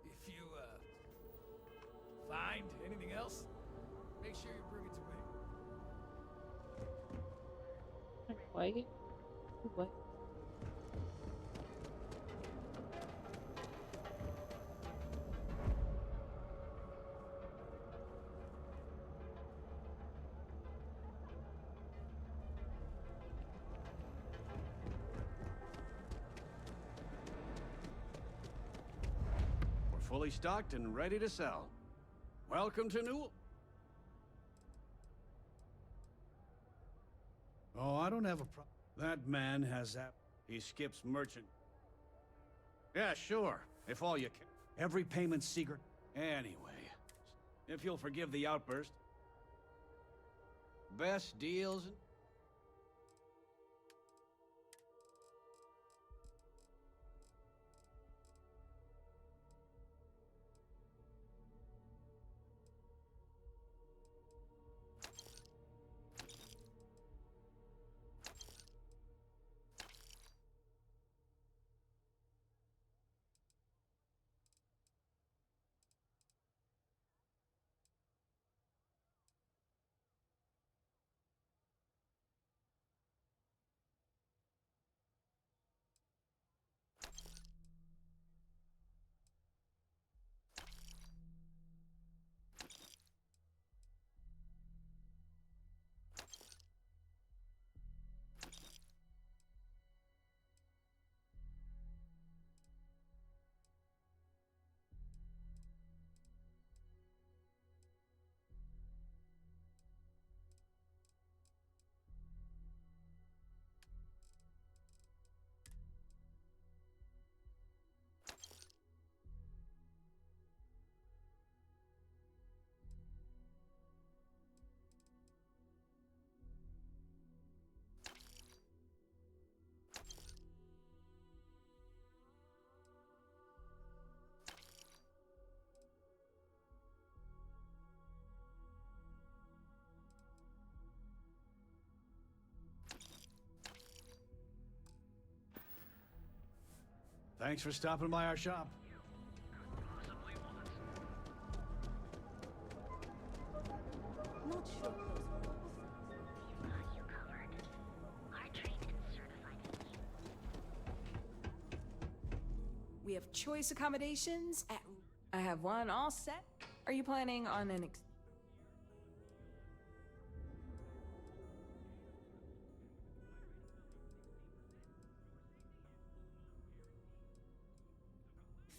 If you, find anything else, make sure you bring it to me. Wait. What? We're fully stocked and ready to sell. Welcome to New... Oh, I don't have a problem. That man has that. He skips merchant. Yeah, sure. If all you can. Every payment's secret. Anyway, if you'll forgive the outburst. Best deals... Thanks for stopping by our shop. Not sure We have choice accommodations at... I have one all set. Are you planning on an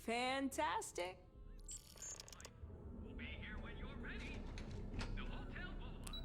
Fantastic. We'll be here when you're ready. The Hotel Bola.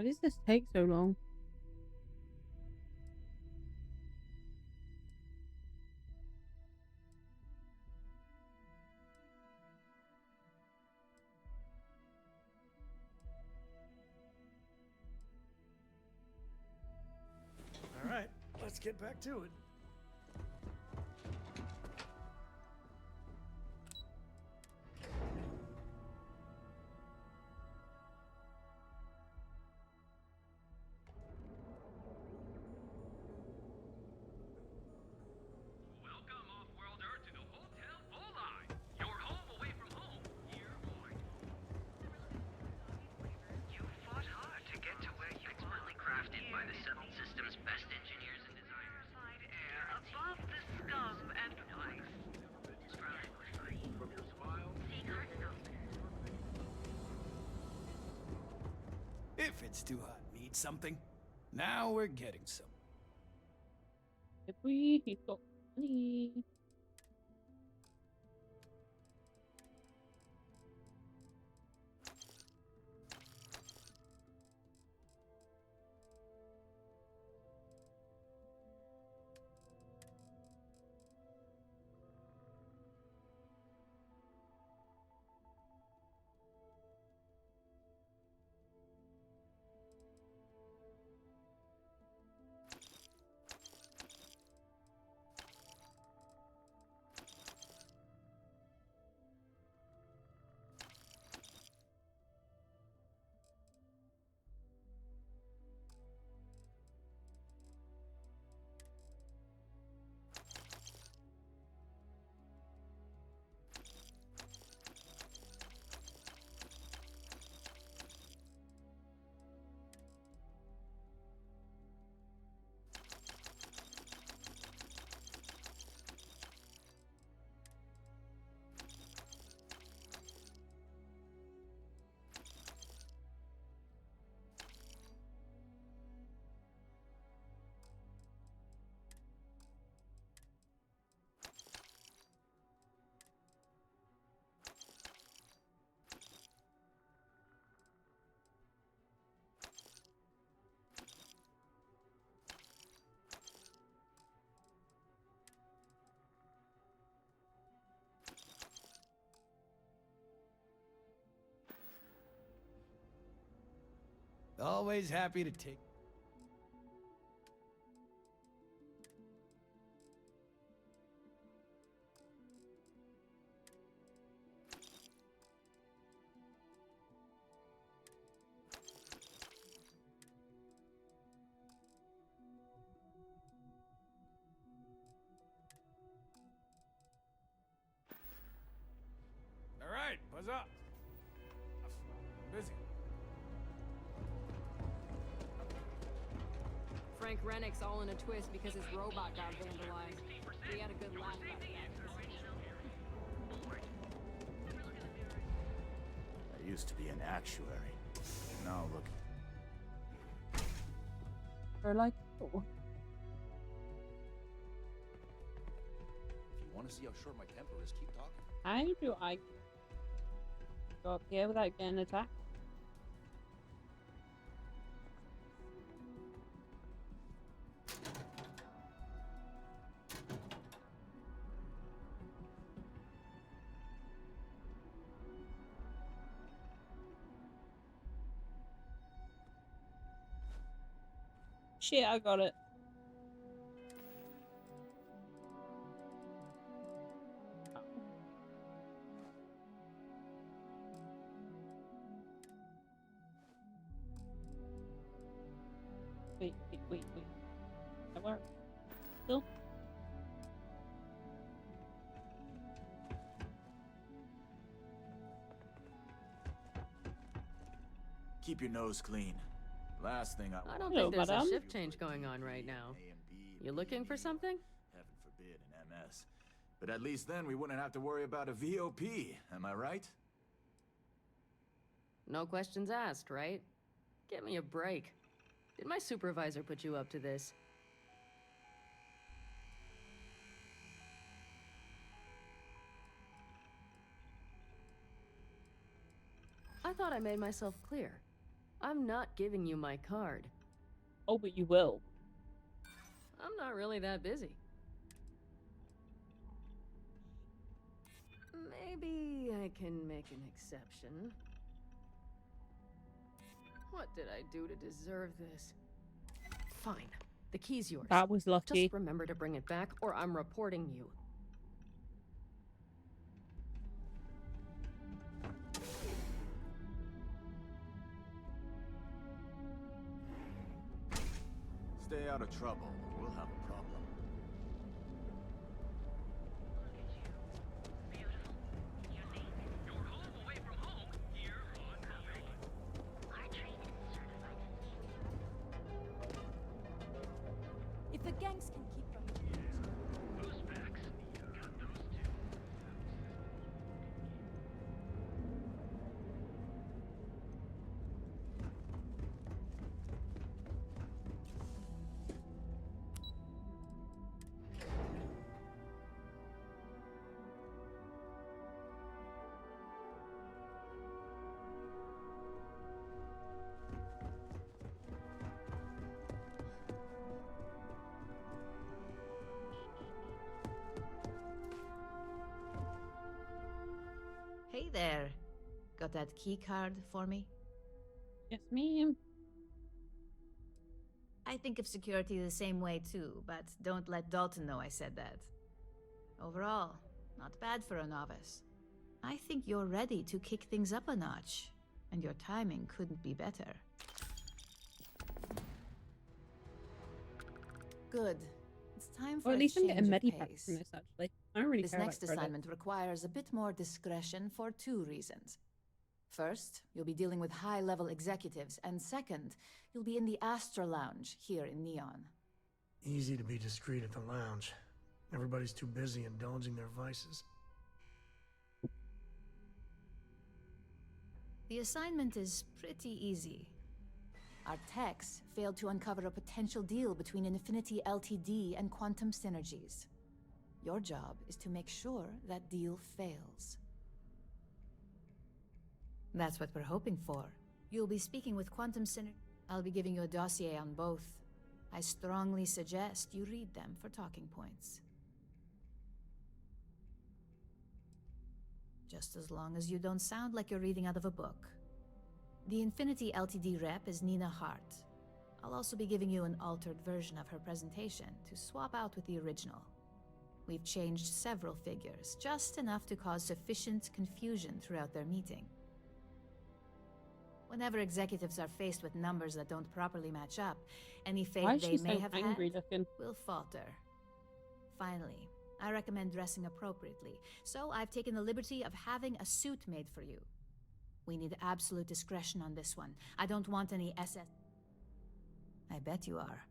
Why does this take so long? All right, let's get back to it. Welcome off-world Earth to the Hotel Volai. Your home away from home. Here on. You fought hard to get to where you expertly crafted by the settled system's best engineers and designers. Rarefied air above the scum and vice. From your smile. If it's too hot, need something? Now we're getting some. If we got money. Always happy to take. All right, buzz up. Busy. Frank Rennick's all in a twist because his robot got vandalized. We had a good laugh about that. I used to be an actuary. Now look. Or like, oh. If you want to see how short my temper is, keep talking. How do I go up here without getting attacked? Shit, I got it. Wait. That worked. Still? Keep your nose clean. Last thing I don't think there's a shift change going on right now. You looking for something? Heaven forbid an MS. But at least then we wouldn't have to worry about a VOP, am I right? No questions asked, right? Give me a break. Did my supervisor put you up to this? I thought I made myself clear. I'm not giving you my card. Oh, but you will. I'm not really that busy. Maybe I can make an exception. What did I do to deserve this? Fine. The key's yours. That was lucky. Just remember to bring it back or I'm reporting you. Stay out of trouble. We'll have a problem. If the gangs can keep from Hey there. Got that key card for me? Yes, ma'am. I think of security the same way too, but don't let Dalton know I said that. Overall, not bad for a novice. I think you're ready to kick things up a notch, and your timing couldn't be better. Good. It's time for Or at least I'm getting change of medipack pace. from this, actually. I don't really This care next about credit. assignment requires a bit more discretion for 2 reasons. First, you'll be dealing with high-level executives, and second, you'll be in the Astra Lounge here in Neon. Easy to be discreet at the lounge. Everybody's too busy indulging their vices. The assignment is pretty easy. Our techs failed to uncover a potential deal between Infinity Ltd. And Quantum Synergies. Your job is to make sure that deal fails. That's what we're hoping for. You'll be speaking with Quantum Synergy. I'll be giving you a dossier on both. I strongly suggest you read them for talking points. Just as long as you don't sound like you're reading out of a book. The Infinity Ltd. Rep is Nina Hart. I'll also be giving you an altered version of her presentation to swap out with the original. We've changed several figures, just enough to cause sufficient confusion throughout their meeting. Whenever executives are faced with numbers that don't properly match up, any Why faith is they she may so have angry had looking? will falter. Finally, I recommend dressing appropriately, so I've taken the liberty of having a suit made for you. We need absolute discretion on this one. I don't want any SS. I bet you are.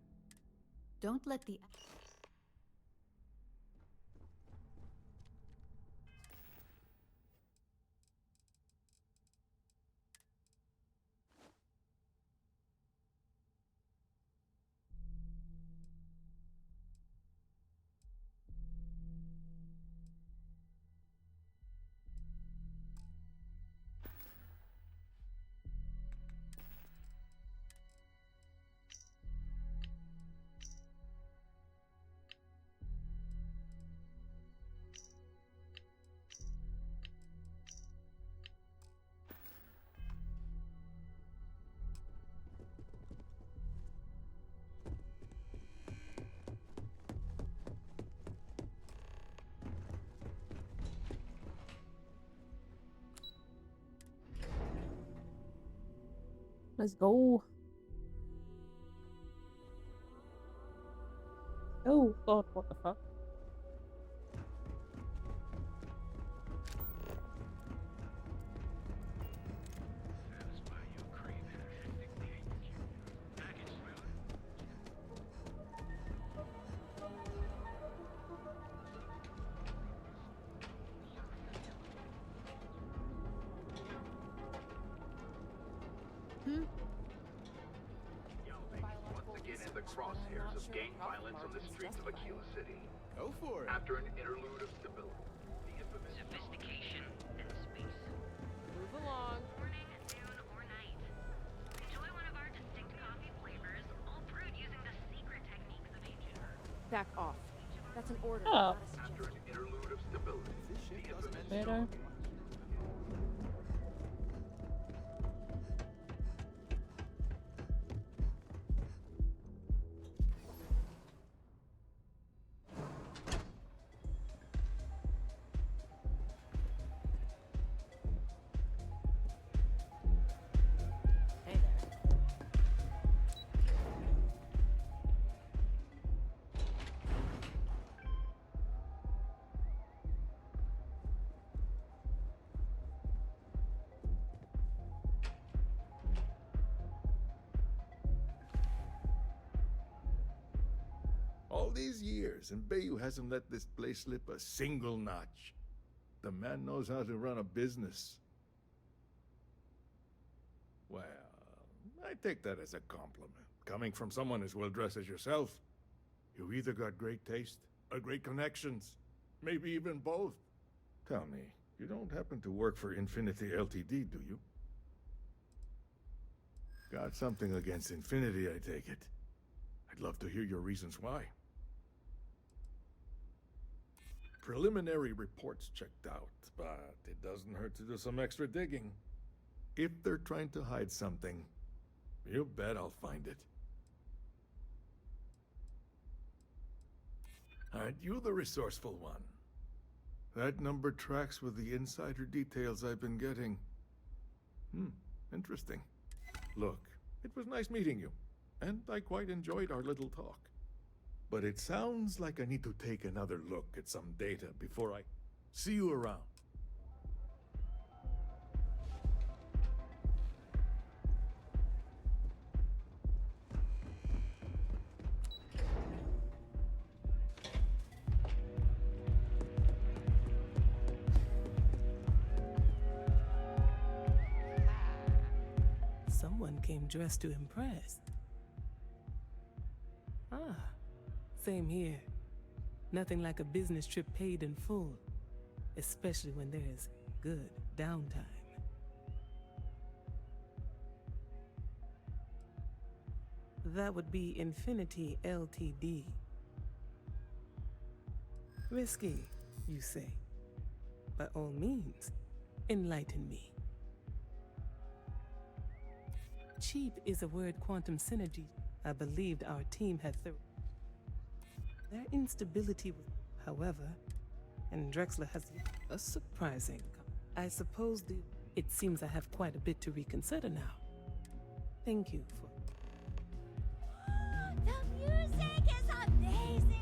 Don't let the... Let's go. Oh god, what the fuck? Once again in the crosshairs of gang violence on the streets of Aquila City. Go for it. After an interlude of stability, the infamous sophistication and space. Move along. Morning, noon, or night. Enjoy Back off. That's an order, Oh. not a suggestion. After an interlude of stability, the infamous Better. Hey there. All these years, and Bayou hasn't let this place slip a single notch. The man knows how to run a business. Well, I take that as a compliment. Coming from someone as well-dressed as yourself, you either got great taste or great connections. Maybe even both. Tell me, you don't happen to work for Infinity Ltd., do you? Got something against Infinity, I take it. I'd love to hear your reasons why. Preliminary reports checked out, but it doesn't hurt to do some extra digging. If they're trying to hide something, you bet I'll find it. Aren't you the resourceful one? That number tracks with the insider details I've been getting. Interesting. Look, it was nice meeting you, and I quite enjoyed our little talk. But it sounds like I need to take another look at some data before I see you around. Someone came dressed to impress. Ah, same here. Nothing like a business trip paid in full, especially when there's good downtime. That would be Infinity Ltd. Risky, you say? By all means, enlighten me. Cheap is a word Quantum Synergy I believed our team had their instability, however, and Drexler has a surprising. I suppose it seems I have quite a bit to reconsider now. Thank you for. The music is amazing!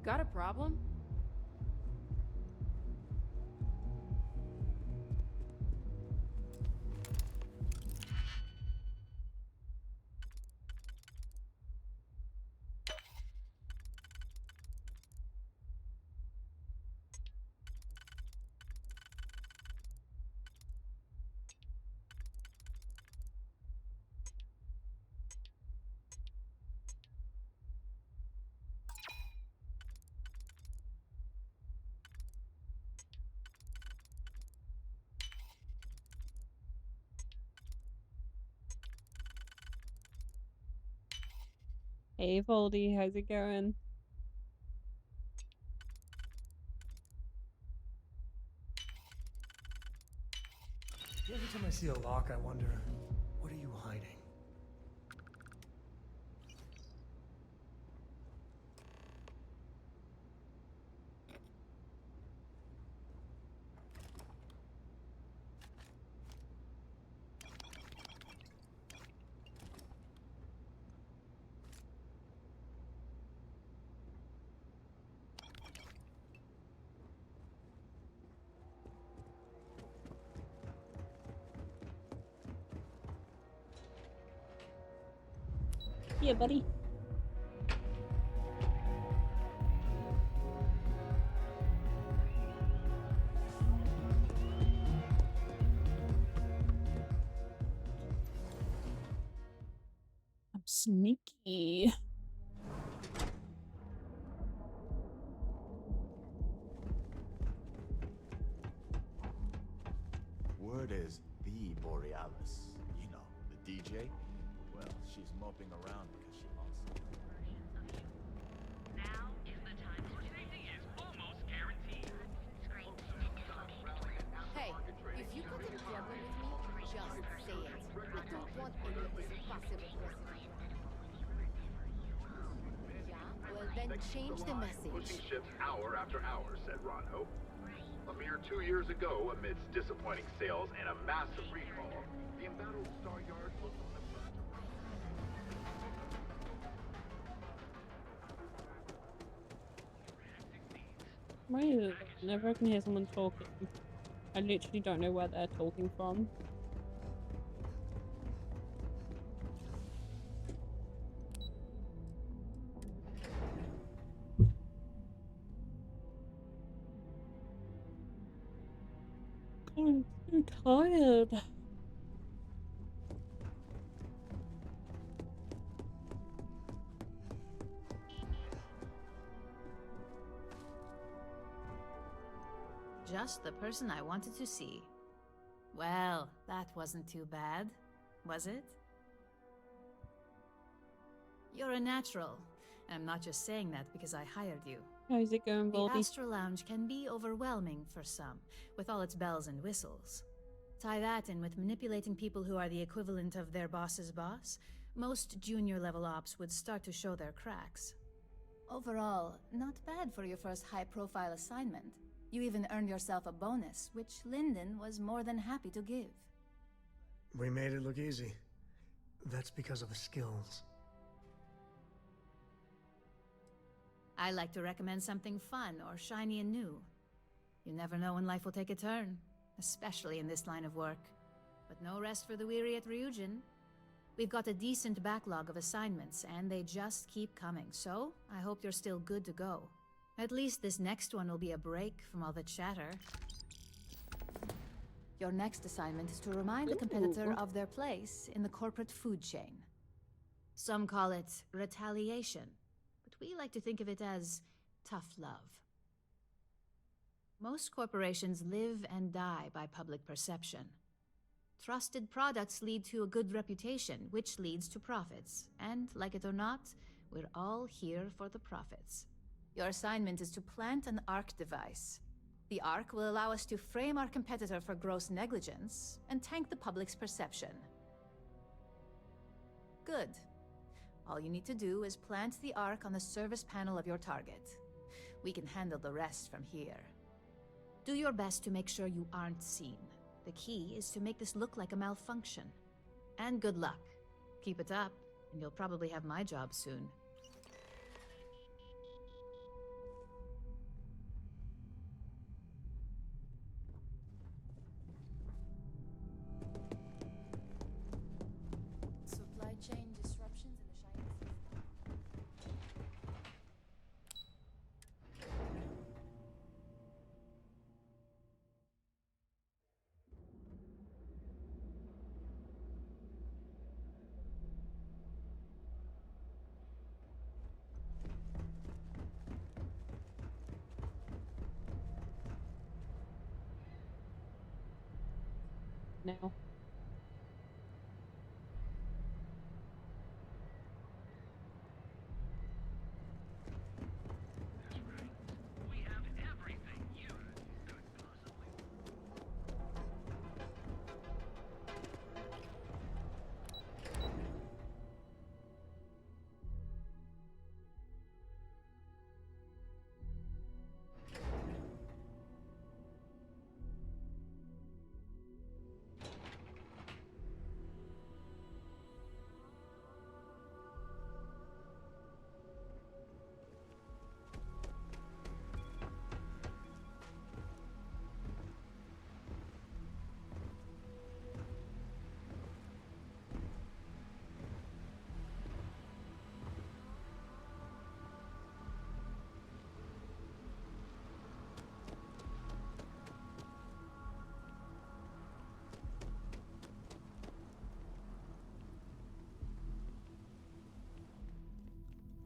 Got a problem? Hey, Voldy, how's it going? Every time I see a lock, I wonder, what are you hiding? Yeah, buddy. I'm sneaky. Word is the Borealis. You know, the DJ. Well, she's moping around because she lost something. Now is the time. Safety is almost guaranteed. Hey, if you got a problem with me, just say it. I don't want any of this passive-aggressive. Yeah? Well, then change the message. Pushing ships hour after hour, said Ronho. A mere 2 years ago, amidst disappointing sales and a massive recall, the embattled Star Yard was on the verge of... Why is it? Whenever I can hear someone talking, I literally don't know where they're talking from. God, I'm so tired. Just the person I wanted to see. Well, that wasn't too bad, was it? You're a natural. And I'm not just saying that because I hired you. How's it going, The Baldy? Astro Lounge can be overwhelming for some, with all its bells and whistles. Tie that in with manipulating people who are the equivalent of their boss's boss, most junior-level ops would start to show their cracks. Overall, not bad for your first high-profile assignment. You even earned yourself a bonus, which Lyndon was more than happy to give. We made it look easy. That's because of the skills. I like to recommend something fun or shiny and new. You never know when life will take a turn, especially in this line of work. But no rest for the weary at Ryujin. We've got a decent backlog of assignments, and they just keep coming, so I hope you're still good to go. At least this next one will be a break from all the chatter. Your next assignment is to remind a competitor of their place in the corporate food chain. Some call it retaliation, but we like to think of it as tough love. Most corporations live and die by public perception. Trusted products lead to a good reputation, which leads to profits. And, like it or not, we're all here for the profits. Your assignment is to plant an ARC device. The ARC will allow us to frame our competitor for gross negligence and tank the public's perception. Good. All you need to do is plant the ARC on the service panel of your target. We can handle the rest from here. Do your best to make sure you aren't seen. The key is to make this look like a malfunction. And good luck. Keep it up, and you'll probably have my job soon. Supply chain disruptions in the Shining System. Now. We have everything you could possibly.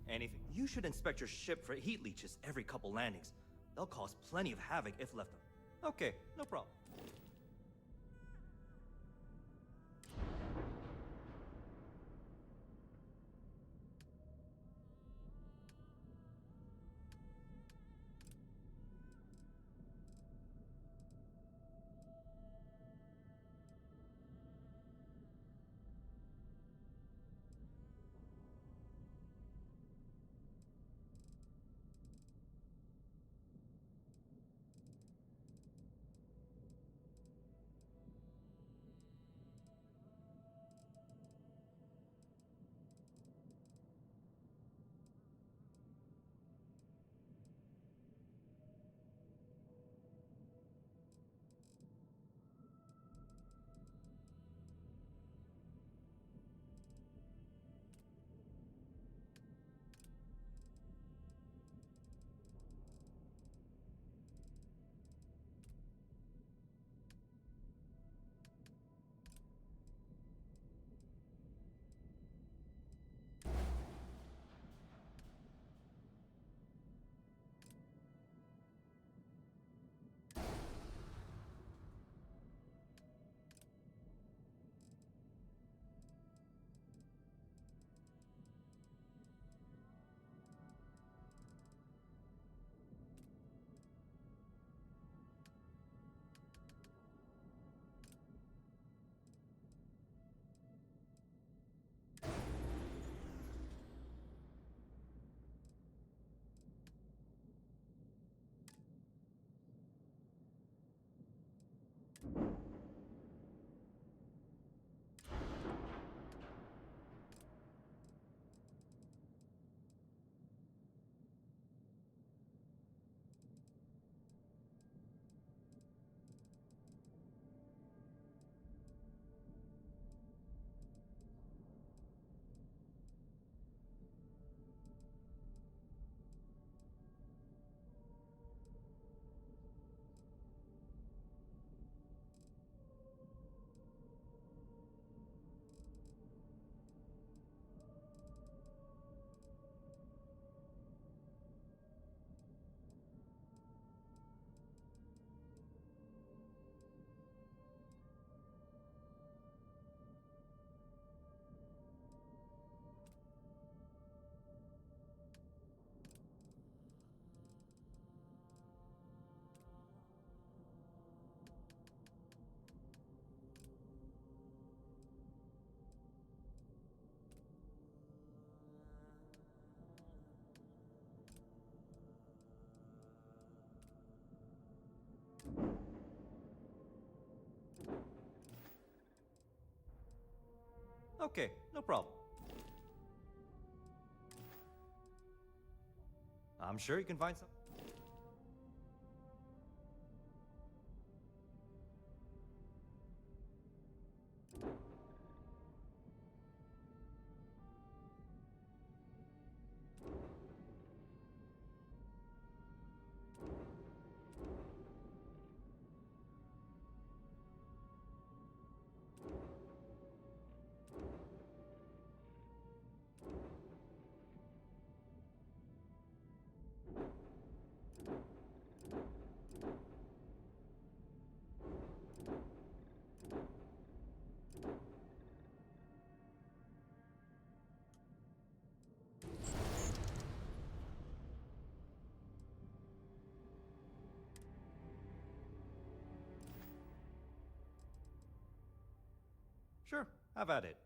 Anything. You should inspect your ship for heat leeches every couple landings. They'll cause plenty of havoc if left. Okay, no problem. Okay, no problem. I'm sure you can find some. Sure, have at it.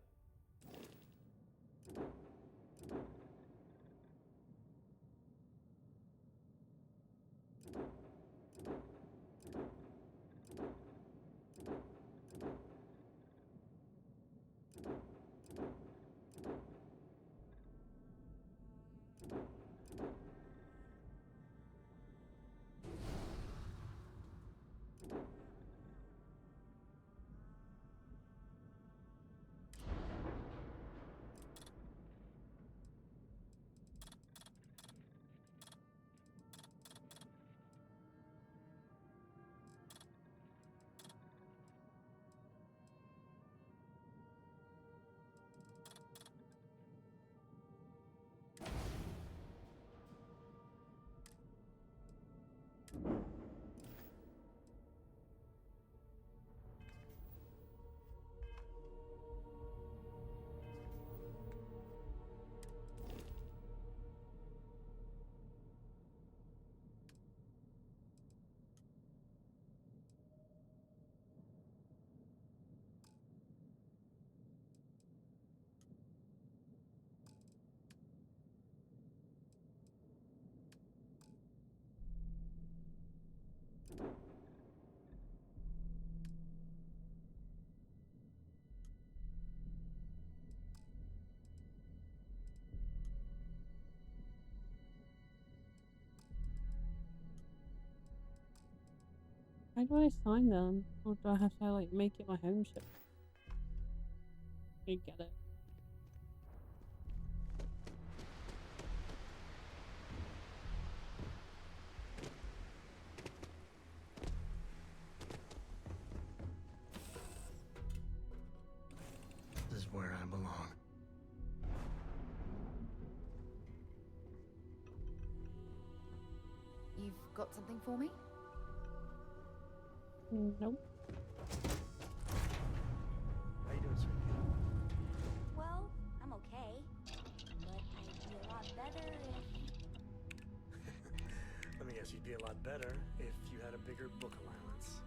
How do I sign them? Or do I have to like make it my home ship? You get it. This is where I belong. You've got something for me? Nope. How you doing, sweetie? Well, I'm okay. But I'd be a lot better if... Let me guess, you'd be a lot better if you had a bigger book allowance.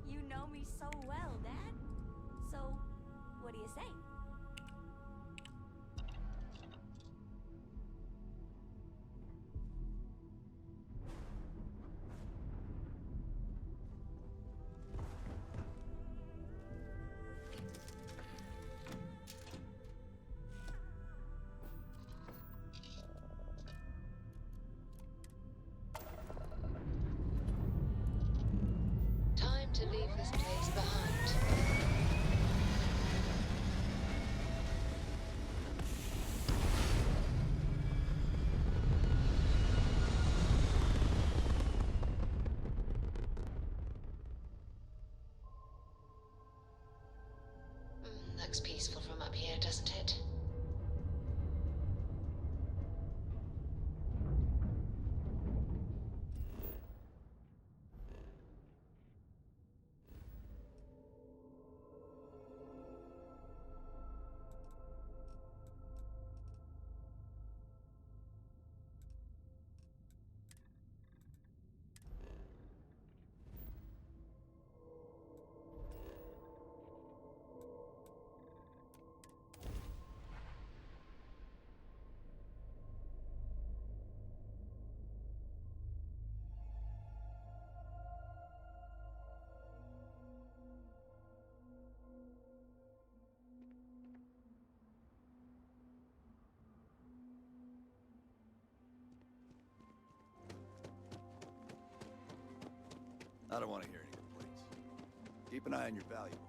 You know me so well, Dad. So, what do you say? Time to leave this place behind. Looks peaceful from up here, doesn't it? I don't want to hear any complaints. Keep an eye on your valuables.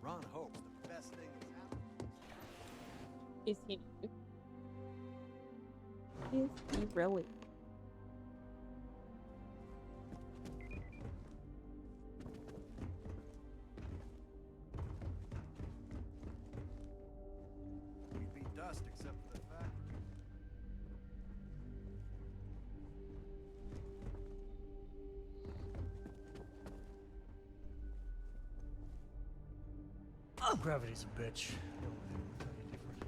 Ron hopes the best thing that's happened. Is he? Is he really? We'd be dust except for the factory. Gravity's a bitch. No one will tell you different.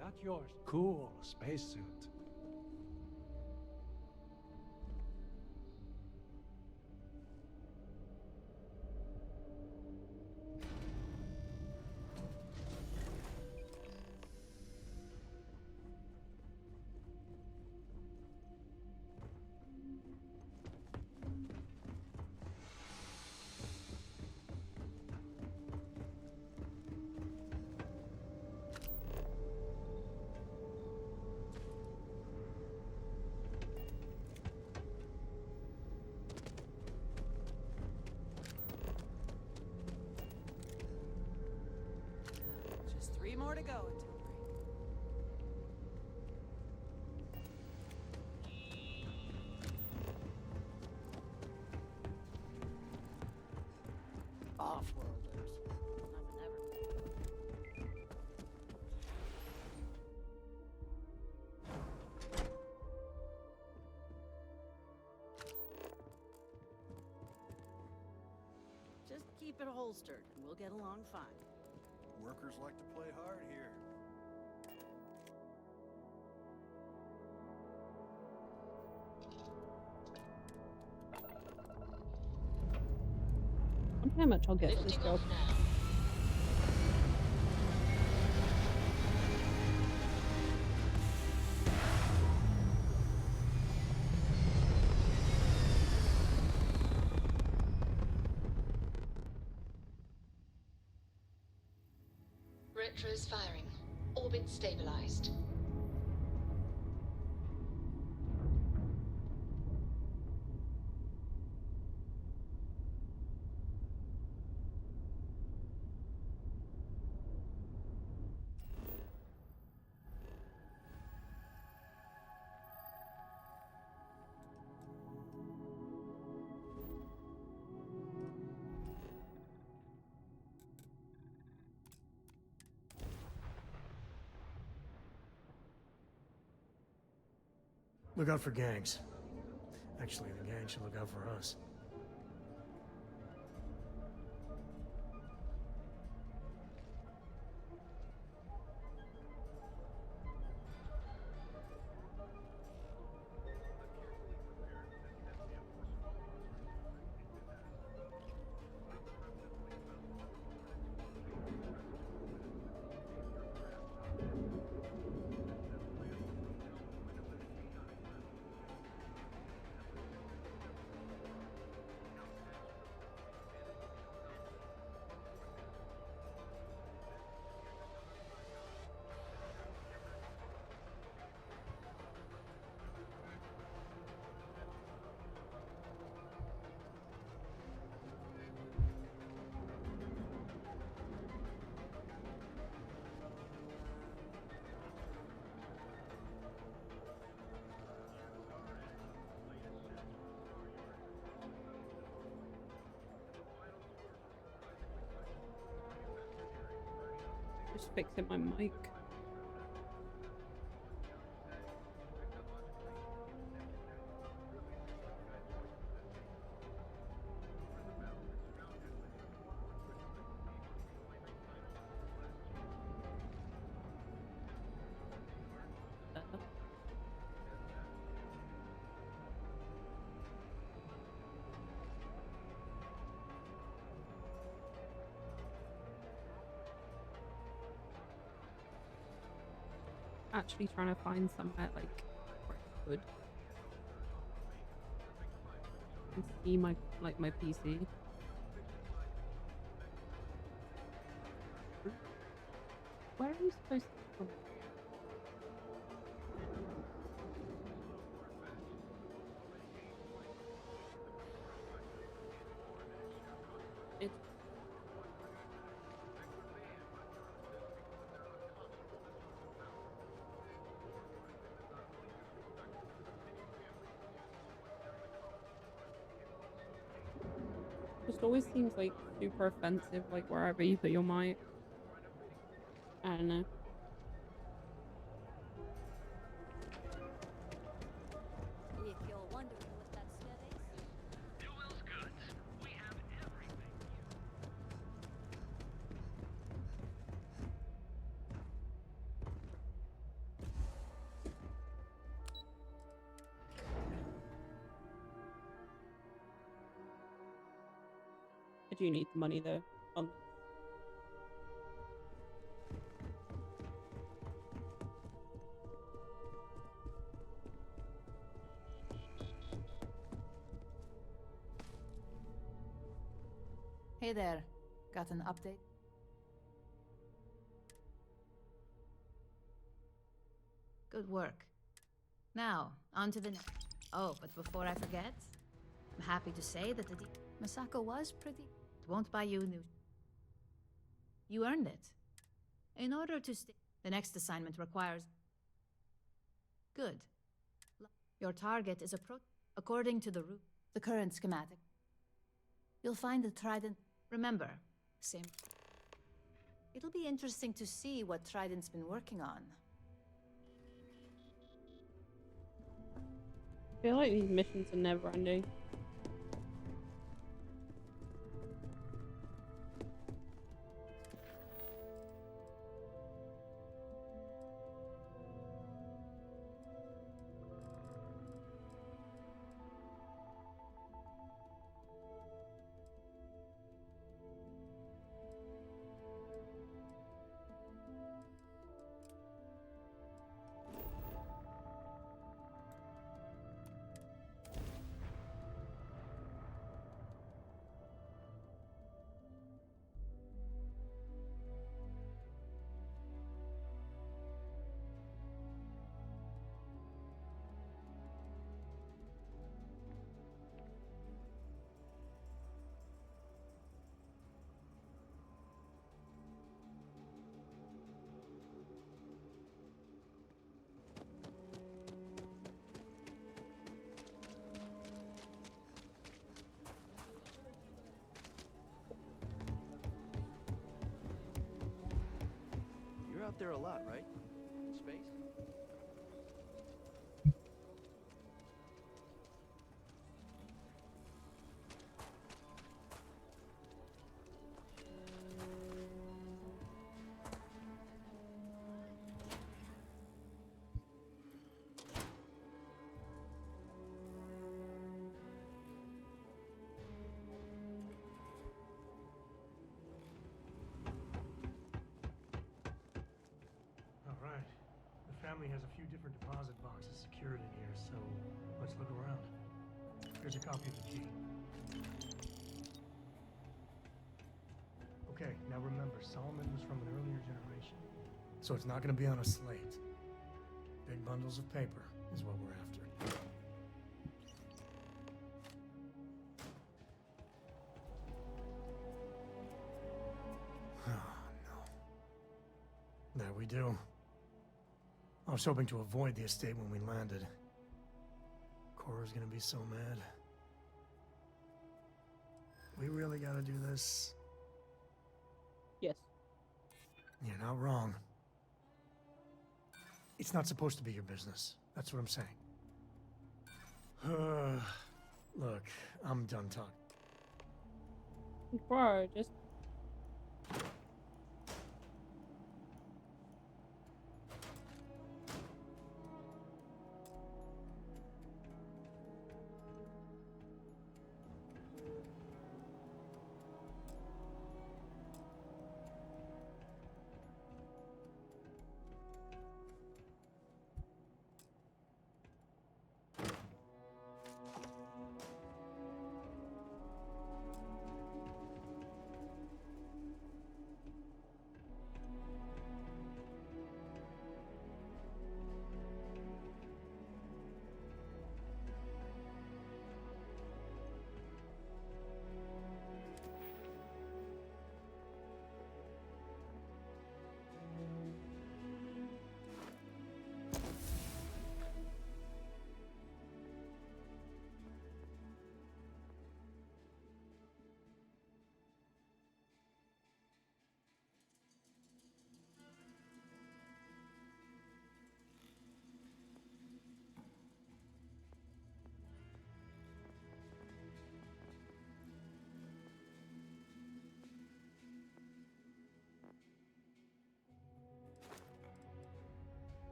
That's yours. Cool spacesuit. Just 3 more to go until break. Off-worlders. Nothing ever. Just keep it holstered, and we'll get along fine. Workers like to play hard here. I wonder how much I'll get for this job. Retro's firing. Orbit stabilized. Look out for gangs. Actually, the gang should look out for us. Just fixing my mic. actually trying to find somewhere like where I could and see my PC. Where are you supposed to come? It just always seems like super offensive, like wherever you put your mic. I don't know. If you're wondering what that smell is, Newell's Goods. We have everything. I do need the money though on this. Hey there. Got an update? Good work. Now, on to the next. Oh, but before I forget, I'm happy to say that the Masako was pretty. It won't buy you new. You earned it. In order to stay, the next assignment requires. Good. Your target is a according to the route, the current schematic. You'll find the trident. Remember, same. It'll be interesting to see what Trident's been working on. I feel like these missions are never ending. You're out there a lot, right? In space? All right. The family has a few different deposit boxes secured in here, so let's look around. Here's a copy of the key. Okay, now remember, Solomon was from an earlier generation, so it's not going to be on a slate. Big bundles of paper is what we're after. Oh, no. There we do. I was hoping to avoid the estate when we landed. Cora's gonna be so mad. We really gotta do this? Yes. You're not wrong. It's not supposed to be your business. That's what I'm saying. Look, I'm done talking. Bro, just...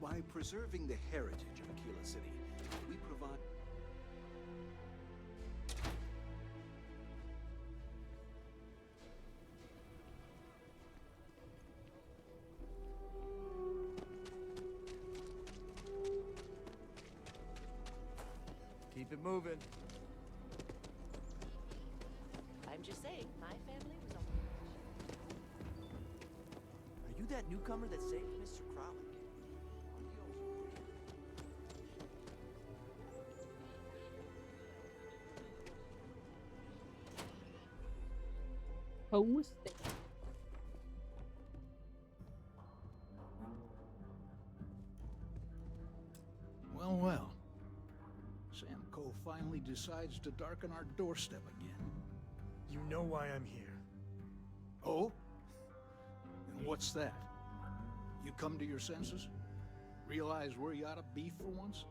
By preserving the heritage of Aquila City, we provide... Keep it moving. I'm just saying, my family was on. Are you that newcomer that saved Mr. Crowley? Homestead. Well, well. Sam Coe finally decides to darken our doorstep again. You know why I'm here. Oh? And what's that? You come to your senses? Realize where you ought to be for once?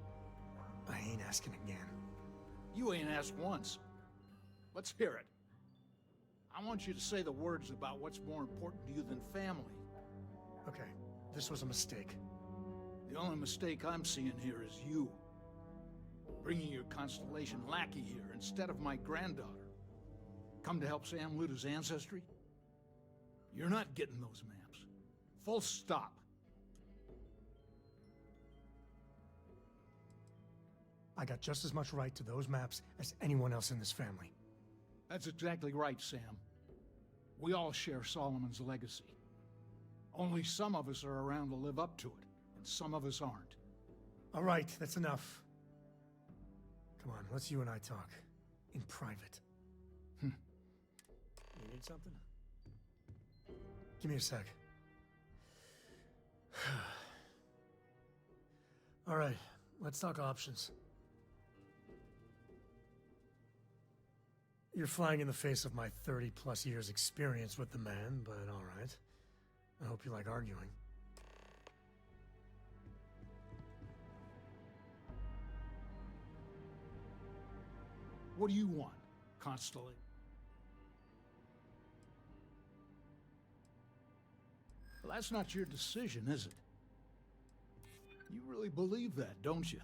I ain't asking again. You ain't asked once. Let's hear it. I want you to say the words about what's more important to you than family. Okay, this was a mistake. The only mistake I'm seeing here is you. Bringing your Constellation lackey here instead of my granddaughter. Come to help Sam loot his ancestry? You're not getting those maps. Full stop. I got just as much right to those maps as anyone else in this family. That's exactly right, Sam. We all share Solomon's legacy. Only some of us are around to live up to it, and some of us aren't. All right, that's enough. Come on, let's you and I talk. In private. You need something? Give me a sec. All right, let's talk options. You're flying in the face of my 30-plus years experience with the man, but all right. I hope you like arguing. What do you want, Constellation? Well, that's not your decision, is it? You really believe that, don't you?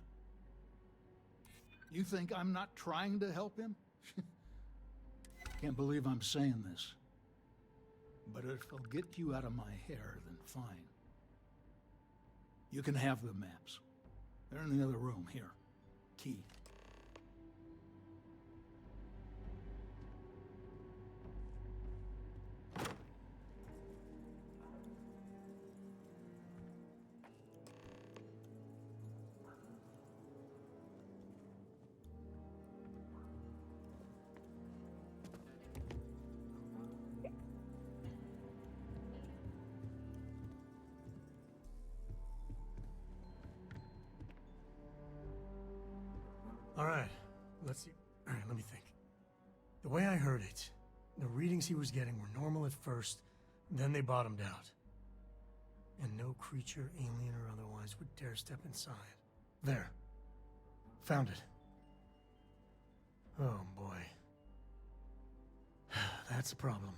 You think I'm not trying to help him? Can't believe I'm saying this. But if it'll get you out of my hair, then fine. You can have the maps. They're in the other room, here. Key. All right, let's see. All right, let me think. The way I heard it, the readings he was getting were normal at first, then they bottomed out. And no creature, alien or otherwise, would dare step inside. There. Found it. Oh, boy. That's a problem.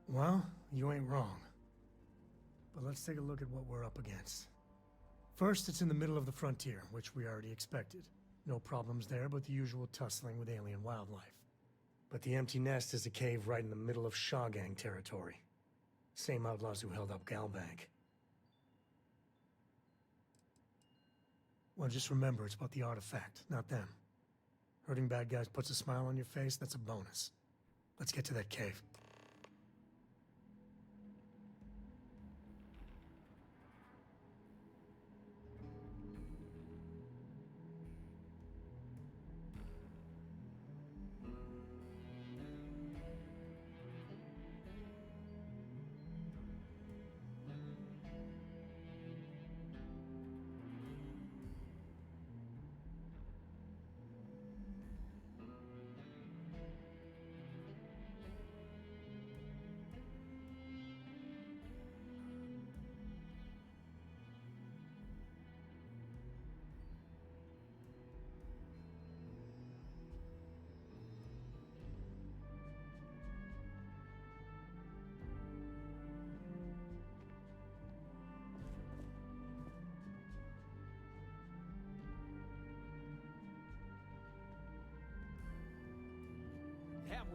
Well, you ain't wrong. But let's take a look at what we're up against. First, it's in the middle of the frontier, which we already expected. No problems there, but the usual tussling with alien wildlife. But the empty nest is a cave right in the middle of Shaw Gang territory. Same outlaws who held up Galbank. Well, just remember, it's about the artifact, not them. Hurting bad guys puts a smile on your face, that's a bonus. Let's get to that cave.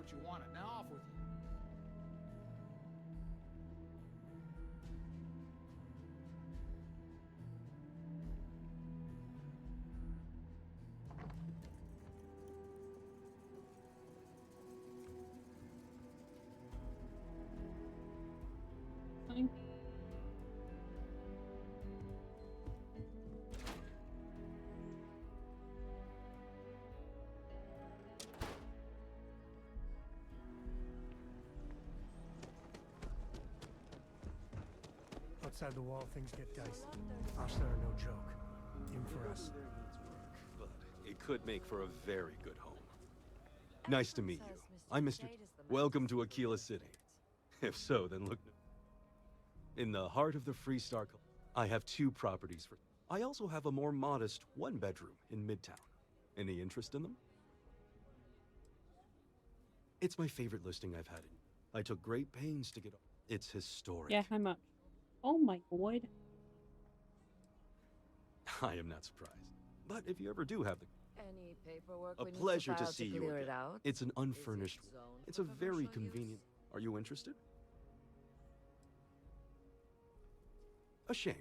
what you wanted. Now off with you. Fine. Outside the wall, things get dicey. Hostile are no joke. Even for us. But it could make for a very good home. Nice to meet you. I'm Mr. Welcome to Aquila City. If so, then look. In the heart of the Freestar, I have 2 properties for. I also have a more modest 1-bedroom in Midtown. Any interest in them? It's my favorite listing I've had. I took great pains to get. It's historic. Yeah, how much? Oh my god. I am not surprised. But if you ever do have the. Any paperwork A we need pleasure to to file see to you clear again. it out? It's an unfurnished. Is it zoned It's for a very commercial convenient. use? Are you interested? A shame.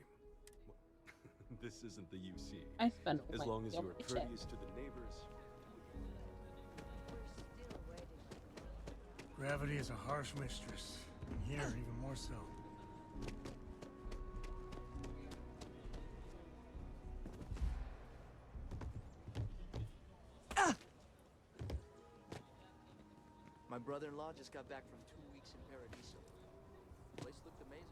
This isn't the UC. I spent all As my long as you off are the check. courteous to the neighbors. Gravity is a harsh mistress. And here, even more so. My brother-in-law just got back from 2 weeks in Paradiso. The place looked amazing.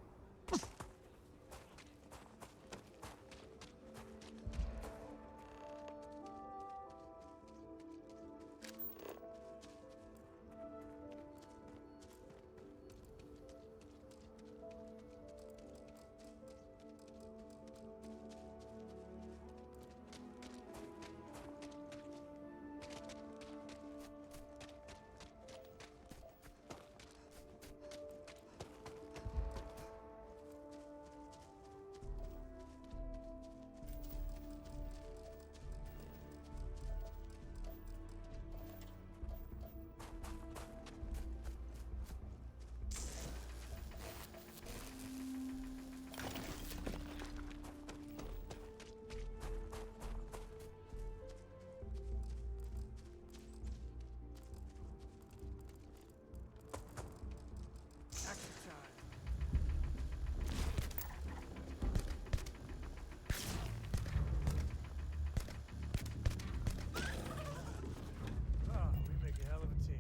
We make a hell of a team.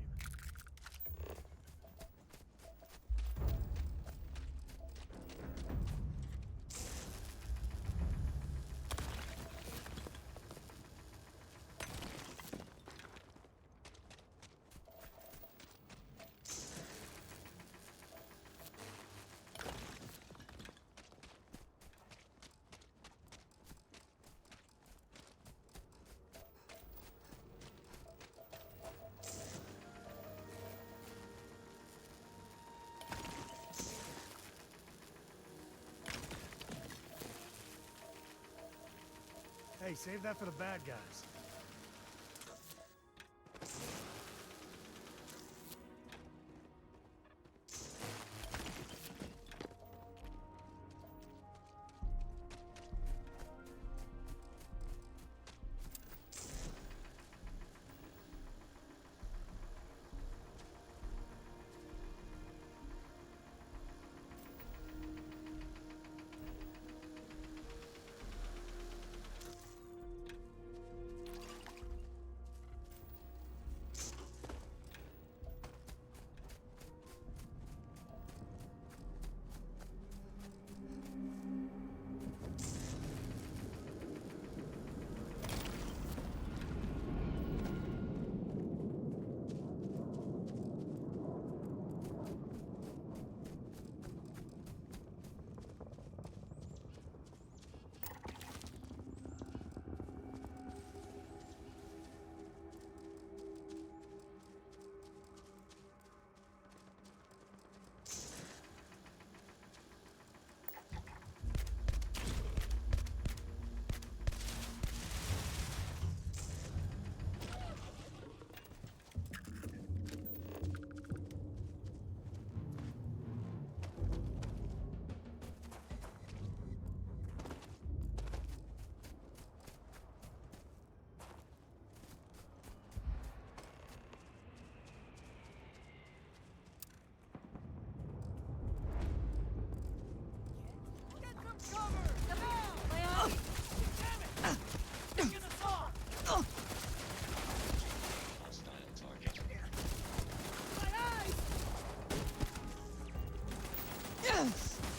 Hey, save that for the bad guys.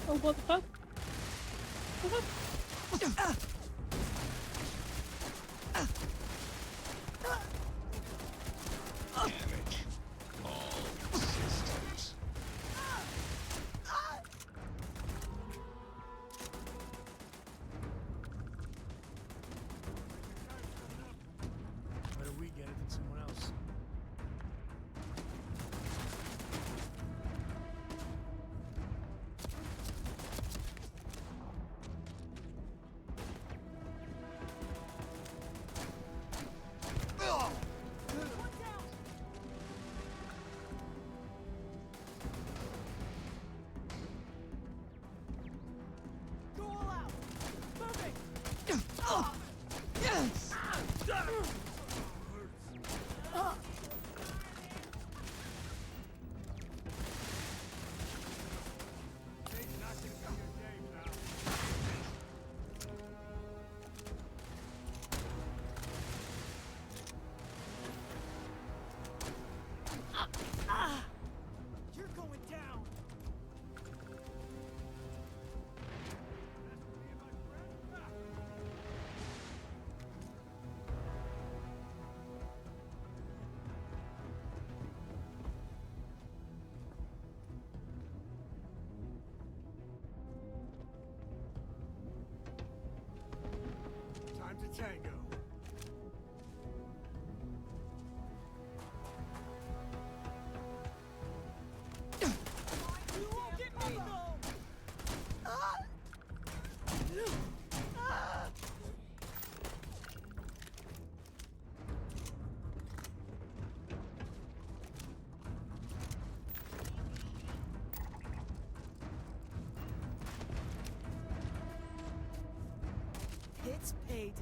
Oh, what the fuck? What the fuck? Damage all systems. Better we get it than someone else. Go all out! Moving! Yes! You're going down! Time to tango. You won't get me though! It's payday.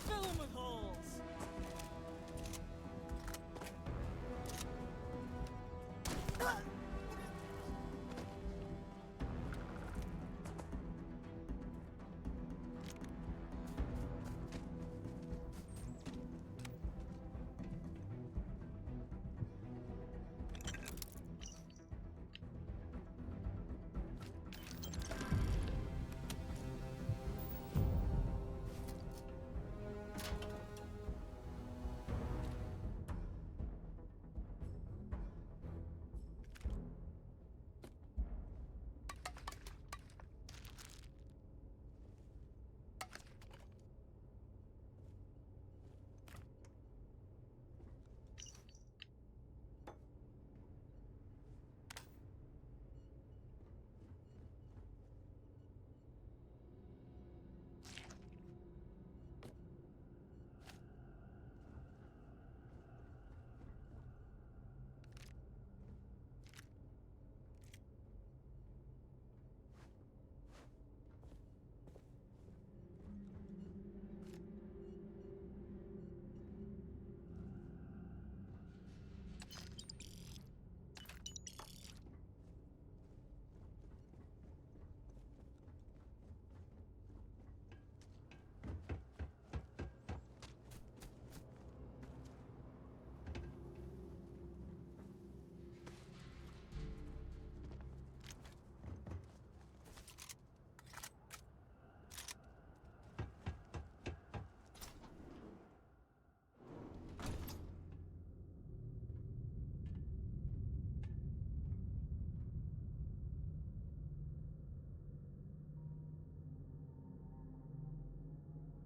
Fill 'em with holes.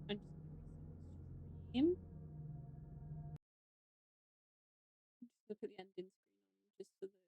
I'm just gonna reset the stream. Just look at the ending screen on just for the